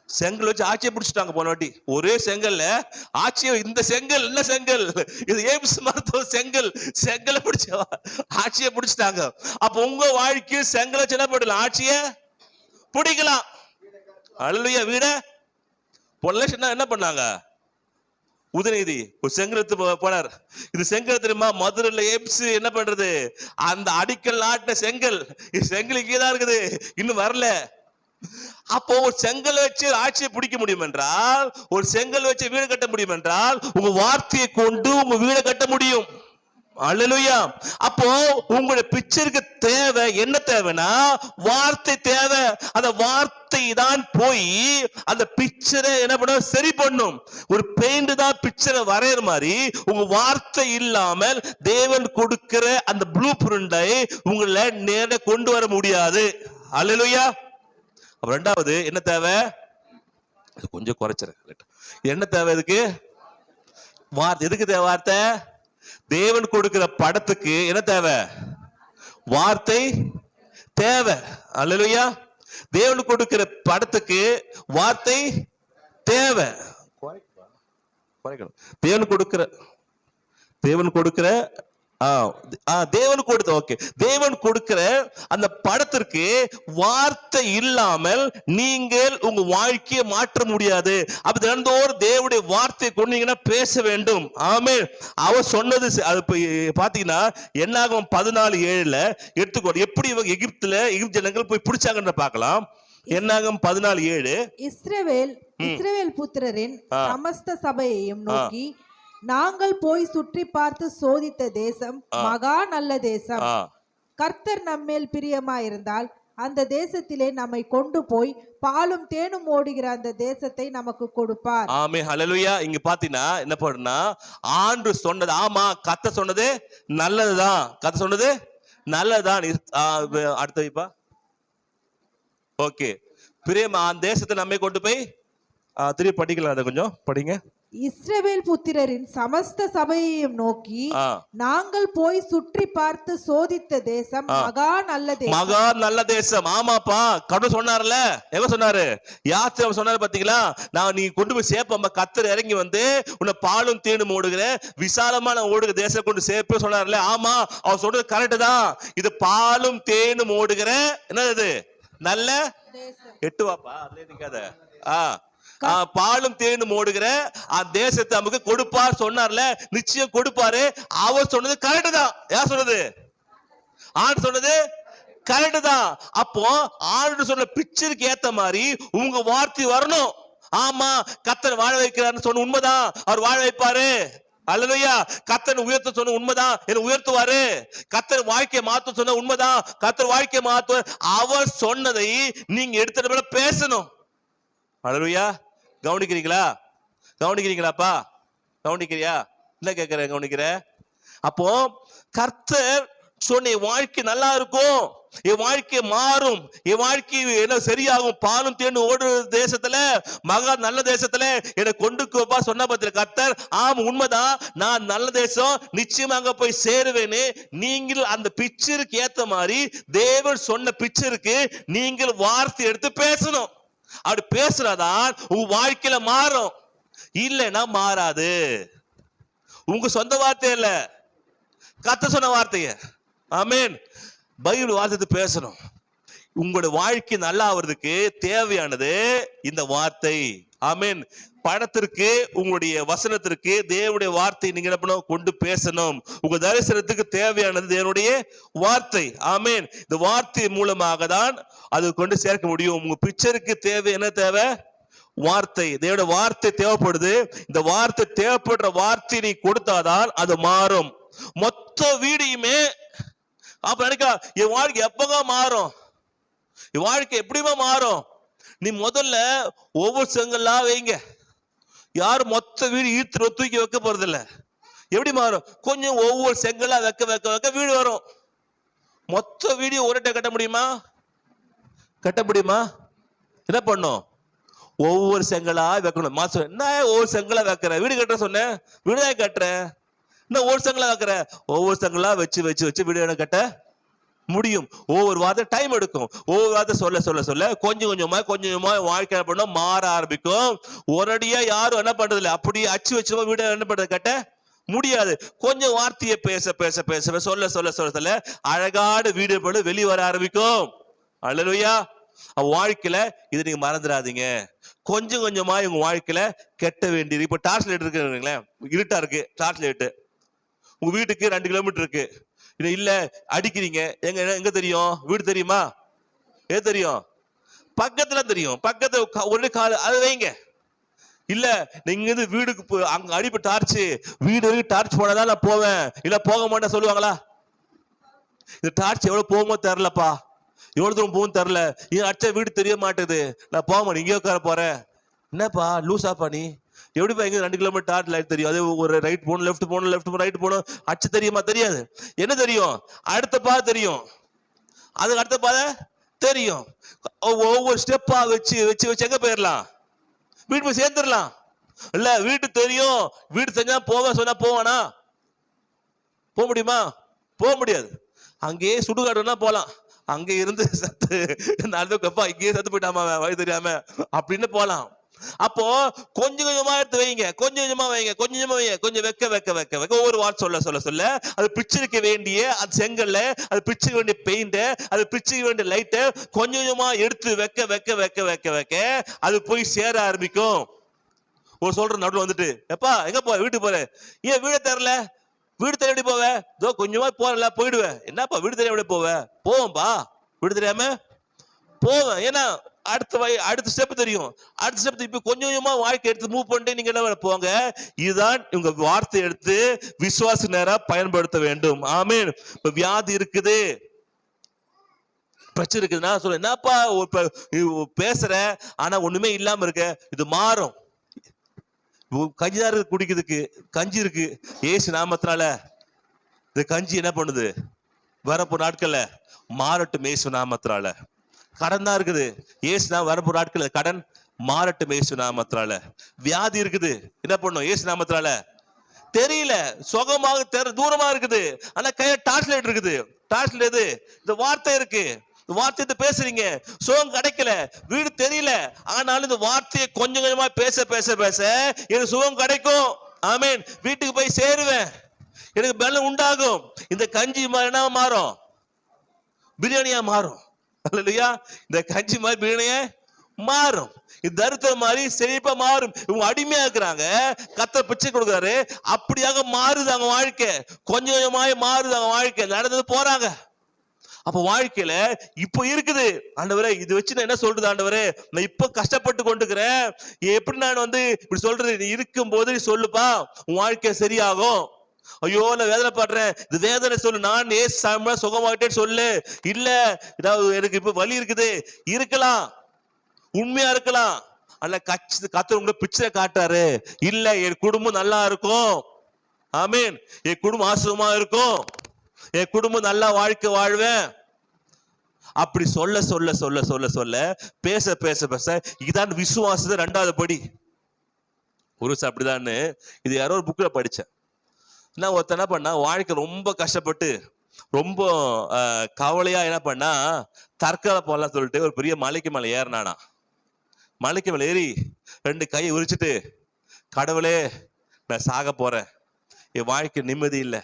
செங்கல் வச்சு ஆட்சியை பிடிச்சிட்டாங்க போன வாட்டி. ஒரே செங்கல்ல ஆட்சியை. இந்த செங்கல் என்ன செங்கல்? இது எய்ம்ஸ் மருத்துவ செங்கல். செங்கலை பிடிச்ச ஆட்சியை பிடிச்சிட்டாங்க. அப்ப உங்க வாழ்க்கை செங்கலை சின்ன போடலாம், ஆட்சியை பிடிக்கலாம். அல்லேலூயா. வீட பொல்லேஷன் என்ன பண்ணாங்க? உதயநிதி ஒரு செங்கலத்து போனார். இது செங்கல் தெரியுமா? மதுரையில எய்ம்ஸ் என்ன பண்றது? அந்த அடிக்கல் நாட்ட செங்கல். செங்கல் இங்கேதான் இருக்குது, இன்னும் வரல. அப்போ ஒரு செங்கல் வச்சு ஆட்சியை பிடிக்க முடியும் என்றால், ஒரு செங்கல் வச்சு வீடு கட்ட முடியும் என்றால், உங்க வார்த்தையை கொண்டு உங்க வீடை கட்ட முடியும். அல்லேலூயா. அப்போ உங்களுடைய பிக்சருக்கு தேவை என்ன? தேவைன்னா வார்த்தை தேவை. அந்த வார்த்தை தான் போய் அந்த பிக்சரை என்ன பண்ண சரி பண்ணும். ஒரு பெயிண்ட் தான் பிக்சரை வரையற மாதிரி உங்க வார்த்தை இல்லாமல் தேவன் கொடுக்கிற அந்த ப்ளூ பிரிண்டை உங்களை நேர கொண்டு வர முடியாது. அல்லேலூயா. அப்ப ரெண்டாவது என்ன தேவை? கொஞ்சம் குறைச்சிரு. என்ன தேவை இதுக்கு? வார்த்தை. எதுக்கு தேவை வார்த்தை? தேவன் கொடுக்கிற படத்துக்கு என்ன தேவை? வார்த்தை தேவை. அல்லேலூயா. தேவன் கொடுக்கிற படத்துக்கு வார்த்தை தேவை. தேவன் கொடுக்கிற தேவன் கொடுக்கிற அந்த படத்திற்கு வார்த்தை இல்லாமல் நீங்கள் உங்க வாழ்க்கையை மாற்ற முடியாது. அப்ப தினந்தோறும் தேவனுடைய வார்த்தையை கொண்டீங்கன்னா பேச வேண்டும். ஆமென். அவர் சொன்னது அது பாத்தீங்கன்னா என்னாகும் 14:7 எடுத்துக்கோ. எப்படி இவங்க எகிப்து ஜனங்கள் போய் பிடிச்சாங்கன்னு பார்க்கலாம். என்னாகும் 14:7. இஸ்ரவேல் புத்திரரின் சமஸ்த சபையையும் நோக்கி, நாங்கள் போய் சுற்றி பார்த்து சோதித்த தேசம் மகா நல்ல தேசம். கர்த்தர் நம்மேல் பிரியமாயிருந்தால் அந்த தேசத்திலே நம்மை கொண்டு போய் பாலும் தேனும் ஓடுகிற அந்த தேசத்தை நமக்கு கொடுப்பார். ஆமே, ஹல்லேலூயா. இங்க பாத்தீங்கன்னா என்ன பண்ணுனா, ஆண்டு சொன்னது, ஆமா கர்த்தர் சொன்னது நல்லதுதான், கர்த்தர் சொன்னது நல்லதுதான். அடுத்த வைப்பா. ஓகே, பிரியமா அந்த தேசத்தை நம்மை கொண்டு போய் திருப்பி படிக்கலாம், அதை கொஞ்சம் படிங்க. இஸ்ரவேல் புத்திரரின் சமஸ்த சபையையும் நோக்கி, நாங்கள் போய் சுற்றி பார்த்து சோதித்த தேசம் மகா நல்ல தேசம். மகா நல்ல தேசம். ஆமாப்பா, கடவுள் சொன்னார்ல. எங்க சொன்னாரு? யாத்திரை சொன்னாரு பாத்தீங்களா? நான் நீ கொண்டு போய் சேர்ப்ப, கர்த்தர் இறங்கி வந்து உன்னை பாலும் தேனும் ஓடுகிற விசாலமான ஓடுகிற தேசம் கொண்டு சேர்ப்ப சொன்னார்ல. ஆமா, அவர் சொல்றது கரெக்ட் தான். இது பாலும் தேனும் ஓடுகிற என்னது நல்ல எட்டுவாப்பா, அதுல நிக்காத. பாலும் தேனும் ஓடுகிற தேசத்தை நமக்கு கொடுப்பார் சொன்னார்ல. நிச்சயம் கொடுப்பாரு. அவர் சொன்னது கரெக்ட் தான். யார் சொன்னது? ஆண்டு சொன்னது கரெக்ட் தான். அப்போ ஆண்டு சொன்ன பிக்சருக்கு ஏத்த மாதிரி உங்க வார்த்தை வரணும். ஆமா, கர்த்தர் வாழ வைக்கிறார்னு சொன்ன உண்மைதான், அவர் வாழ வைப்பாரு. அல்லேலூயா. கர்த்தர் உயர்த்த சொன்ன உண்மைதான், என்ன உயர்த்துவாரு. கர்த்தர் வாழ்க்கையை மாத்த சொன்ன உண்மைதான், கர்த்தர் வாழ்க்கையை மாத்துவார். அவர் சொன்னதை நீங்க எடுத்துட்டு பேசணும். அல்லேலூயா. கவனிக்கிறீங்களாப்பா? கவனிக்கிறியா? என்ன கேட்கிற? கவனிக்கிற? அப்போ கர்த்தர் சொன்ன வாழ்க்கை நல்லா இருக்கும், என் வாழ்க்கை மாறும், என் வாழ்க்கை என்ன சரியாகும். பாலும் தேனும் ஓடு தேசத்துல, மகா நல்ல தேசத்துல என்னை கொண்டு சொன்ன பத்திர கர்த்தர். ஆம், உண்மைதான், நான் நல்ல தேசம் நிச்சயமா அங்க போய் சேருவேன்னு நீங்கள் அந்த பிக்சருக்கு ஏத்த மாதிரி தேவன் சொன்ன பிக்சருக்கு நீங்கள் வார்த்தை எடுத்து பேசணும். அப்படி பேசுறதான் உங்க வாழ்க்கையில மாறும். இல்லைன்னா மாறாது. உங்க சொந்த வார்த்தை இல்ல, கர்த்தர் சொன்ன வார்த்தைய. ஆமென். பைபிள் வார்த்தை பேசணும். உங்களோட வாழ்க்கை நல்லா ஆவறதுக்கு தேவையானது இந்த வார்த்தை. ஆமென். பணத்திற்கு, உங்களுடைய வசனத்திற்கு தேவனுடைய வார்த்தை நீங்க என்ன பண்ணணும்? கொண்டு பேசணும். உங்க தரிசனத்துக்கு தேவையானது தேவனுடைய வார்த்தை. ஆமென். இந்த வார்த்தை மூலமாக தான் அது கொண்டு சேர்க்க முடியும். உங்க பிக்சருக்கு தேவை என்ன? தேவை வார்த்தை. தேவனுடைய வார்த்தை தேவைப்படுது. இந்த வார்த்தை தேவைப்படுற வார்த்தை நீ கொடுத்தாதான் அது மாறும். மொத்த வீடியுமே அப்ப நினைக்க, என் வாழ்க்கை எப்பங்க மாறும், என் வாழ்க்கை எப்படிமா மாறும்? நீ முதல்ல ஒவ்வொரு செங்கல்லா வைங்க. யாரும் மொத்த வீடு ஈர்த்து தூக்கி வைக்க போறது இல்ல. எப்படி மாறும்? கொஞ்சம் ஒவ்வொரு செங்கலா வைக்க வைக்க வைக்க வீடு வரும். மொத்த வீடியோ ஒருட்ட கட்ட முடியுமா? கட்ட முடியுமா? என்ன பண்ணும்? ஒவ்வொரு செங்கலா வைக்கணும். மாசம் என்ன ஒவ்வொரு செங்கலா வைக்கிற? வீடு கட்டுற சொன்ன, வீடுதான் கட்டுற. இன்னும் ஒவ்வொரு செங்கலா வைக்கிற, ஒவ்வொரு செங்கலா வச்சு வச்சு வச்சு வீடு கட்ட முடியும். ஒவ்வொரு வார்த்தை டைம் எடுக்கும். ஒவ்வொரு வார்த்தை சொல்ல சொல்ல சொல்ல கொஞ்சம் கொஞ்சமா வாழ்க்கை பண்ண மாற ஆரம்பிக்கும். ஒரடியா யாரும் என்ன பண்றது இல்லை, அப்படியே அச்சு வச்சு வீடு என்ன பண்றது கட்ட முடியாது. கொஞ்சம் வார்த்தையை பேச பேச பேச சொல்ல சொல்ல சொல்ல சொல்ல அழகான வீடு போல வெளியே வர ஆரம்பிக்கும். அல்லேலூயா. வாழ்க்கையில இது நீங்க மறந்துடாதீங்க. கொஞ்சம் கொஞ்சமா உங்க வாழ்க்கையில கெட்ட வேண்டியது. இப்ப டார்ச் லைட் இருக்குங்களேன், இருட்டா இருக்கு, டார்ச் லைட் உங்க வீட்டுக்கு 2 கிலோமீட்டர் இருக்கு. இல்ல அடிக்கிறீங்க, எங்க எங்க தெரியும்? வீடு தெரியுமா? எது தெரியும்? பக்கத்துல தெரியும். பக்கத்துல ஒரு கால் அது வைங்க. இல்ல நீங்க வீடுக்கு அங்க அடிப்பு டார்ச், வீடு வரைக்கும் டார்ச் போனதான் நான் போவேன், இல்ல போக மாட்டேன் சொல்லுவாங்களா? இந்த டார்ச் எவ்வளவு போகுமோ தெரியலப்பா, எவ்வளவு தூரம் போகும் தெரியல, அடிச்ச வீடு தெரிய மாட்டேது, நான் போக மாட்டேன், இங்கே உட்கார போறேன். என்னப்பா லூசாப்பா நீ? எப்படிப்பா எங்க 2 கிலோமீட்டர் டார்ச் லைட் தெரியும்? அது ஒரு ரைட் போகணும், லெஃப்ட் போகணும், லெஃப்ட் போகணும், ரைட் போகணும். அச்சு தெரியுமா? தெரியாது. என்ன தெரியும்? அடுத்த பாதை தெரியும், அதுக்கு அடுத்த பாதை தெரியும். ஒவ்வொரு ஸ்டெப்பா வச்சு வச்சு வச்சு எங்க போயிடலாம்? வீட்டு போய் சேர்ந்துடலாம். இல்ல வீட்டு தெரியும், வீடு தெரிஞ்சா போவேன் சொன்னா போவானா? போக முடியுமா? போக முடியாது. அங்கேயே சுடுகாடுனா போலாம், அங்க இருந்து சத்து கப்பா இங்கேயே சத்து போயிட்டாமா வழி தெரியாம அப்படின்னு போலாம். அப்போ கொஞ்சம் கொஞ்சமா எடுத்து வைங்க, கொஞ்சம் கொஞ்சமா வைங்க, கொஞ்சம் கொஞ்சமா வைங்க, கொஞ்சம் வைக்க வைக்க வைக்க வைக்க ஒவ்வொரு வார்த்தை சொல்ல சொல்ல சொல்ல அது பிச்சிருக்க வேண்டிய அது செங்கல்ல, அது பிச்சுக்க வேண்டிய பெயிண்ட், அது பிச்சுக்க வேண்டிய லைட்டு கொஞ்சம் கொஞ்சமா எடுத்து வைக்க வைக்க வைக்க வைக்க வைக்க அது போய் சேர ஆரம்பிக்கும். ஒரு சொல்ற நடுவில் வந்துட்டு, எப்பா எங்க போ? வீட்டுக்கு போற. ஏன் வீட தரல? வீடு தெரிய எப்படி போவேன்? இதோ கொஞ்சமா போறல போயிடுவேன். என்னப்பா வீடு தெரிய எப்படி போவேன்? போவேன்பா, வீடு தெரியாம போவேன். ஏன்னா அடுத்த ஸ்டெப் தெரியும். அடுத்த ஸ்டெப் இப்ப கொஞ்சம் கொஞ்சமா வாழ்க்கை எடுத்து மூவ் பண்ணிட்டு நீங்க என்ன போங்க. இதுதான் உங்க வார்த்தை எடுத்து விசுவாச நேரா பயன்படுத்த வேண்டும். ஆமென். இப்ப வியாதி இருக்குது, பிரச்சனை இருக்குதுன்னா சொல்ல, என்னப்பா பேசுற ஆனா ஒண்ணுமே இல்லாம இருக்க, இது மாறும். கஞ்சிதாரு குடிக்கிறதுக்கு கஞ்சி இருக்கு, ஏசு நாமத்தினால இந்த கஞ்சி என்ன பண்ணுது, வரப்போ நாட்கள்ல மாறட்டும் ஏசு நாமத்தினால. கடன் தான் இருக்குது, ஏசு வரப்போ நாட்கள்ல கடன் மாறட்டும் ஏசு நாமத்தினால. வியாதி இருக்குது, என்ன பண்ணும் ஏசு நாமத்தினால. தெரியல, சுகமாக தூரமா இருக்குது, ஆனா கையில டார்ச் லைட் இருக்குது. டார்ச் லைட் எது, இந்த வார்த்தை இருக்கு. வார்த்தை பேசுறீங்க, சுகம் கிடைக்கல, வீடு தெரியல, ஆனாலும் இந்த வார்த்தையை கொஞ்சம் கொஞ்சமா பேச பேச பேச எனக்கு சுகம் கிடைக்கும். ஆமென். வீட்டுக்கு போய் சேருவேன், எனக்கு பலம் உண்டாகும். இந்த கஞ்சி என்ன மாறும், பிரியாணியா மாறும். அல்லேலூயா. இந்த கஞ்சி மாதிரி பிரியாணியா மாறும். இந்த தரித்திரம் மாதிரி செழிப்பா மாறும். இவங்க அடிமையா இருக்கிறாங்க, கர்த்தர் பிச்சை கொடுக்குறாரு, அப்படியாக மாறுது அவங்க வாழ்க்கை. கொஞ்சம் கொஞ்சமாய் மாறுது அவங்க வாழ்க்கை. நடந்தது போறாங்க. அப்ப வாழ்க்கையில இப்ப இருக்குது, ஆண்டவரே இது வச்சு நான் என்ன சொல்றது, ஆண்டவரே நான் இப்ப கஷ்டப்பட்டு கொண்டுக்கிறேன், எப்படி நான் இப்படி சொல்றது, நீ இருக்கும் போது நீ சொல்லுப்பா, உன் வாழ்க்கை சரியாகும். ஐயோ நான் வேதனைப்படுறேன், இது வேதனை சொல்லு, நான் சுகமாயிட்டேன்னு சொல்லு. இல்ல ஏதாவது எனக்கு இப்ப வலி இருக்குது, இருக்கலாம், உண்மையா இருக்கலாம், அல்ல கர்த்தர் உங்களை பிச்சை காட்டாரு. இல்ல என் குடும்பம் நல்லா இருக்கும், ஆமென், என் குடும்பம் ஆசிரமா இருக்கும், என் குடும்பம் நல்லா வாழ்க்கை வாழ்வேன். அப்படி சொல்ல சொல்ல சொல்ல சொல்ல சொல்ல பேச பேச பேச இதான் விசுவாசத்தை 2வது படி. ஒரு அப்படிதான், இது யாரோ ஒரு புக்ல படிச்சேன். நான் ஒருத்தர் என்ன பண்ணா, வாழ்க்கை ரொம்ப கஷ்டப்பட்டு ரொம்ப கவலையா என்ன பண்ணா, தற்கால போலாம் சொல்லிட்டு ஒரு பெரிய மலைக்கு மேல ஏறினானா. மலைக்கு மேல ஏறி 2 கையை உரிச்சிட்டு, கடவுளே நான் சாக போறேன், என் வாழ்க்கை நிம்மதி இல்லை,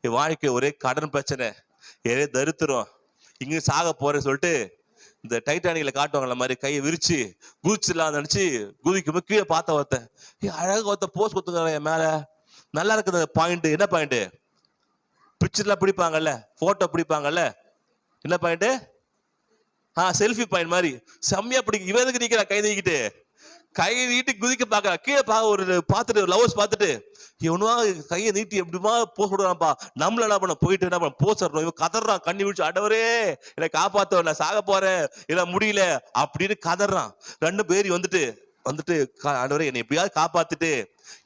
என் வாழ்க்கை ஒரே கடன் பிரச்சனை, ஒரே தரித்திரம், இங்க சாக போறேன்னு சொல்லிட்டு இந்த டைட்டானிக்ல காட்டுவாங்கல்ல மாதிரி கையை விரிச்சு குதிச்சிடலாம் நினைச்சு குதிக்கும். கீழே பார்த்த ஒருத்தன், அழகா ஒருத்த போஸ்ட் கொடுத்துக்கிறான் என் மேல, நல்லா இருக்குது பாயிண்ட். என்ன பாயிண்ட், பிக்சர்லாம் பிடிப்பாங்கல்ல, போட்டோ பிடிப்பாங்கல்ல, என்ன பாயிண்ட், செல்ஃபி பாயிண்ட் மாதிரி செம்மையா பிடிக்கும். இவன் எதுக்கு நிக்கிறா, கை நீக்கிட்டு கை நீட்டி குதிக்க பாக்க, கீழே ஒரு பார்த்துட்டு லவர்ஸ் பார்த்துட்டு இவனுவா கையை நீட்டி எப்படிமா போஸ்ட் கொடுக்குறான்ப்பா, நம்மள என்ன பண்ண போயிட்டு என்ன பண்ண போஸ்ட் தரணும். இவன் கதறான், கண்ணி விழிச்சு, ஆண்டவரே என்னை காப்பாத்த, நான் சாக போறேன், இல்ல முடியல அப்படின்னு கதறான். 2 பேர் வந்துட்டு ஆண்டவரே என்னை எப்படியாவது காப்பாத்திட்டு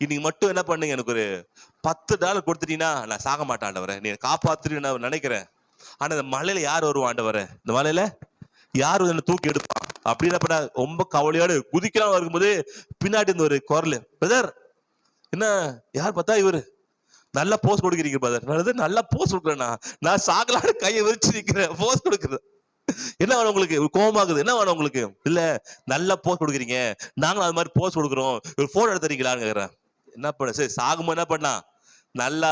இன்னைக்கு மட்டும் என்ன பண்ணுங்க, எனக்கு ஒரு $10 கொடுத்துட்டீங்கன்னா நான் சாக மாட்டேன் ஆண்டவரே, நீ காப்பாத்துட்டு நான் நினைக்கிறேன். ஆனா இந்த மலையில யார் வருவான் ஆண்டவரே, இந்த மலையில யாரு என்ன தூக்கி எடுப்பான் அப்படின்னு பண்ண ரொம்ப கவலையோடு குதிக்கலாம். இருக்கும்போது பின்னாடி இந்த ஒரு குரல், பிரதர் என்ன யார் பார்த்தா இவரு நல்லா போஸ்ட் கொடுக்குறீங்க பிரதர், நல்லா போஸ்ட் கொடுக்குறேன்னா, நான் சாகலான்னு கையை விரிச்சு நிக்கிறேன், போஸ்ட் கொடுக்குறேன், என்ன வேணும் உங்களுக்கு, கோபமாகுது, என்ன வேணும் உங்களுக்கு, இல்ல நல்லா போஸ்ட் கொடுக்குறீங்க, நாங்களும் அது மாதிரி போஸ்ட் கொடுக்குறோம், ஒரு போட்டோ எடுத்துறீங்களான்னு கேக்குறேன். என்ன பண்ண, சரி சாகுமா என்ன பண்ணா, நல்லா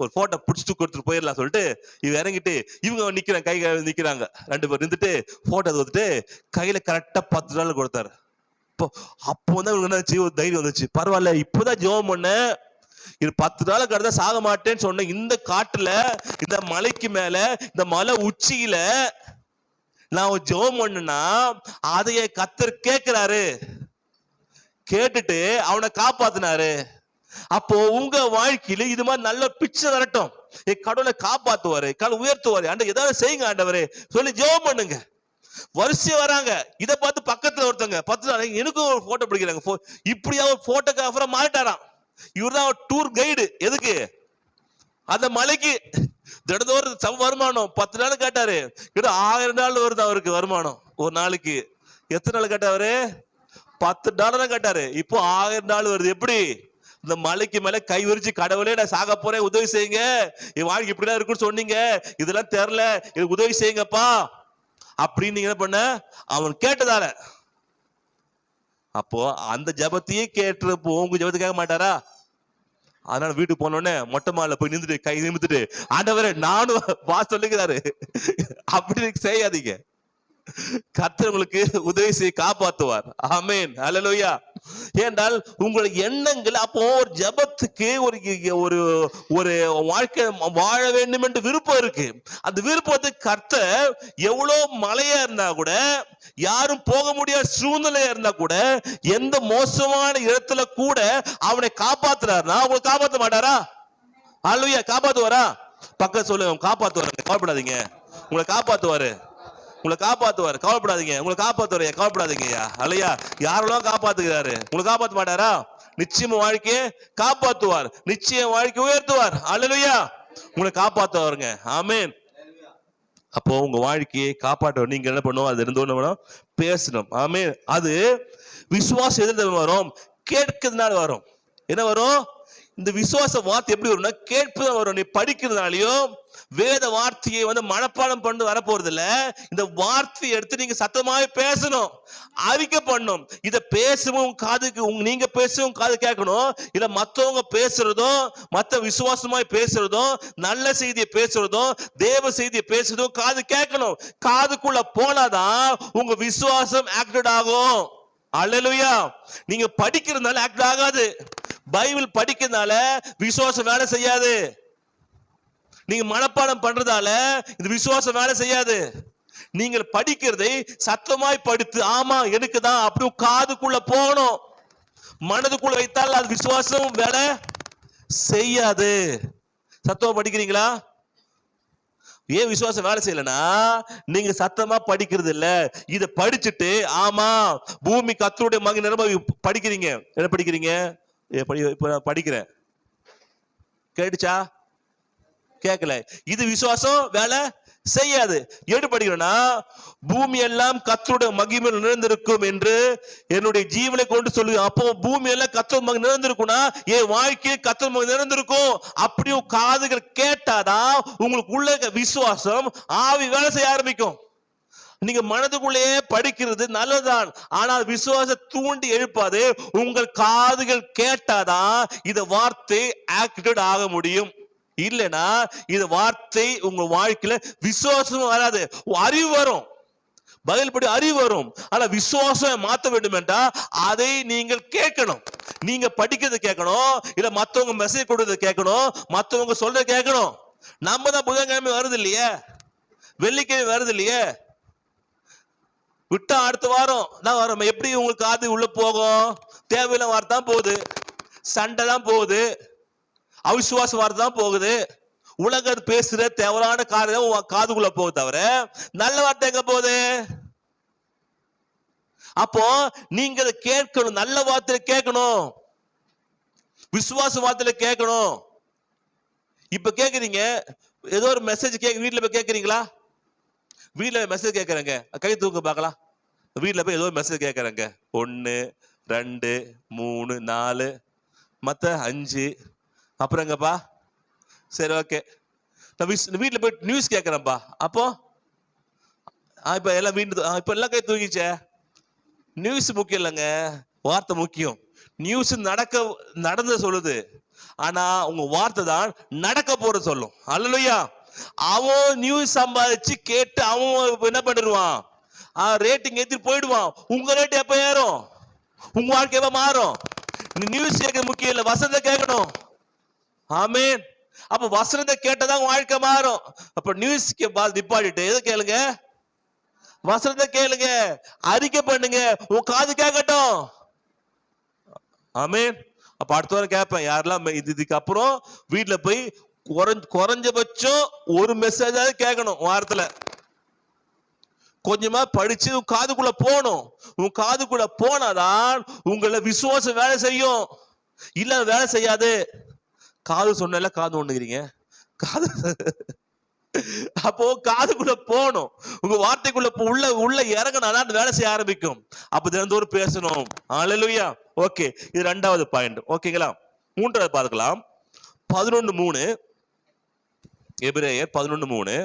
ஒரு போட்டோ பிடிச்சிட்டு கொடுத்துட்டு போயிடலாம் சொல்லிட்டு இவங்க இறங்கிட்டு இவங்க நிக்கிறாங்க, கை நிக்கிறாங்க, 2 பேர் நின்றுட்டு போட்டோ கொடுத்துட்டு கையில கரெக்டா $10 கொடுத்தாரு. அப்போ வந்து இவங்களுக்கு ஒரு தைரியம் வந்துச்சு, பரவாயில்ல இப்பதான் ஜெபம் பண்ண, இது $10 கடந்தா சாக மாட்டேன்னு சொன்ன, இந்த காட்டுல இந்த மலைக்கு மேல இந்த மலை உச்சியில நான் ஜெபம் பண்ணுனா அதைய கர்த்தர் கேட்கிறாரு, கேட்டுட்டு அவனை காப்பாத்தினாரு. அப்போ உங்க வாழ்க்கையில இது மாதிரி நல்ல பிச்சை வரட்டும், கடவுளை காப்பாத்துவாரு, கடவுளை உயர்த்துவாரு, ஏதாவது செய்யுங்க ஆண்டவரே சொல்லி ஜெபம் பண்ணுங்க. வரிசையா வராங்க, இதை பார்த்து பக்கத்துல ஒருத்தங்க 10 எனக்கும் ஒரு போட்டோ பிடிக்கிறாங்க. இப்படியா ஒரு போட்டோகிராஃபரா மாறிட்டாராம். இவர் தான் டூர் கைடு. எதுக்கு, அந்த மலைக்கு தினந்தோறும் வருமானம் $10 கேட்டாரு, $1000 வருது அவருக்கு வருமானம் ஒரு நாளைக்கு. எத்தனை நாள் கேட்டாரு, $10 கேட்டாரு, இப்போ $1000 வருது. எப்படி, இந்த மலைக்கு மேல கை விரிச்சு, கடவுளே நான் சாக போறேன், உதவி செய்யுங்க, என் வாழ்க்கை இப்படிதான் இருக்குன்னு சொன்னீங்க, இதெல்லாம் தெரியல, எனக்கு உதவி செய்யுங்கப்பா அப்படின்னு என்ன பண்ண அவன் கேட்டதால. அப்போ அந்த ஜபத்தையே கேட்டுறப்போ உங்க ஜபத்தை கேட்க மாட்டாரா? அதனால வீட்டுக்கு போனோடனே மொட்டை மாலை போய் நின்றுட்டு கை நிமித்துட்டு, ஆண்டவரே நானும் வா சொல்லிக்கிறாரு, அப்படி செய்யாதீங்க. கர்த்தர் உங்களுக்கு உதவி செய்ய காப்பாத்துவார். ஆமென், ஹல்லேலூயா. ஏனென்றால் உங்கள் எண்ணங்கள் அப்போ ஒரு ஜெபத்துக்கு ஒரு ஒரு வாழ்க்கை வாழ வேண்டும் என்று விருப்பம் இருக்கு. அந்த விருப்பத்துக்கு கர்த்தர் எவ்வளவு மலையா இருந்தா கூட, யாரும் போக முடியாத சூழ்நிலையா இருந்தா கூட, எந்த மோசமான இடத்துல கூட அவனை காப்பாத்துறாருன்னா உங்களை காப்பாத்த மாட்டாரா? ஹல்லேலூயா. காப்பாத்துவாரா? பக்கத்துல சொல்லுங்க, காப்பாத்துவாரு, கவலைப்படாதீங்க, உங்களை காப்பாத்துவாரு, உங்களை காப்பாத்துவாரு, கவலைப்படாதீங்க, உங்களை காப்பாத்துவாரு, கவலைப்படாதீங்க. அல்லையா, யாரெல்லாம் காப்பாத்துகிறாரு, உங்களை காப்பாத்த மாட்டாரா? நிச்சயமா வாழ்க்கையை காப்பாத்துவார், நிச்சயம் வாழ்க்கை உயர்த்துவார். அல்லேலூயா. உங்களை காப்பாத்துவாருங்க. ஆமென். அப்போ உங்க வாழ்க்கையை காப்பாற்ற நீங்க என்ன பண்ணுவோம்? அது இருந்தோம் பேசணும். ஆமென். அது விசுவாசம் எதிர்த்து வரும், கேட்கிறதுனால வரும். என்ன வரும்? இந்த விசுவாச வார்த்தை எப்படி வரும்னா கேட்பதான் வரும். நீ படிக்கிறதுனாலயும் வேத வார்த்தையை மனப்பாடம் பண்ணி வரப்போறது இல்ல. இந்த வார்த்தையை எடுத்து நீங்க சத்தமாவே பேசணும், அறிக்கை பண்ணணும். இத பேசவும் காதுக்கு நீங்க பேசவும் காது கேட்கணும். இல்ல மத்தவங்க பேசுறதும், மத்த விசுவாசமாய் பேசுறதும், நல்ல செய்தியை பேசுறதும், தேவ செய்தியை பேசுறதும் காது கேட்கணும். காதுக்குள்ள போனாதான் உங்க விசுவாசம் ஆக்டிவேட் ஆகும். அல்லேலூயா. நீங்க படிக்கிறதுனால ஆக்ட் ஆகாது. பைபிள் படிக்கிறதுனால விசுவாசம் வேலை செய்யாது. நீங்க மனப்பாடம் பண்றதால இந்த விசுவாசம் வேலை செய்யாது. நீங்கள் படிக்கிறதை சத்தமாய் படித்து, ஆமா எனக்கு தான் அப்படி காதுக்குள்ள போகணும், மனதுக்குள்ள வைத்தால் அது விசுவாசம் வேலை செய்யாது. சத்தமா படிக்கிறீங்களா? ஏன் விசுவாசம் வேலை செய்யலன்னா நீங்க சத்தமா படிக்கிறது இல்ல. இத படிச்சுட்டு ஆமா பூமி கர்த்தருடைய மகன் நிரம்ப படிக்கிறீங்க. என்ன படிக்கிறீங்க? படிக்கிறேன், கேட்டுச்சா? கேட்கல. இது விசுவாசம் வேலை செய்யாது. எப்படி படிக்கிறோம்னா, பூமி எல்லாம் கர்த்தருடைய மகிமையில் நிறைந்திருக்கும் என்று என்னுடைய ஜீவனை கொண்டு சொல்லு. அப்போ பூமி எல்லாம் கர்த்தர் மகிமை நிறைந்திருக்கும்னா என் வாழ்க்கையை கர்த்தர் மகிமை நிறைந்திருக்கும். அப்படியும் காதுகள் கேட்டாதான் உங்களுக்கு உள்ள விசுவாசம் ஆவி வேலை செய்ய ஆரம்பிக்கும். நீங்க மனதுக்குள்ளேயே படிக்கிறது நல்லதுதான், ஆனால் விசுவாச தூண்டி எழுப்பாது. உங்கள் காதுகள் கேட்டாதான் இந்த வார்த்தை ஆக்டிவேட் ஆக முடியும். இல்லைன்னா இந்த வார்த்தை உங்க வாழ்க்கையில விசுவாசம் வராது. அறிவு வரும், பதில் படி அறிவு வரும், ஆனா விசுவாசம் மாற்ற வேண்டும் என்றால் அதை நீங்கள் கேட்கணும். நீங்க படிக்கிறது கேட்கணும், இல்ல மத்தவங்க மெசேஜ் கொடுக்கறது கேட்கணும், மத்தவங்க சொல்றத கேட்கணும். நம்ம தான் புதன்கிழமை வருது இல்லையே, வெள்ளிக்கிழமை வருது இல்லையே, விட்டா அடுத்த வாரம் தான் வரும். எப்படி உங்களுக்கு காது உள்ள போகும்? தேவையில்ல வார்த்தை தான் போகுது, சண்டை தான் போகுது, அவிசுவாச வார்த்தை தான் போகுது, உலக பேசுற தேவையான காரியம் காதுக்குள்ள போகுது, தவிர நல்ல வார்த்தை எங்க போகுது? அப்போ நீங்க அதை கேட்கணும், நல்ல வார்த்தையில கேட்கணும், விசுவாச வார்த்தையில கேட்கணும். இப்ப கேக்குறீங்க, ஏதோ ஒரு மெசேஜ் வீட்டுல போய் கேட்கறீங்களா? வீட்டுல மெசேஜ் கேட்கறேங்க, கை தூக்க பார்க்கலாம். வீட்டுல போய் ஏதோ மெசேஜ் கேட்கறேங்க, 1 2 3 4 மத்த 5, அப்புறங்கப்பா சரி ஓகே. வீட்டுல போய் நியூஸ் கேட்கறேன்ப்பா. அப்போ இப்ப எல்லாம் இப்ப எல்லாம் கை தூக்கிச்சே. நியூஸ் முக்கியம் இல்லைங்க, வார்த்தை முக்கியம். நியூஸ் நடந்த சொல்லுது, ஆனா உங்க வார்த்தை தான் நடக்க போற சொல்லும். அல்லேலூயா. அவன் நியூஸ் சம்பாதிச்சு கேட்டு அவன் என்ன பண்ணிடுவான்? ரேட்டிங் ஏத்தி போயிடுவான். உங்க ரேட் எப்ப ஏறும்? உங்க வாழ்க்கை எப்ப மாறும்? நியூஸ் கேட்க முக்கியம் இல்ல, வசனத்தை கேட்கணும். ஆமென். அப்ப வசனத்தை கேட்டதான் வாழ்க்கை மாறும். அப்ப நியூஸ் நிப்பாட்டிட்டு எதை கேளுங்க? வசனத்தை கேளுங்க, அறிக்கை பண்ணுங்க, உன் காது கேட்கட்டும். ஆமென். அப்ப அடுத்த வாரம் கேட்பேன், யாரெல்லாம் இதுக்கு அப்புறம் வீட்டுல போய் குறைஞ்சபட்சம் ஒரு மெசேஜாவது கேட்கணும் வாரத்துல. கொஞ்சமா படிச்சு உன் காதுக்குள்ள போகணும். உன் காதுக்குள்ள போனாதான் உங்களை விசுவாசம் வேலை செய்யும், இல்ல வேலை செய்யாது. காது சொன்ன காது ஒண்ணுக்கிறீங்க, காது அப்போ காதுக்குள்ள போகணும், உங்க வார்த்தைக்குள்ள உள்ள இறங்கினாதான் அந்த வேலை செய்ய ஆரம்பிக்கும். அப்ப தினந்தோறும் பேசணும். அல்லேலூயா. ஓகே, இது 2வது பாயிண்ட். ஓகேங்களா? 3வது பார்க்கலாம். 11:3, எபிரேயர் 11:3.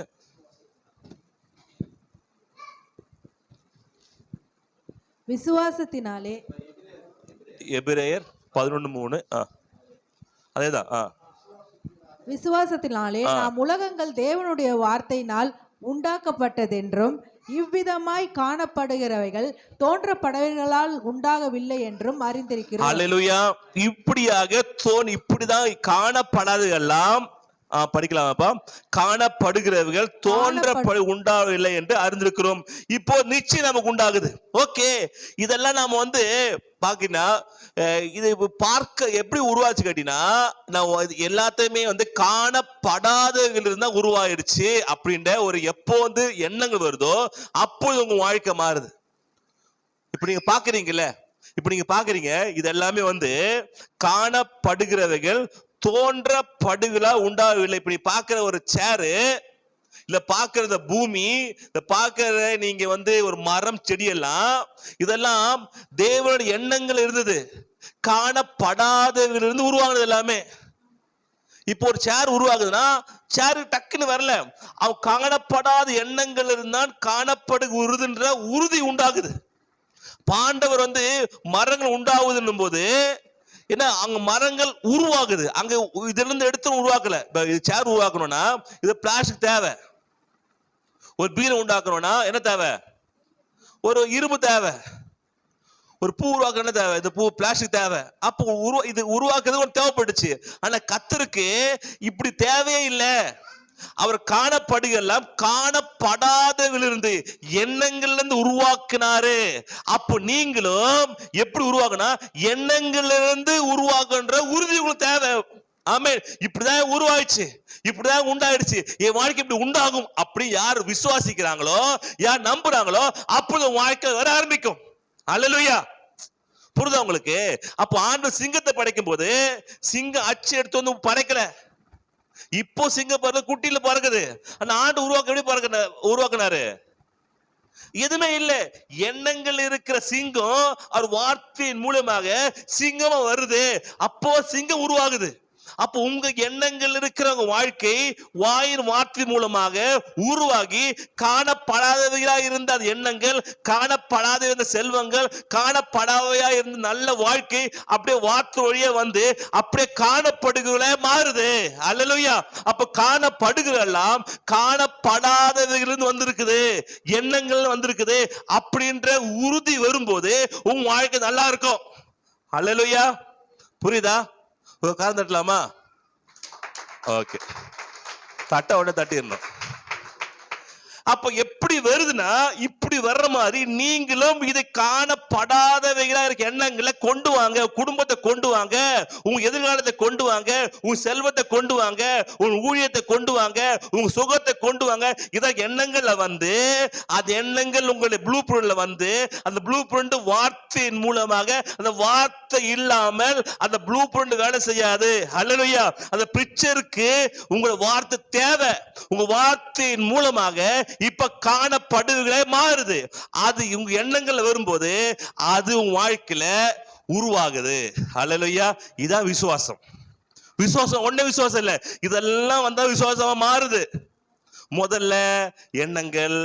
விசுவாசத்தினாலே, எபிரேயர் 11:3, அதேதான். விசுவாசத்தினாலே நாம் உலகங்கள் தேவனுடைய வார்த்தையினால் உண்டாக்கப்பட்டதென்றும் இவ்விதமாய் காணப்படுகிறவைகள் தோன்றப்படவைகளால் உண்டாகவில்லை என்றும் அறிந்திருக்கிறோம். அல்லேலூயா. இப்படியாக இப்படிதான் காணப்படாததெல்லாம் படிக்கலாமாப்பா? காணப்படுகிறவர்கள் உண்டாகவில்லை என்று அறிந்திருக்கிறோம். இப்போ நிச்சயம் நமக்கு உண்டாகுது. ஓகே, இதெல்லாம் நாம பாத்தீங்கன்னா இது பார்க்க எப்படி உருவாச்சு கேட்டீங்கன்னா, நான் எல்லாத்தையுமே காணப்படாதவர்கள் இருந்தா உருவாயிருச்சு அப்படின்ற ஒரு எப்போ எண்ணங்கள் வருதோ அப்போது உங்க வாழ்க்கை மாறுது. இப்ப நீங்க பாக்குறீங்க இது எல்லாமே காணப்படுகிறவைகள் தோன்றப்படுகளா உண்டாகவில்லை. இப்படி பாக்குற ஒரு சேரு, இல்ல பாக்குற பூமி, இந்த பாக்குற நீங்க ஒரு மரம், செடி எல்லாம் இதெல்லாம் தேவனுடைய எண்ணங்கள் இருந்தது. காணப்படாதவர்களிருந்து உருவாகுது எல்லாமே. இப்போ ஒரு சேர் உருவாகுதுன்னா சேரு டக்குன்னு வரல, அவன் காணப்படாத எண்ணங்கள் இருந்தான் காணப்படுகிறதுன்ற உறுதி உண்டாகுது. பாண்டவர் மரங்கள் உண்டாகுதுன்னும் போது என்ன, அங்க மரங்கள் உருவாகுது. அங்க இதுல இருந்து எடுத்து உருவாக்கல. சேர் உருவாக்கணும்னா இது பிளாஸ்டிக் தேவை. ஒரு பீரை உண்டாக்கணும்னா என்ன தேவை? ஒரு இரும்பு தேவை. ஒரு பூ உருவாக்கணும் தேவை, இந்த பூ பிளாஸ்டிக் தேவை. அப்போ இது உருவாக்குறது ஒரு தேவைப்பட்டுச்சு. ஆனா கர்த்தருக்கு இப்படி தேவையே இல்லை. அவர் காணப்படுகெல்லாம் காணப்படாதவிலிருந்து எண்ணங்கள்ல இருந்து உருவாக்குனாரு. அப்போ நீங்களும் எப்படி உருவாக்குனா, எண்ணங்கள்ல இருந்து உருவாக்குன்ற உறுதி உங்களுக்கு தேவை. ஆமென். இப்படிதான் உருவாயிடுச்சு, இப்படிதான் உண்டாயிடுச்சு, என் வாழ்க்கை இப்படி உண்டாகும் அப்படி யார் விசுவாசிக்கிறாங்களோ, யார் நம்புறாங்களோ அப்போது வாழ்க்கை வர ஆரம்பிக்கும். அல்லேலூயா. புரியுதா உங்களுக்கு? அப்போ ஆண்டவர் சிங்கத்தை படைக்கும் போது சிங்கம் அச்சு எடுத்து படைக்கல. இப்போ சிங்கம் குட்டியில பறக்குது. அந்த ஆண்டு உருவாக்குனாரு எதுவுமே இல்ல. எண்ணங்கள் இருக்கிற சிங்கம் அவர் வார்த்தையின் மூலமாக சிங்கமா வருது. அப்போ சிங்கம் உருவாகுது. அப்போ உங்க எண்ணங்கள் இருக்கிற உங்க வாழ்க்கை வாயின் வார்த்தை மூலமாக உருவாகி காணப்படாதவையா இருந்த அந்த எண்ணங்கள், காணப்படாத இருந்த செல்வங்கள், காணப்படாதவையா இருந்த நல்ல வாழ்க்கை அப்படியே வார்த்தை வழியே அப்படியே காணப்படுகிறே மாறுது. அல்லேலூயா. அப்ப காணப்படுகிறெல்லாம் காணப்படாதவைகளிலிருந்து வந்திருக்குது, எண்ணங்கள் வந்திருக்குது அப்படின்ற உறுதி வரும்போது உங்க வாழ்க்கை நல்லா இருக்கும். அல்லேலூயா. புரியுதா? ஒரு காரணம் தட்டலாமா? ஓகே, தட்ட உடனே தட்டிடணும். அப்ப எப்படி வருதுன்னா, இப்படி வர்ற மாதிரி நீங்களும் இதை காணப்படாதவைகளா இருக்க எண்ணங்களை கொண்டு வாங்க. குடும்பத்தை கொண்டு வாங்க, உங்க எதிர்காலத்தை கொண்டு வாங்க, உங்க செல்வத்தை கொண்டு வாங்க, உங்க ஊழியத்தை கொண்டு வாங்க, உங்க சுகத்தை கொண்டு வாங்க. இத எண்ணங்கள்ல அது எண்ணங்கள் உங்களுடைய ப்ளூ பிரிண்ட்ல அந்த ப்ளூ பிரிண்ட் வார்த்தையின் மூலமாக, அந்த வார்த்தை இல்லாமல் அந்த ப்ளூ பிரிண்ட் வேலை செய்யாது. அல்லேலூயா. அந்த பிக்சருக்கு உங்க வார்த்தை தேவை. உங்க வார்த்தையின் மூலமாக இப்ப காணப்படுகளே மாறுது. அது உங்க எண்ணங்கள்ல வரும்போது அது உங்க வாழ்க்கையில உருவாகுது. அல்லேலூயா. இதான் விசுவாசம். விசுவாசம் ஒண்ணே விசுவாசம் இல்ல, இதெல்லாம் வந்தா விசுவாசமா மாறுது. முதல்ல எண்ணங்கள்,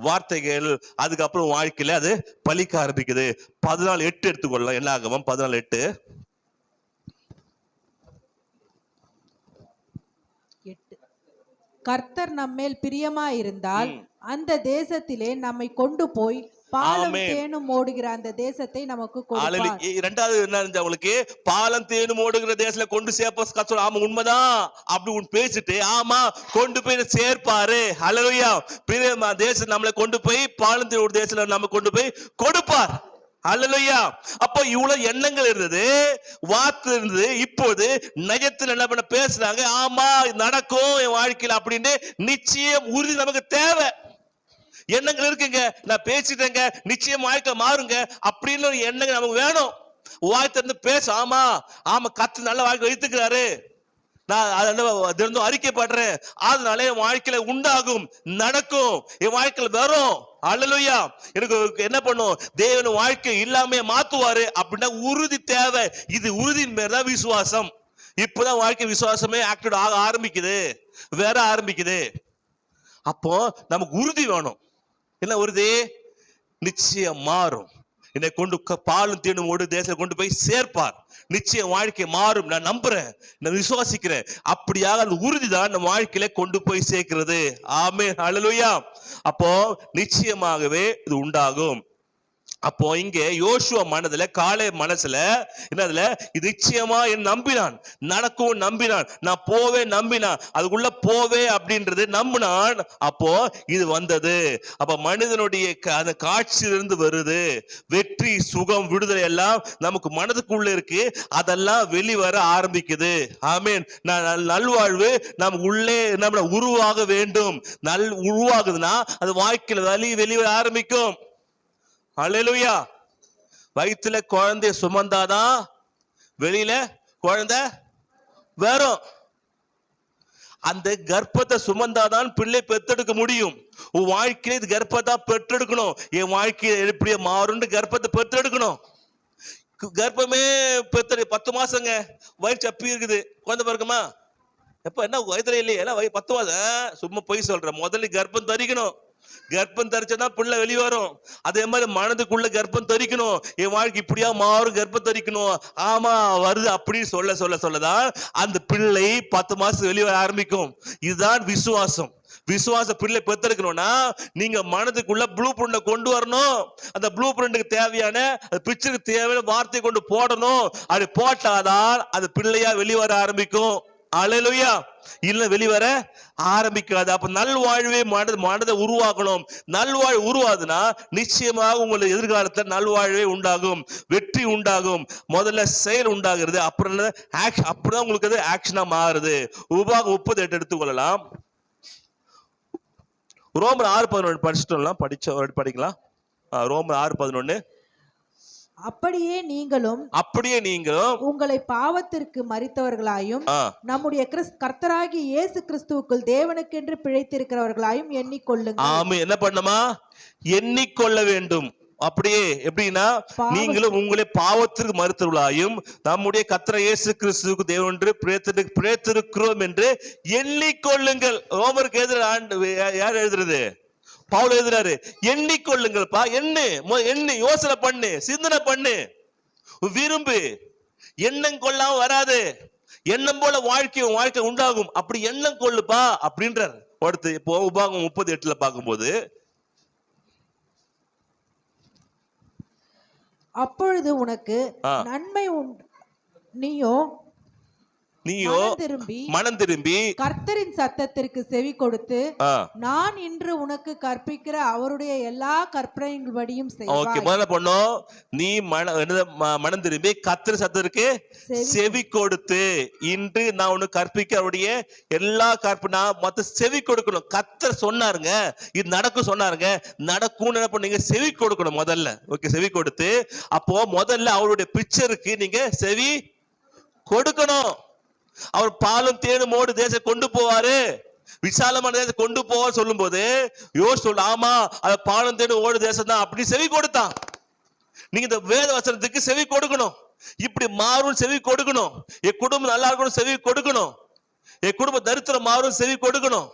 வார்த்தைகள், அதுக்கப்புறம் வாழ்க்கையில அது பலிக்க ஆரம்பிக்குது. 14:8 எடுத்துக்கொள்ளலாம். என்னாகமம் 14:8. கர்த்தர் நம்மேல் பிரியமாயிருந்தால் அந்த தேசத்திலே நம்மை கொண்டு போய் பாலும் தேனும் ஓடுகிற அந்த தேசத்தை நமக்கு கொடுப்பார். இரண்டாவது என்ன உங்களுக்கு? பாலம் தேனும் ஓடுகிற தேசத்துல கொண்டு சேர்ப்ப. ஆமா, உண்மைதான். அப்படி பேசிட்டு ஆமா கொண்டு போய் சேர்ப்பாரு. அல்லேலூயா. பிரியமா தேசம் நம்மளை கொண்டு போய் பாலம் தேனும் தேசத்துல நம்ம கொண்டு போய் கொடுப்பார். அல்லேலூயா. அப்போ இவ்வளவு எண்ணங்கள் இருந்தது, வார்த்தை இருந்தது. இப்போது நயத்தில் என்ன பண்ண பேசுறாங்க, ஆமா நடக்கும் என் வாழ்க்கையில் அப்படின்னு நிச்சயம் உறுதி நமக்கு தேவை. எண்ணங்கள் இருக்குங்க, நான் பேசிட்டேங்க, நிச்சயம் வாழ்க்கை மாறுங்க அப்படின்னு ஒரு எண்ணங்கள் நமக்கு வேணும். வாய்த்த இருந்து பேச, ஆமா ஆமா கத்து நல்ல வாழ்க்கை வைத்துக்கிறாரு, நான் தினம் அறிக்கைப்படுறேன், அதனால என் வாழ்க்கையில உண்டாகும், நடக்கும், என் வாழ்க்கையில வரும். அல்லேலூயா. எனக்கு என்ன பண்ணும், தேவன் வாழ்க்கை இல்லாம மாத்துவாரு அப்படின்னா உறுதி தேவை. இது உறுதியின் பேர் தான் விசுவாசம். இப்பதான் வாழ்க்கை விசுவாசமே ஆக்டிவ் ஆக ஆரம்பிக்குது, வேற ஆரம்பிக்குது. அப்போ நமக்கு உறுதி வேணும். என்ன உறுதி? நிச்சயம் மாறும், என்னை கொண்டு பாலும் தேனும் ஓடு தேசத்தை கொண்டு போய் சேர்ப்பார். நிச்சயம் வாழ்க்கை மாறும், நான் நம்புறேன், நான் விசுவாசிக்கிறேன். அப்படியாக அந்த உறுதி தான் நம்ம வாழ்க்கையில கொண்டு போய் சேர்க்கிறது. ஆமென், ஹல்லேலூயா. அப்போ நிச்சயமாகவே இது உண்டாகும். அப்போ இங்க யோசுவா மனதுல, காலே மனசுல என்னதுல, இது நிச்சயமா என் நம்பினான், நடக்கும் நம்பினான், நான் போவே நம்பினான், அதுக்குள்ள போவே அப்படின்றது நம்பினான். அப்போ இது வந்தது. அப்ப மனிதனுடைய அந்த காட்சியிலிருந்து வருது. வெற்றி, சுகம், விடுதலை எல்லாம் நமக்கு மனதுக்குள்ள இருக்கு, அதெல்லாம் வெளிவர ஆரம்பிக்குது. ஆமீன். நல்வாழ்வு நமக்கு உள்ளே நம்மள உருவாக வேண்டும். உருவாகுதுன்னா அது வாழ்க்கையில வெளிவர ஆரம்பிக்கும். அல்லேலூயா. வயிற்றுல குழந்தைய சுமந்தாதான் வெளியில குழந்தை வரும். அந்த கர்ப்பத்தை சுமந்தாதான் பிள்ளை பெற்றெடுக்க முடியும். உன் வாழ்க்கையில இது கர்ப்பத்தை பெற்றெடுக்கணும். என் வாழ்க்கையில எப்படியே மாறும் கர்ப்பத்தை பெற்றெடுக்கணும். கர்ப்பமே பெற்று 10 மாசங்க, வயிறு சப்பி இருக்குது, குழந்தை பிறக்குமா? எப்ப என்ன வயிற்றுல இல்லையே, 10 மாசம் சும்மா போய் சொல்ற. முதல்ல கர்ப்பம் தரிக்கணும். கர்ப்பம் தரிச்சதான் பிள்ளை வெளியே வரும். அதே மாதிரி மனதுக்குள்ள கர்ப்பம் தரிக்கணும். என் வாழ்க்கை இப்படியா மாறும், கர்ப்பம் தரிக்கணும். ஆமா வருது அப்படின்னு சொல்லதான் அந்த பிள்ளை 10 மாசம் வெளியே வர ஆரம்பிக்கும். இதுதான் விசுவாசம். விசுவாச பிள்ளை பெற்றெடுக்கணும்னா நீங்க மனதுக்குள்ள ப்ளூ பிரிண்ட கொண்டு வரணும். அந்த ப்ளூ பிரிண்ட்டுக்கு தேவையான பிக்சருக்கு தேவையான வார்த்தையை கொண்டு போடணும். அப்படி போட்டாதான் அந்த பிள்ளையா வெளியே வர ஆரம்பிக்கும். அல்லேலூயா. இல்ல வெளிவர ஆரம்பிக்காது. அப்ப நல்வாழ்வே மனதை உருவாக்கணும். நல்வாழ்வு உருவாதுன்னா நிச்சயமாக உங்களுக்கு எதிர்காலத்தில் நல்வாழ்வே உண்டாகும், வெற்றி உண்டாகும். முதல்ல செயல் உண்டாகிறது, அப்புறம் அப்படிதான் உங்களுக்கு அது ஆக்ஷனா மாறுது. உபாகம் 38 எடுத்துக்கொள்ளலாம். ரோமர் 6:11 படிச்சுட்டோம்லாம், படிக்கலாம். ரோமர் 6:11. அப்படியே நீங்களும் உங்களை பாவத்திற்கு மரித்தவர்களாயும் நம்முடைய கர்த்தராகிய இயேசு கிறிஸ்துவுக்குள் தேவனுக்கென்று பிழைத்திருக்கிறவர்களாயும் எண்ணிக்கொள்ளுங்கள். ஆமென். என்ன பண்ணணுமா? எண்ணிக்கொள்ள வேண்டும். அப்படியே எப்படின்னா, நீங்களும் உங்களை பாவத்திற்கு மறுத்தவர்களாயும் நம்முடைய கர்த்தர் இயேசு கிறிஸ்துவுக்கு தேவனென்று பிழைத்திருக்கிறோம் என்று எண்ணிக்கொள்ளுங்கள். ரோமருக்கு யார் எழுதுறது? பவுல் எழுதுறாரு. எண்ணிக்கொள்ளுங்கள்ப்பா. எண்ணு, யோசனை பண்ணு, சிந்தனை பண்ணு, விரும்பு. எண்ணம் கொள்ளாம வராது. எண்ணம் போல வாழ்க்கை உண்டாகும். அப்படி எண்ணம் கொள்ளுப்பா அப்படின்றார். அடுத்து இப்போ உபாகம் 38 பார்க்கும்போது, அப்பொழுது உனக்கு நன்மை நீயோ மனம் திரும்பி கர்த்தரின் சத்தத்திற்கு செவி கொடுத்து நான் இன்று உனக்கு கற்பிக்கிற அவருடைய எல்லா கற்பனைகளின்படியும் செய்வாய். ஓகே, முதல்ல பொண்ணோ நீ மனம் திரும்பி கர்த்தர் சத்தத்திற்கு செவி கொடுத்து இன்று நான் உனக்கு கற்பிக்க அவருடைய எல்லா கற்பனை மொத்த செவி கொடுக்கணும். கர்த்தர் சொன்னாருங்க, இது நடக்கும் சொன்னாருங்க, நடக்கும். நீங்க செவி கொடுக்கணும் முதல்ல. ஓகே, செவி கொடுத்து அப்போ முதல்ல அவருடைய பிக்சருக்கு நீங்க செவி கொடுக்கணும். அவர் பாலும் தேனும் ஓடு தேசம் கொண்டு போவாரு, விசாலமான தேசம் கொண்டு போவார் சொல்லும் போது யோசிச்சு ஆமா அது பாலும் தேனும் ஓடு தேசம் தான் அப்படி செவி கொடுத்தான். நீங்க இந்த வேத வசனத்துக்கு செவி கொடுக்கணும். இப்படி மாறும் செவி கொடுக்கணும். என் குடும்பம் நல்லா இருக்கணும் செவி கொடுக்கணும். என் குடும்ப தரித்திரம் மாறும் செவி கொடுக்கணும்.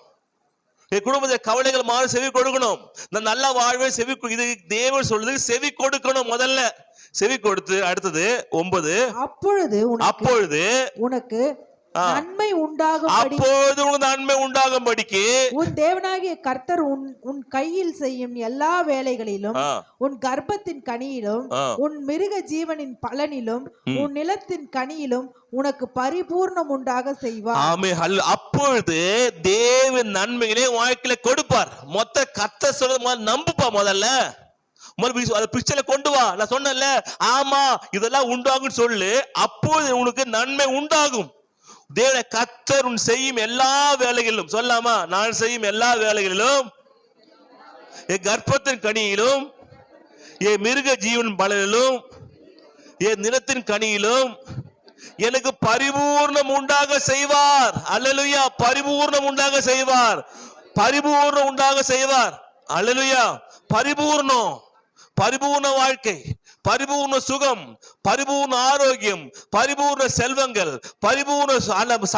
என் குடும்பத்தை கவலைகள் மாறும் செவி கொடுக்கணும். நான் நல்லா வாழ்வே செவி, இது தேவன் சொல்றது செவி கொடுக்கணும். முதல்ல செவி கொடுத்து அடுத்தது 9 அப்பொழுது உனக்கு நன்மை உண்டாகும். அப்பொழுது உனக்கு நன்மை உண்டாகும்படிக்கு உன் தேவனாகிய கர்த்தர் உன் கையில் செய்யும் எல்லா வேலைகளிலும் உன் கர்ப்பத்தின் கனியிலும் உன் மிருக ஜீவனின் பலனிலும் உன் நிலத்தின் கனியிலும் உனக்கு பரிபூர்ணம் உண்டாக செய்வார். ஆமென். அப்பொழுது தேவன் நன்மைகளை வாழ்க்கையில கொடுப்பார். மொத்த கர்த்தர் சொல்றது நம்புப்பா. முதல்ல பிக்சர்ல கொண்டு வா. நான் சொன்னேன்ல, ஆமா இதெல்லாம் உண்டாகும் சொல்லு. அப்போது உனக்கு நன்மை உண்டாகும். தேவனை கர்த்தர் உன் செய்யும் எல்லா வேலைகளிலும் சொல்லாமா, நான் செய்யும் எல்லா வேலைகளிலும் என் கர்ப்பத்தின் கனியிலும் என் மிருக ஜீவன் பலனிலும் என் நிலத்தின் கனியிலும் எனக்கு பரிபூர்ணம் உண்டாக செய்வார். அல்லேலூயா. பரிபூர்ணம் உண்டாக செய்வார். பரிபூர்ணம் உண்டாக செய்வார். அல்லேலூயா. பரிபூர்ணம், பரிபூர்ண வாழ்க்கை, பரிபூர்ண சுகம், பரிபூர்ண ஆரோக்கியம், பரிபூர்ண செல்வங்கள், பரிபூர்ண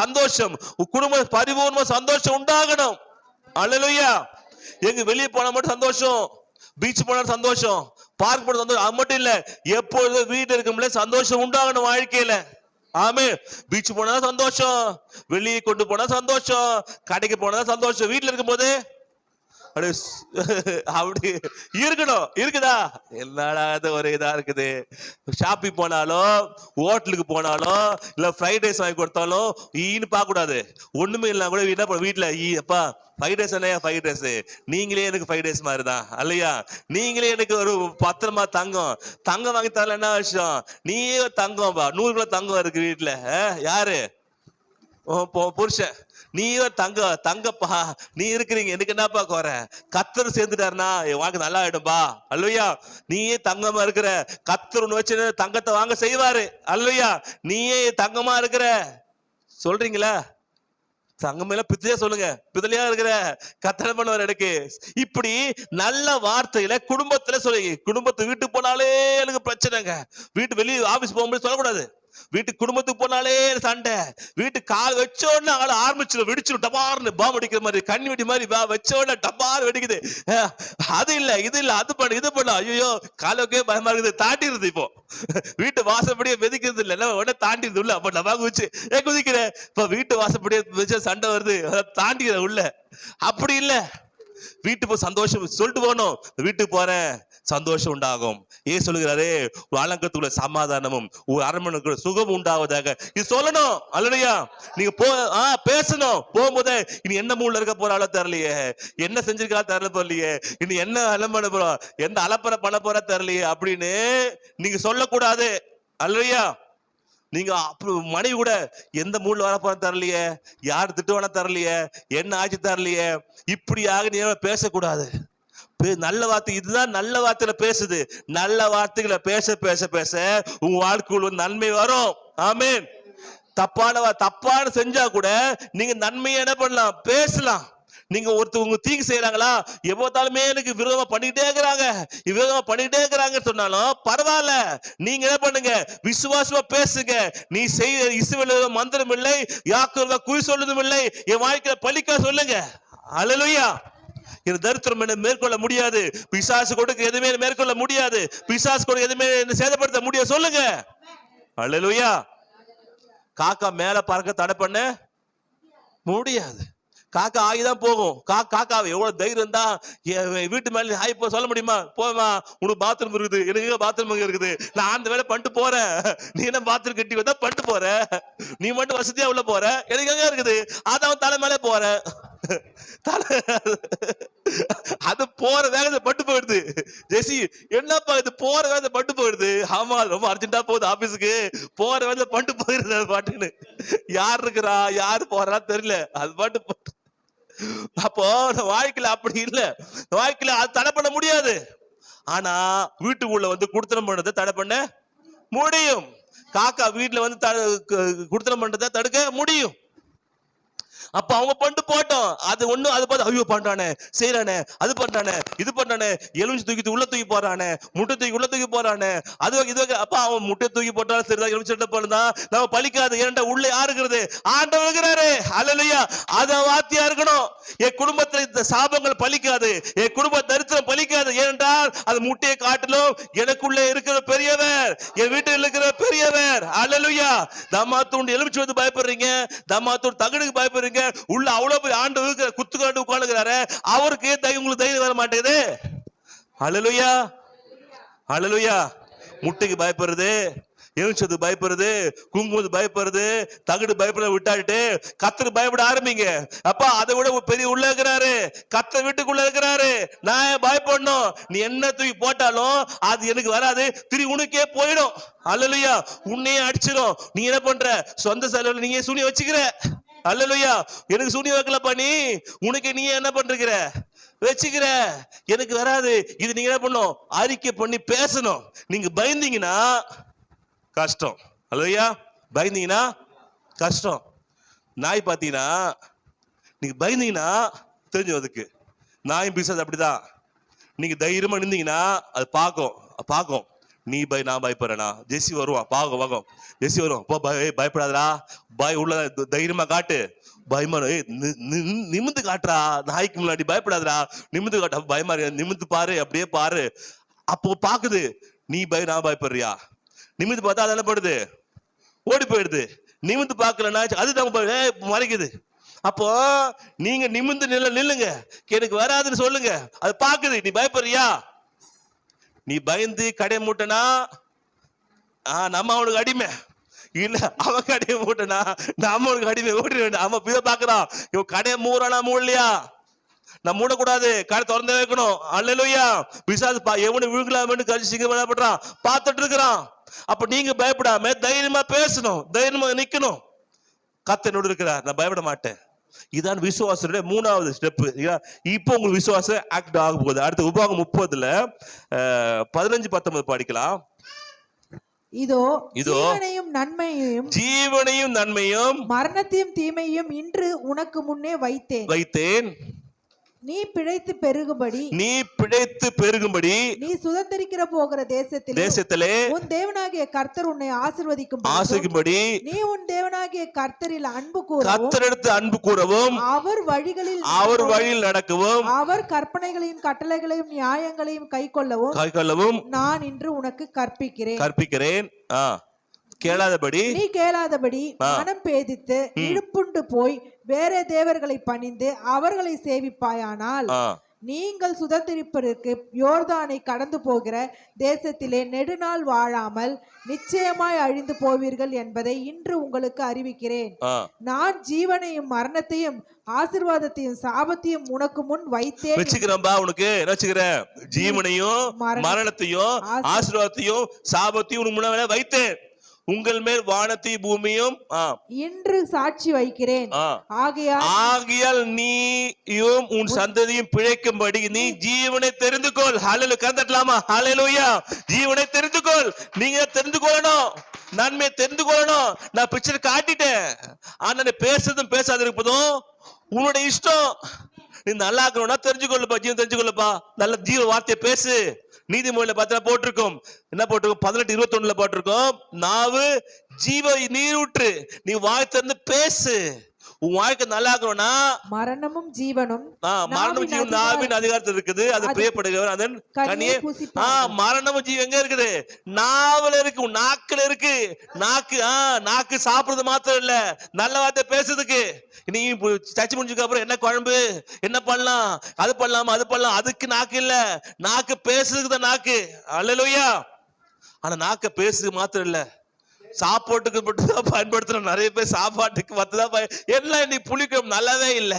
சந்தோஷம், குடும்ப பரிபூர்ண சந்தோஷம் உண்டாகணும். அல்லேலூயா. எங்க வெளியே போனா மட்டும் சந்தோஷம், பீச் போனா சந்தோஷம், பார்க்க போன சந்தோஷம். அது மட்டும் இல்ல, எப்பொழுதும் வீட்டுல இருக்கும்போது சந்தோஷம் உண்டாகணும் வாழ்க்கையில. ஆமே. பீச் போனா சந்தோஷம், வெளியே கொண்டு போனா சந்தோஷம், கடைக்கு போனா சந்தோஷம். வீட்டுல இருக்கும்போது அப்படி இருக்கணும். இருக்குதா? என்னடா அது ஒரு இதா இருக்குது. ஷாப்பிங் போனாலும், ஹோட்டலுக்கு போனாலும், இல்ல ஃப்ரைட் ரைஸ் வாங்கி கொடுத்தாலும் ஈன்னு பார்க்க கூடாது. ஒண்ணுமே இல்ல கூட என்ன பண்ண வீட்டுல அப்பா ஃப்ரைட் ரைஸ் இல்லையா, ஃப்ரைட் ரைஸ் நீங்களே எனக்கு ஃப்ரைட் ரைஸ் மாதிரி தான் இல்லையா, நீங்களே எனக்கு ஒரு பத்திரமா தங்கம் வாங்கி தரல என்ன விஷயம், நீயே தங்கம் 100 கிலோ தங்கம் இருக்கு வீட்டுல. யாரு? புருஷன். நீயோ தங்கப்பா, நீ இருக்கிறீங்க, எனக்கு என்னப்பா குறை? கத்தர் சேர்ந்துட்டாருனா என் வாழ்க்கை நல்லா ஆயிடும்பா. அல்லையா? நீயே தங்கமா இருக்கிற, கத்தர் ஒண்ணு வச்சு தங்கத்தை வாங்க செய்வாரு. அல்லையா? நீயே தங்கமா இருக்கிற சொல்றீங்களா? தங்கமெல்லாம் பித்தலையா சொல்லுங்க, பித்தலையா இருக்கிற கத்தனை பண்ணுவார் எனக்கு. இப்படி நல்ல வார்த்தையில குடும்பத்துல சொல்லுங்க. குடும்பத்தை வீட்டுக்கு போனாலே எனக்கு பிரச்சனைங்க. வீட்டு வெளியே ஆபீஸ் போகும்போது சொல்லக்கூடாது. வீட்டுக்கு குடும்பத்துக்கு போனாலே சண்டை. வீட்டுக்கு கால் வச்ச உடனே ஆள் ஆரம்பிச்சிடும், வெடிச்சிடும், டபார்னு பாம்பு அடிக்கிற மாதிரி, கண்ணி வெடி மாதிரி வச்ச உடனே டபார் வெடிக்குது. அது இல்ல இது இல்ல, அது பண்ணு இது பண்ணு, ஐயோ காலோக்கே பயமா இருக்குது, தாண்டிடுது. இப்போ வீட்டு வாசப்படியே மிதிக்கிறது இல்ல, உடனே தாண்டிடுது உள்ள. அப்ப நம்ம குதிச்சு குதிக்கிறேன். இப்ப வீட்டு வாசப்படியே சண்டை வருது, தாண்டிக்கிற உள்ள. அப்படி இல்ல, வீட்டுக்கு போய் சந்தோஷம் சொல்லிட்டு போகணும். வீட்டுக்கு போறேன், சந்தோஷம் உண்டாகும். ஏன் சொல்லுகிறாரு? அலங்கத்துக்குள்ள சமாதானமும் அரண்மனைக்குள்ள சுகம் உண்டாவதாக இது சொல்லணும். அல்லையா? நீங்க பேசணும். போகும்போதே இனி என்ன மூல இருக்க போறாளோ தெரியலையே, என்ன செஞ்சிருக்கா தெரியல போறலையே, இனி என்ன அலம்பன போறோம், எந்த அலப்பறை பண்ண போற தெரியலையே அப்படின்னு நீங்க சொல்லக்கூடாது. அல்லையா? நீங்க மனைவி கூட எந்த மூட்ல வர போற தெரியலையே, யார் திட்டுவான தெரியலையே, என்ன ஆட்சி தெரியலையே, இப்படியாக நீ பேசக்கூடாது. நல்ல வார்த்தை, இதுதான் நல்ல வார்த்தையில பேசுது. நல்ல வார்த்தைகளை பேச பேச பேச உங்க வாழ்க்கையில் நன்மை வரும். ஆமென். தப்பான செஞ்சா கூட நீங்க நன்மையை என்ன பண்ணலாம், பேசலாம். நீங்க ஒருத்தவங்க தீங்கு செய்யறாங்களா, எப்போதாலுமே எனக்கு விரோதமா பண்ணிக்கிட்டே இருக்கிறாங்க சொன்னாலும் பரவாயில்ல, நீங்க என்ன பண்ணுங்க, விசுவாசமா பேசுங்க. நீ செய்ய இஸ்ரவேல் மந்திரம் இல்லை, யாக்கோபு குறி சொல்லுதும் இல்லை, என் வாழ்க்கையில பலிக்கா சொல்லுங்க. அல்லேலூயா. இந்த தரித்திரம் என்ன மேற்கொள்ள முடியாது, பிசாசு கொடுக்க எதுவுமே மேற்கொள்ள முடியாது, பிசாசு கொடுக்க எதுவுமே சேதப்படுத்த முடியாது சொல்லுங்க. அல்லேலூயா. காக்கா மேல பறக்க தடை பண்ண முடியாது. காக்கா ஆகிதான் போகும். காக்காவை எவ்வளவு தைரியம் தான் வீட்டு மேல ஆகி சொல்ல முடியுமா? போமா, உனக்கு பாத்ரூம் இருக்குது, எனக்கு பாத்ரூம் இருக்குது, நான் அந்த வேலை பண்ணிட்டு போறேன், நீ என்ன பாத்ரூம் கட்டி வந்தா பண்ணிட்டு போற, நீ மட்டும் வசதியா உள்ள போற, எனக்கு எங்க இருக்குது, அதான் தலை மேலே போற, அது போற வேகத்தை பட்டு போயிடுது. ஜெசி என்னப்பா இது போற வேகத்தை பட்டு போயிடுது? ஆமா, ரொம்ப அர்ஜென்டா போகுது ஆபீஸுக்கு, போற வேகத்தை பட்டு போயிருது பாட்டுன்னு. யார் இருக்கிறா யாரு போறா தெரியல, அது பாட்டு. அப்போ வாழ்க்கையில அப்படி இல்ல, வாழ்க்கையில அது தடை பண்ண முடியாது. ஆனா வீட்டுக்குள்ள வந்து குடுத்தனம் பண்றதை தடை பண்ண முடியும். காக்கா வீட்டுல வந்து குடுத்தனம் பண்றதை தடுக்க முடியும். அப்ப அவங்க பண்ணிட்டு போட்டோம், அது ஒண்ணு அது பார்த்து ஐயோ பண்றானே, செய்யறானே, அது பண்றானே, இது பண்றானே, எலுமிச்சு தூக்கி உள்ள தூக்கி போறானே, முட்டை தூக்கி உள்ள தூக்கி போறானே, அது இது. அப்ப அவன் முட்டை தூக்கி போட்டாலும் சரிதான், எலுமிச்சு போனா நம்ம பலிக்காது. ஏன்டா உள்ள யாரு இருக்கிறது? ஆண்டவர் இருக்கிறாரு. அல்லேலூயா. அத வார்த்தையா இருக்கணும். என் குடும்பத்துல இந்த சாபங்கள் பலிக்காது, என் குடும்ப தரித்திரம் பலிக்காது. ஏனென்றால் அது முட்டையை காட்டிலும் எனக்குள்ள இருக்கிற பெரியவர், என் வீட்டில் இருக்கிற பெரியவர். அல்லேலூயா. தம்மாத்தூண்டு எலுமிச்சு வந்து பயப்படுறீங்க, தம்மாத்தூண்டு தகடுக்கு பயப்படுறீங்க, உள்ள அவ்வளவு போய் ஆண்டு குத்துக்காண்டு உட்கார்ந்துக்கிறாரு, அவருக்கு உங்களுக்கு தைரியம் வர மாட்டேங்குது. அல்லேலூயா. அல்லேலூயா. முட்டைக்கு பயப்படுறது, எலுமிச்சது பயப்படுறது, குங்குமது பயப்படுறது, தகடு பயப்பட விட்டாட்டு கத்தர் பயப்பட ஆரம்பிங்க. அப்பா அதை விட பெரிய உள்ள இருக்கிறாரு, கத்தர் வீட்டுக்குள்ள இருக்கிறாரு, நான் பயப்படணும். நீ என்ன தூக்கி போட்டாலும் அது எனக்கு வராது, திரு உனக்கே போயிடும். அல்லேலூயா. உன்னையே அடிச்சிடும். நீ என்ன பண்ற? சொந்த செலவுல நீங்க சூனிய வச்சுக்கிற. அல்லேலூயா. எனக்கு சூனிய வைக்கல பண்ணி உனக்கு நீ என்ன பண்ற வச்சுக்கிற, எனக்கு வராது. இது நீங்க என்ன பண்ணும், அறிக்கை பண்ணி பேசணும். நீங்க பயந்தீங்கன்னா கஷ்டம். அல்லேலூயா. பயந்தீங்கன்னா கஷ்டம். நாய் பாத்தீங்கன்னா நீங்க பயந்தீங்கன்னா தெரிஞ்சு, அதுக்கு நாயும் பிசாசு அப்படிதான். நீங்க தைரியமா நின்றீங்கன்னா அது பார்க்கும் நீ நான் பயப்படுறேனா, ஜெசி வருவான் பாகம் ஜெசி வருவான், பயப்படாதடா, உள்ள தைரியமா காட்டு, பயமா நிமிந்து காட்டுறா, நாய்க்கு முன்னாடி பயப்படாதடா, நிமிந்து காட்டு, பயமா நிமிந்து பாரு, அப்படியே பாரு. அப்போ பாக்குது, நீ நான் பயப்படுறியா? நிமிந்து பார்த்தா அது என்ன பண்ணுது? ஓடி போயிடுது. நிமிந்து பார்க்கலன்னா அது நம்ம மறைக்குது. அப்போ நீங்க நிமிந்து நில்லுங்க, எனக்கு வராதுன்னு சொல்லுங்க. அது பாக்குது, நீ பயப்படுறியா? நீ பயந்து கடை மூட்டனா நம்ம அவனுக்கு அடிமை, இல்ல அவன் கடையை மூட்டனா நம்ம அவனுக்கு அடிமை. ஓடி வேண்டாம். அவன் பித பாக்குறான், இவன் கடையை மூறானா மூடலையா? நான் மூடக்கூடாது, கடை திறந்தே வைக்கணும். அல்லேலூயா. பிசாசு எவனு விழுங்கலாம்னு கழிச்சு பண்றான், பார்த்துட்டு இருக்கிறான். அப்ப நீங்க பயப்படாம தைரியமா பேசணும், தைரியமா நிக்கணும். கர்த்தர் இருக்கிறார், நான் பயப்பட மாட்டேன். இதான் விசுவாசனுடைய 3வது ஸ்டெப். இப்போ உங்களுக்கு விசுவாசம் ஆக்ட் ஆக போகுது. அடுத்து உபாகம் 30ல 15-19 படிக்கலாம். இதோ ஜீவனையும் நன்மையும் மரணத்தையும் தீமையும் இன்று உனக்கு முன்னே வைத்தேன். நீ பிழைத்து பெருகும்படி நீ சுதந்திரிக்கிற போகிற தேசத்திலே உன் தேவனாகிய கர்த்தர் உன்னை ஆசீர்வதிக்கும்படி நீ உன் தேவனாகிய கர்த்தரில் அன்பு கூறவும் அவர் வழியில் நடக்கவும் அவர் கற்பனைகளையும் கட்டளைகளையும் நியாயங்களையும் கைக்கொள்ளவும் நான் இன்று உனக்கு கற்பிக்கிறேன். நீ கேளாதபடி மனம் பேதித்து இழுப்புண்டு போய் வேற தேவர்களை பணிந்து அவர்களை சேவிப்பாயானால் நீங்கள் சுதந்திரிப்பதற்கு யோர்தானை கடந்து போகிற தேசத்திலே நெடுநாள் வாழாமல் நிச்சயமாய் அழிந்து போவீர்கள் என்பதை இன்று உங்களுக்கு அறிவிக்கிறேன். நான் ஜீவனையும் மரணத்தையும் ஆசீர்வாதத்தையும் சாபத்தையும் உனக்கு முன் வைத்தேன். உனக்கு ஜீவனையும் மரணத்தையும் ஆசீர்வாதத்தையும் சாபத்தையும் உனக்கு முன்ன வைத்தேன். உங்கள் மேல் வானத்தையும் பூமியும் இன்று சாட்சி வைக்கிறேன். ஆகையால் நீயும் உன் சந்ததியும் பிழைக்கும்படி நீ ஜீவனை தெரிந்து கொள். ஹல்லேலூயா. கந்தட்டலாமா? ஹல்லேலூயா. ஜீவனை தெரிந்து கொள். நீங்க தெரிந்து கொள்ளணும், நன்மை தெரிந்து கொள்ளணும். நான் பிக்சர் காட்டிட்டேன், ஆனா நீ பேசுறதும் பேசாத இருப்பதும் உன்னுடைய இஷ்டம். நீ நல்லா இருக்கணும்னா தெரிஞ்சுக்கொள்ளுப்பா, ஜீவன் தெரிஞ்சுக்கொள்ளுப்பா. நல்ல ஜீவ வார்த்தையை பேசு. நீதிமொழியில பார்த்தா போட்டிருக்கும், என்ன போட்டிருக்கும்? 18:21 போட்டிருக்கோம், நாவு ஜீவ நீரூற்று. நீ வாய் திறந்து பேசு. உன் வாழ்க்கை நல்லா இருக்கணும்னா மரணமும் ஜீவனும் நாவின் அதிகாரத்தில் இருக்குது. அது பிரியப்படுகிறவர் அதன் கனியே. மரணமும் ஜீவன் எங்க இருக்குது? நாவல இருக்கு, நாக்குல இருக்கு. நாக்கு சாப்பிடுறது மாத்திரம் இல்ல, நல்ல வார்த்தை பேசுறதுக்கு. நீ சர்ச்சை முடிஞ்சதுக்கு அப்புறம் என்ன குழம்பு, என்ன பண்ணலாம், அது பண்ணலாம், அதுக்கு நாக்கு இல்ல, நாக்கு பேசுறதுக்கு தான் நாக்கு. அல்லேலூயா. ஆனா நாக்க பேசுறது மாத்திரம் இல்ல, சாப்பாட்டுக்கு மட்டும் தான் பயன்படுத்துறோம். நிறைய பேர் சாப்பாட்டுக்கு மட்டும்தான் எல்லாம் நீ புளிக்கும் நல்லதே இல்ல,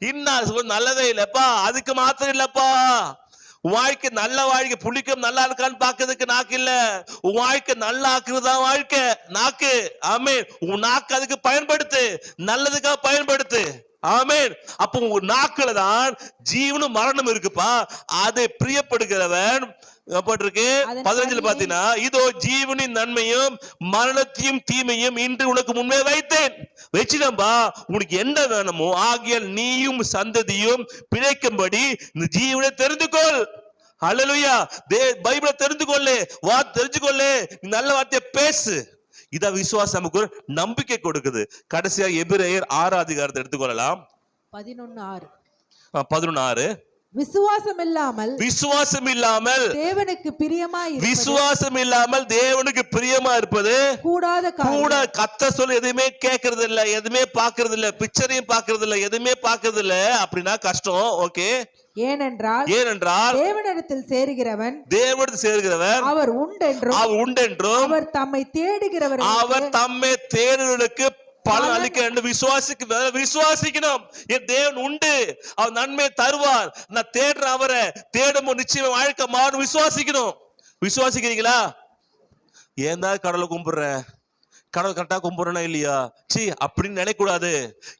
இன்னும் நல்லதே இல்லப்பா, அதுக்கு மாத்திரம் இல்லப்பா. வாழ்க்கை நல்ல வாழ்க்கை, புளிக்கும் நல்லா இருக்கான்னு பாக்குறதுக்கு நாக்கு இல்ல, உன் வாழ்க்கை நல்லா ஆக்குறதுதான் வாழ்க்கை நாக்கு. ஆமென். உன் நாக்கு அதுக்கு பயன்படுத்து, நல்லதுக்காக பயன்படுத்து. ஆமென். அப்போ உங்க நாக்குல தான் ஜீவனும் மரணம் இருக்குப்பா. அதை பிரியப்படுகிறவன் 15 பாத்தீங்கன்னா, இதோ ஜீவனின் நன்மையும் மரணத்தையும் தீமையும் இன்று உனக்கு முன்னே வைத்தேன். வச்சிடம்பா, உனக்கு என்ன வேணுமோ ஆகியால் நீயும் சந்ததியும் பிழைக்கும்படி இந்த ஜீவனை தெரிந்துகொள். அல்லேலூயா. பைபிளை தெரிந்துகொள்ளு, தெரிஞ்சுக்கொள்ளு, நல்ல வார்த்தையை பேசு. இத விசுவாசம் நமக்கு ஒரு நம்பிக்கை கொடுக்குது. கடைசியா எபிரேயர் 6 அதிகாரத்தை எடுத்துக்கொள்ளலாம். 11:6. விசுவாசம் இல்லாமல் தேவனுக்கு பிரியமா இருப்பது கூட. கத்த சொல்ல எதுவுமே கேட்கறது இல்ல, எதுவுமே பாக்குறது இல்ல, பிக்சரையும் பாக்குறது இல்ல, எதுவுமே பாக்குறது இல்ல அப்படின்னா கஷ்டம். ஓகே. ஏனென்றால் தேவனிடத்தில் சேருகிறவன் அவர் உண்டென்றும் அவர் தம்மை தேடுகிறவர்களுக்கு பலன் அளிக்க விசுவாசிக்கணும். என் தேவன் உண்டு, அவர் நன்மை தருவார். நான் தேடுறேன் அவரை, தேடும் நிச்சயம் வாழ்க்கை மாறும். விசுவாசிக்கிறீங்களா? ஏன் தான் கடவுளை கும்பிடுறேன், கடவுள் கரெக்டா கும்பிடுறேனா இல்லையா, சி அப்படின்னு நினைக்க கூடாது.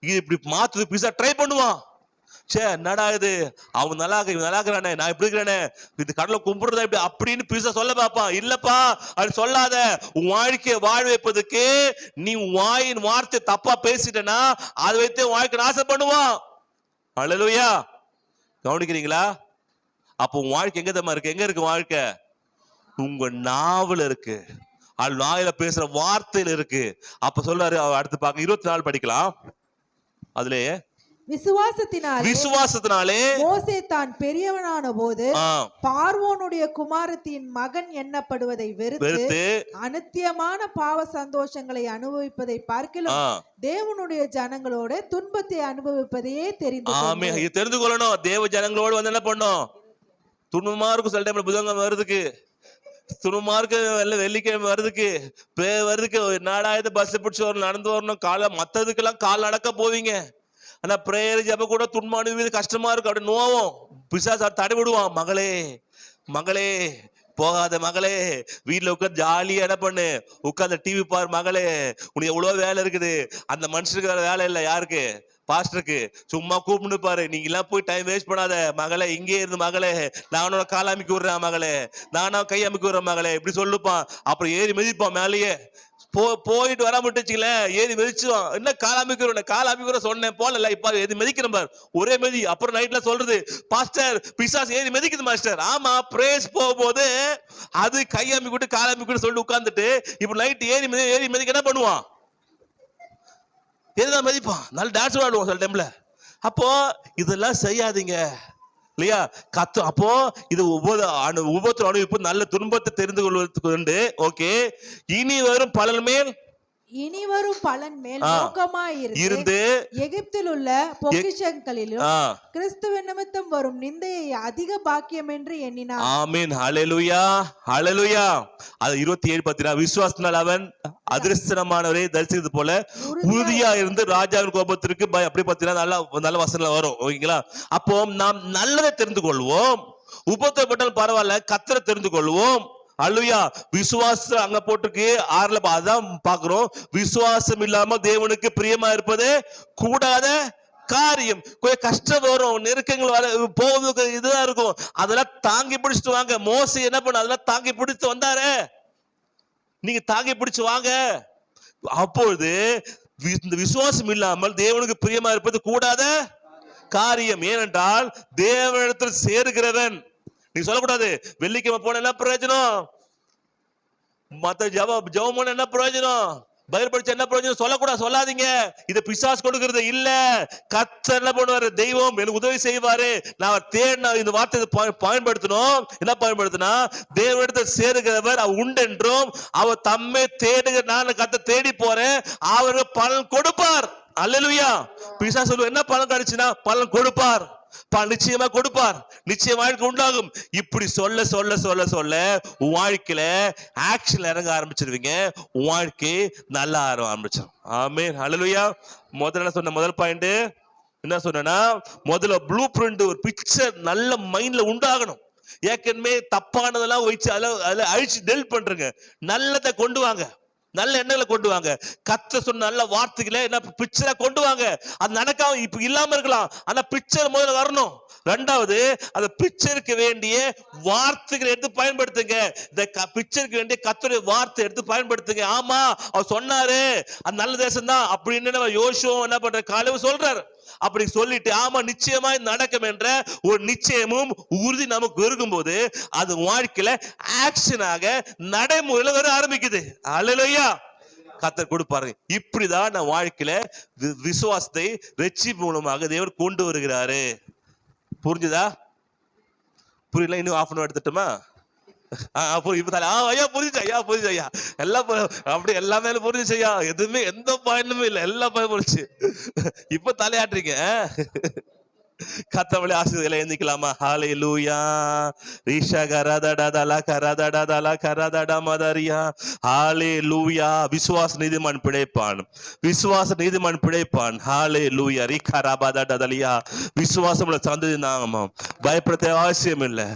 இது இப்படி மாத்துது, பிசா ட்ரை பண்ணுவான். சே என்னடா இது, அவன் நல்லா இருக்கிறானே, நான் இப்படி இருக்கிறேனே, இது கடவுளை கும்பிடுறதா இப்படி அப்படின்னு பிசா சொல்ல பாப்பான். இல்லப்பா, அது சொல்லாத. உன் வாழ்க்கையை வாழ வைப்பதுக்கு நீ வாயின் வார்த்தை தப்பா பேசிட்டனா அதை வைத்து வாழ்க்கை நாசம் பண்ணுவான். அல்லேலூயா. கவனிக்கிறீங்களா? அப்போ உன் வாழ்க்கை எங்க தான் இருக்கு? எங்க இருக்கு வாழ்க்கை? உங்க நாவல இருக்கு, அது நாயில பேசுற வார்த்தையில இருக்கு. அப்ப சொல்றாரு, அடுத்து பார்க்க 24 படிக்கலாம். அதுலயே விசுவாசத்தினாலே மோசே தான் பெரியவனான போது ஆ, பார்வோனுடைய குமாரத்தின் மகன் எண்ணப்படுவதை வெறுத்து வெறுத்து அநித்தியமான பாவ சந்தோஷங்களை அனுபவிப்பதை பார்க்கிலும் ஆ, தேவனுடைய ஜனங்களோட துன்பத்தை அனுபவிப்பதையே தெரிந்து ஆமே. இது தெரிந்து கொள்ளணும். தேவ ஜனங்களோடு வந்து என்ன பண்ணும்? துன்பமா இருக்கும். சில டைம்ல புதன்கிழமை வருதுக்கு, துன்பமா இருக்கு, வெள்ளிக்கிழமை வருதுக்கு, வருதுக்கு, நாடாயது பஸ் பிடிச்சி வரணும், நடந்து வரணும், காலை மத்ததுக்கெல்லாம் கால் நடக்க போவீங்க. ஆனா பிரேயர் ஜப கூட துன்பம் அனுபவிது கஷ்டமா இருக்கும். அப்படி நோவும் பிசாசு தடை விடுவான். மகளே மகளே போகாத மகளே, வீட்டுல உட்காந்து ஜாலியா என்ன பண்ணு, உட்காந்து டிவி பாரு மகளே, உனக்கு எவ்வளவு வேலை இருக்குது. அந்த மனுஷனுக்கு வேற வேலை இல்லை. யாருக்கு? பாஸ்டருக்கு. சும்மா கூப்பிட்டு பாரு. நீங்க எல்லாம் போய் டைம் வேஸ்ட் பண்ணாத மகளே, இங்கே இருந்து மகளே, நானும் கால் அமைக்க விடுறேன் மகளே, நானும் கை அமைக்க விடுறேன் மகளே, இப்படி சொல்லுப்பான். அப்புறம் ஏறி மிதிப்பான் மேலேயே. போயிட்டு வர முட்டுச்சுல ஏறி மிதிச்சுவான். என்ன கால் அமைக்கிற சொன்னேன் போல, இப்ப எது மிதிக்கிறேன் பாரு, ஒரே மிதி. அப்புறம் நைட்ல சொல்றது, பாஸ்டர் பிசாஸ் ஏறி மிதிக்குது மாஸ்டர். ஆமா, பிரேஸ் போகும்போது அது கை அமைக்கிட்டு கால் அமைக்கிட்டு சொல்லிட்டு உட்கார்ந்துட்டு இப்ப நைட் ஏறி மிதிக்க என்ன பண்ணுவான்? ஏறிதான் மிதிப்பான். நல்ல டான்ஸ் ஆடுவான் சில டைம்ல. அப்போ இதெல்லாம் செய்யாதீங்க இல்லையா? அப்போ இது உபத்திரம் அனுபவிப்பு நல்ல துன்பத்தை தெரிந்து கொள்வதற்கு. ஓகே, இனி வரும் பலன் மேல் நோக்கமாயிருந்து எகிப்தில் உள்ள பொக்கிஷங்களிலும் கிறிஸ்துவின் நிமித்தம் வரும் நிந்தையை அதிக பாக்கியம் என்று எண்ணினார். ஆமென். ஹல்லேலூயா, ஹல்லேலூயா. அது 27 பார்த்தீங்கன்னா, விசுவாசத்தினால் அவன் அதிர்ஷ்டமானவரை தரிசித்தது போல உறுதியா இருந்து ராஜாவின் கோபத்திற்கு அப்படி பார்த்தீங்கன்னா நல்ல வசனம் வரும். ஓகேங்களா? அப்போ நாம் நல்லதை தெரிந்து கொள்வோம். உபத்திரப்பட்டால் பரவாயில்ல, கர்த்தரை தெரிந்து கொள்வோம். அல்லேலூயா. விசுவாசம் அங்க போட்டுருக்கு 6ல அதான் பாக்குறோம். விசுவாசம் இல்லாம தேவனுக்கு பிரியமா இருப்பது கூடாத காரியம். கொஞ்சம் கஷ்டம் வரும், நெருக்கங்கள் வர போவதுக்கு இதுதான் இருக்கும். அதெல்லாம் தாங்கி பிடிச்சிட்டு வாங்க. மோசே என்ன பண்ண, அதெல்லாம் தாங்கி பிடித்து வந்தாரு. நீங்க தாங்கி பிடிச்சு வாங்க. அப்பொழுது இந்த விசுவாசம் இல்லாமல் தேவனுக்கு பிரியமா இருப்பது கூடாத காரியம். ஏனென்றால் தேவனிடத்தில் சேருகிறவன். நீ சொல்லக்கூடாது வெள்ளிக்கிழமை போன என்ன பிரயோஜனம், மத்த ஜெபம் என்ன பிரயோஜனம், பைபிள் படிச்ச என்ன பிரயோஜனம் சொல்லக்கூடாது. சொல்லாதீங்க. இது பிசாசு கொடுக்கிறது இல்ல. கர்த்தர் என்ன பண்ணுவாரு? தெய்வம் எனக்கு உதவி செய்வாரு. நான் தேடின இந்த வார்த்தை பயன்படுத்தணும். என்ன பயன்படுத்தினா, தேவனிடத்தில் சேருகிறவர் அவர் உண்டென்றும் அவர் தம்மை தேடுகிற நான் கர்த்தர் தேடி போறேன், அவருக்கு பலன் கொடுப்பார். அல்லேலூயா. பிசாசு சொல்லுவார், என்ன பலன் கிடைச்சுன்னா, பலன் கொடுப்பார், நிச்சயமா கொடுப்பார், நிச்சயம் வாழ்க்கை உண்டாகும். இப்படி சொல்ல சொல்ல சொல்ல சொல்ல வாழ்க்கையில ஆக்ஷன்ல இறங்க ஆரம்பிச்சிருவீங்க. வாழ்க்கை நல்லா ஆரம்பிச்சிடும். ஆமென். ஹல்லேலூயா. முதல்ல சொன்ன முதல் பாயிண்ட் என்ன சொன்னா, முதல்ல ப்ளூ பிரிண்ட், ஒரு பிக்சர் நல்ல மைண்ட்ல உண்டாகணும். ஏற்கனவே தப்பானதெல்லாம் வச்சு அதில் அழிச்சு டெல் பண்றங்க. நல்லதை கொண்டு வாங்க, நல்ல எண்ணங்களை கொண்டு வாங்க. கர்த்தர் சொன்ன நல்ல வார்த்தைகளை என்ன பிக்சரா கொண்டு வாங்க. அது நடக்காம இப்ப இல்லாம இருக்கலாம், ஆனா பிக்சர் முதல்ல வரணும். ரெண்டாவது, அந்த பிக்சருக்கு வேண்டிய வார்த்தைகளை எடுத்து பயன்படுத்துங்க. இந்த பிக்சருக்கு வேண்டிய கர்த்தருடைய வார்த்தை எடுத்து பயன்படுத்துங்க. ஆமா, அவர் சொன்னாரு அது நல்ல தேசம் தான் அப்படின்னு நம்ம யோசுவா என்ன பண்ற, காலேப் சொல்றாரு. அப்படி சொல்லிட்டு ஆமா நிச்சயமா நடக்கும் என்ற ஒரு நிச்சயமும் உறுதி நமக்கு இருக்கும்போது அது வாழ்க்கையில ஆக்ஷனாக நடைமுறையில வர ஆரம்பிக்குது. அல்லேலூயா. கர்த்தர் கொடுப்பாரு. இப்படிதான் நான் வாழ்க்கையில விசுவாசத்தை ரட்சிப்பு மூலமாக தேவன் கொண்டு வருகிறாரு. புரிஞ்சுதா? புரியல? இன்னும் ½ எடுத்துட்டுமா? ஐயா புரிஞ்சு ஐயா எல்லாம் அப்படி எல்லாமே புரிஞ்சுச்சு ஐயா. எதுவுமே எந்த பாயிண்டுமே இல்லை, எல்லா பாயிண்ட் புரிச்சு. இப்ப தலையாட்டுறீங்க. கர்த்தருடைய ஆசீர்வாதங்களை எண்ணிக்கலாமா? ஹல்லேலூயா. ரிஷகரதடதல கரதடதல கரதட மதரியா. ஹல்லேலூயா. விசுவாச நீதிமான் பிழைப்பான், விசுவாச நீதிமான் பிழைப்பான். ஹல்லேலூயா. ரிகரபதடதலியா. விசுவாசம் உள்ள சந்ததி நாம பயப்பட அவசியம் இல்லை.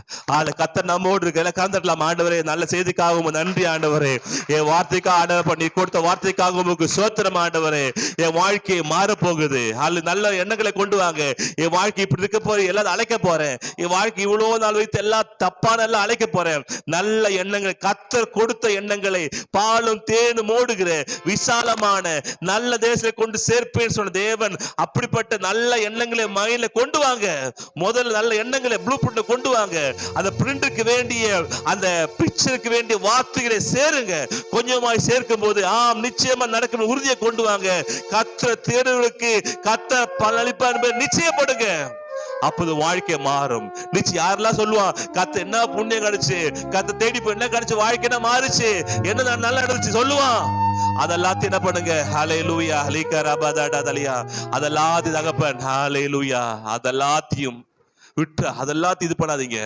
கர்த்தர் நம்மோடு இருக்கல. கலந்துடலாம். ஆண்டவரே, நல்ல செய்திக்காகவும் நன்றி ஆண்டவரே. என் வார்த்தைக்காக ஆண்டவர் நீ கொடுத்த வார்த்தைக்காக உங்களுக்கு ஸ்தோத்திரம் ஆண்டவரே. என் வாழ்க்கையை மாறப்போகுது. நல்ல எண்ணங்களை கொண்டு வாங்க. என் வாழ்க்கை வாழ்க்கை இப்படி இருக்க போறேன், எல்லாரும் அழைக்க போறேன், என் வாழ்க்கை இவ்வளவு நாள் வைத்து எல்லாம் தப்பான எல்லாம் அழைக்க போறேன். நல்ல எண்ணங்கள், கர்த்தர் கொடுத்த எண்ணங்களை, பாலும் தேனும் ஓடுகிற விசாலமான நல்ல தேசத்தை கொண்டு சேர்ப்பேன்னு சொன்ன தேவன் அப்படிப்பட்ட நல்ல எண்ணங்களை மைண்ட்ல கொண்டு வாங்க. முதல்ல நல்ல எண்ணங்களை ப்ளூ பிரிண்ட் கொண்டு வாங்க. அந்த பிரிண்டுக்கு வேண்டிய அந்த பிக்சருக்கு வேண்டிய வார்த்தைகளை சேருங்க. கொஞ்சமாய் சேர்க்கும் போது ஆம் நிச்சயமா நடக்கும் உறுதியை கொண்டு வாங்க. கர்த்தர் தேடுவதற்கு கர்த்தர் பலனளிப்பார் என்பதை நிச்சயப்படுங்க. அப்போது வாழ்க்கை மாறும். நிச்சயம் யாரெல்லாம் சொல்லுவான், கர்த்தர் என்ன புண்ணியம் கிடைச்சு, கர்த்தர் தேடி போய் என்ன கிடைச்சு, வாழ்க்கை என்ன மாறுச்சு, என்ன நல்லா இருந்துச்சு சொல்லுவான். அதெல்லாத்தையும் என்ன பண்ணுங்க, ஹல்லேலூயா ஹலிகரபதடதலியா, அதெல்லாத்தையும் தகப்பன் ஹல்லேலூயா, அதெல்லாத்தையும் விட்டு அதெல்லாத்தையும் இது பண்ணாதீங்க.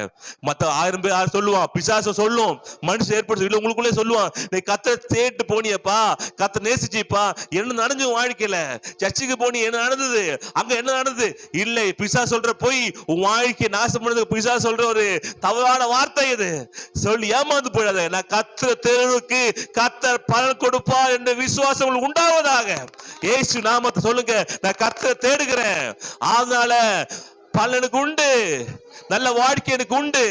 மத்த 1000 பேர் சொல்லுவான், பிசாசு சொல்லும், மனுஷன் ஏற்படுத்த இல்லை உங்களுக்குள்ளே சொல்லுவான், நீ கர்த்தரை தேட்டு போனியப்பா, கர்த்தரை நேசிச்சிப்பா, என்ன நடந்து வாழ்க்கையில, சர்ச்சுக்கு போனி என்ன நடந்தது, அங்க என்ன நடந்தது, இல்லை பிசாசு சொல்ற போய் உன் வாழ்க்கையை நாசம் பண்ணதுக்கு பிசாசு சொல்ற ஒரு தவறான வார்த்தை இது. சொல்லி ஏமாந்து போயிடாத. நான் கர்த்தரை தேடுவதற்கு கர்த்தர் பலன் கொடுப்பார் என்ற விசுவாசம் உங்களுக்கு உண்டாவதாக. இயேசு நாமத்தை சொல்லுங்க, நான் கர்த்தரை தேடுகிறேன், அதனால பலனுக்கு உண்டு, நல்ல வாழ்க்கை எனக்கு உண்டு,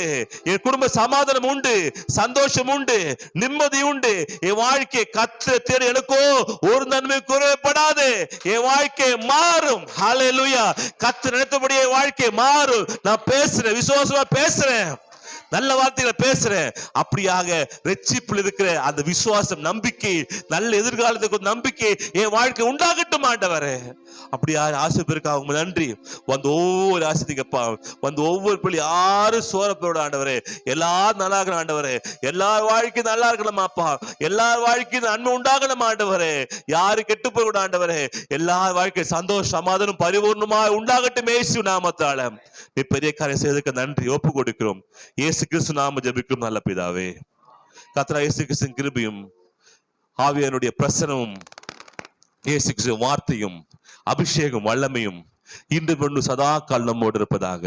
என் குடும்ப சமாதானம் உண்டு, சந்தோஷம் உண்டு, நிம்மதி உண்டு. என் வாழ்க்கை கர்த்தரை தேடி எனக்கோ ஒரு நன்மை குறைபடாது. என் வாழ்க்கை மாறும். ஹல்லேலூயா. கர்த்தர் நினைத்தபடியே என் வாழ்க்கை மாறும். நான் பேசுறேன், விசுவாசமா பேசுறேன், நல்ல வார்த்தைகளை பேசுறேன். அப்படியாக ரட்சிப்பில் இருக்கிற அந்த விசுவாசம், நம்பிக்கை, நல்ல எதிர்காலத்துக்கு நம்பிக்கை என் வாழ்க்கை உண்டாகட்டும் ஆண்டவரே. அப்படியா ஆசை பேருக்காக உங்க நன்றி. வந்து ஒவ்வொரு ஆசிரியப்பா, வந்து ஒவ்வொரு பிள்ளை யாரும் சோரப்போட ஆண்டவரே, எல்லாரும் நல்லா இருக்கணும் ஆண்டவரே, எல்லார் வாழ்க்கையும் நல்லா இருக்கணுமாப்பா, எல்லார் வாழ்க்கையும் நன்மை உண்டாகணும் ஆண்டவரே, யாரு கெட்டு போய் ஆண்டவரே, எல்லார் வாழ்க்கை சந்தோஷம் சமாதானம் பரிபூர்ணமா உண்டாகட்டும் இயேசு நாமத்தால. நீ பெரிய காரியம் செய்ததுக்கு நன்றி ஒப்பு கொடுக்கிறோம். இயேசு கிறிஸ்து நாம ஜெபிக்கும் நல்ல பிதாவே. கர்த்தராகிய இயேசு கிறிஸ்துவின் கிருபையும் ஆவியானுடைய பிரசன்னமும் இயேசு கிறிஸ்துவின் வார்த்தையும் அபிஷேகம் வல்லமையும் இன்று கொண்டு சதா கால் நம்மோடு இருப்பதாக.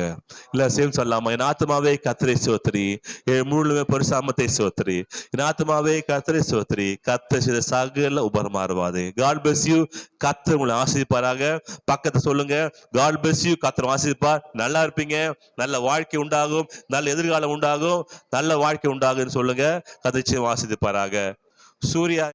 இல்ல சேம் சொல்லாமா, என் ஆத்மாவே கர்த்தரை ஸ்தோத்திரி, என் முழுமே பரிசுத்தத்தை ஸ்தோத்திரி, என் ஆத்மாவே கர்த்தரை ஸ்தோத்திரி, கர்த்தர் செய்த சகல உபரமாறுவாதே. God bless you. கர்த்தர் உங்களை ஆசீர்வதிப்பாராக. பக்கத்தை சொல்லுங்க, காட் பிளஸ் யூ, கர்த்தர் ஆசீர்வதிப்பார். நல்லா இருப்பீங்க, நல்ல வாழ்க்கை உண்டாகும், நல்ல எதிர்காலம் உண்டாகும், நல்ல வாழ்க்கை உண்டாகும்னு சொல்லுங்க. கர்த்தர் ஆசீர்வதிப்பாராக. சூர்யா.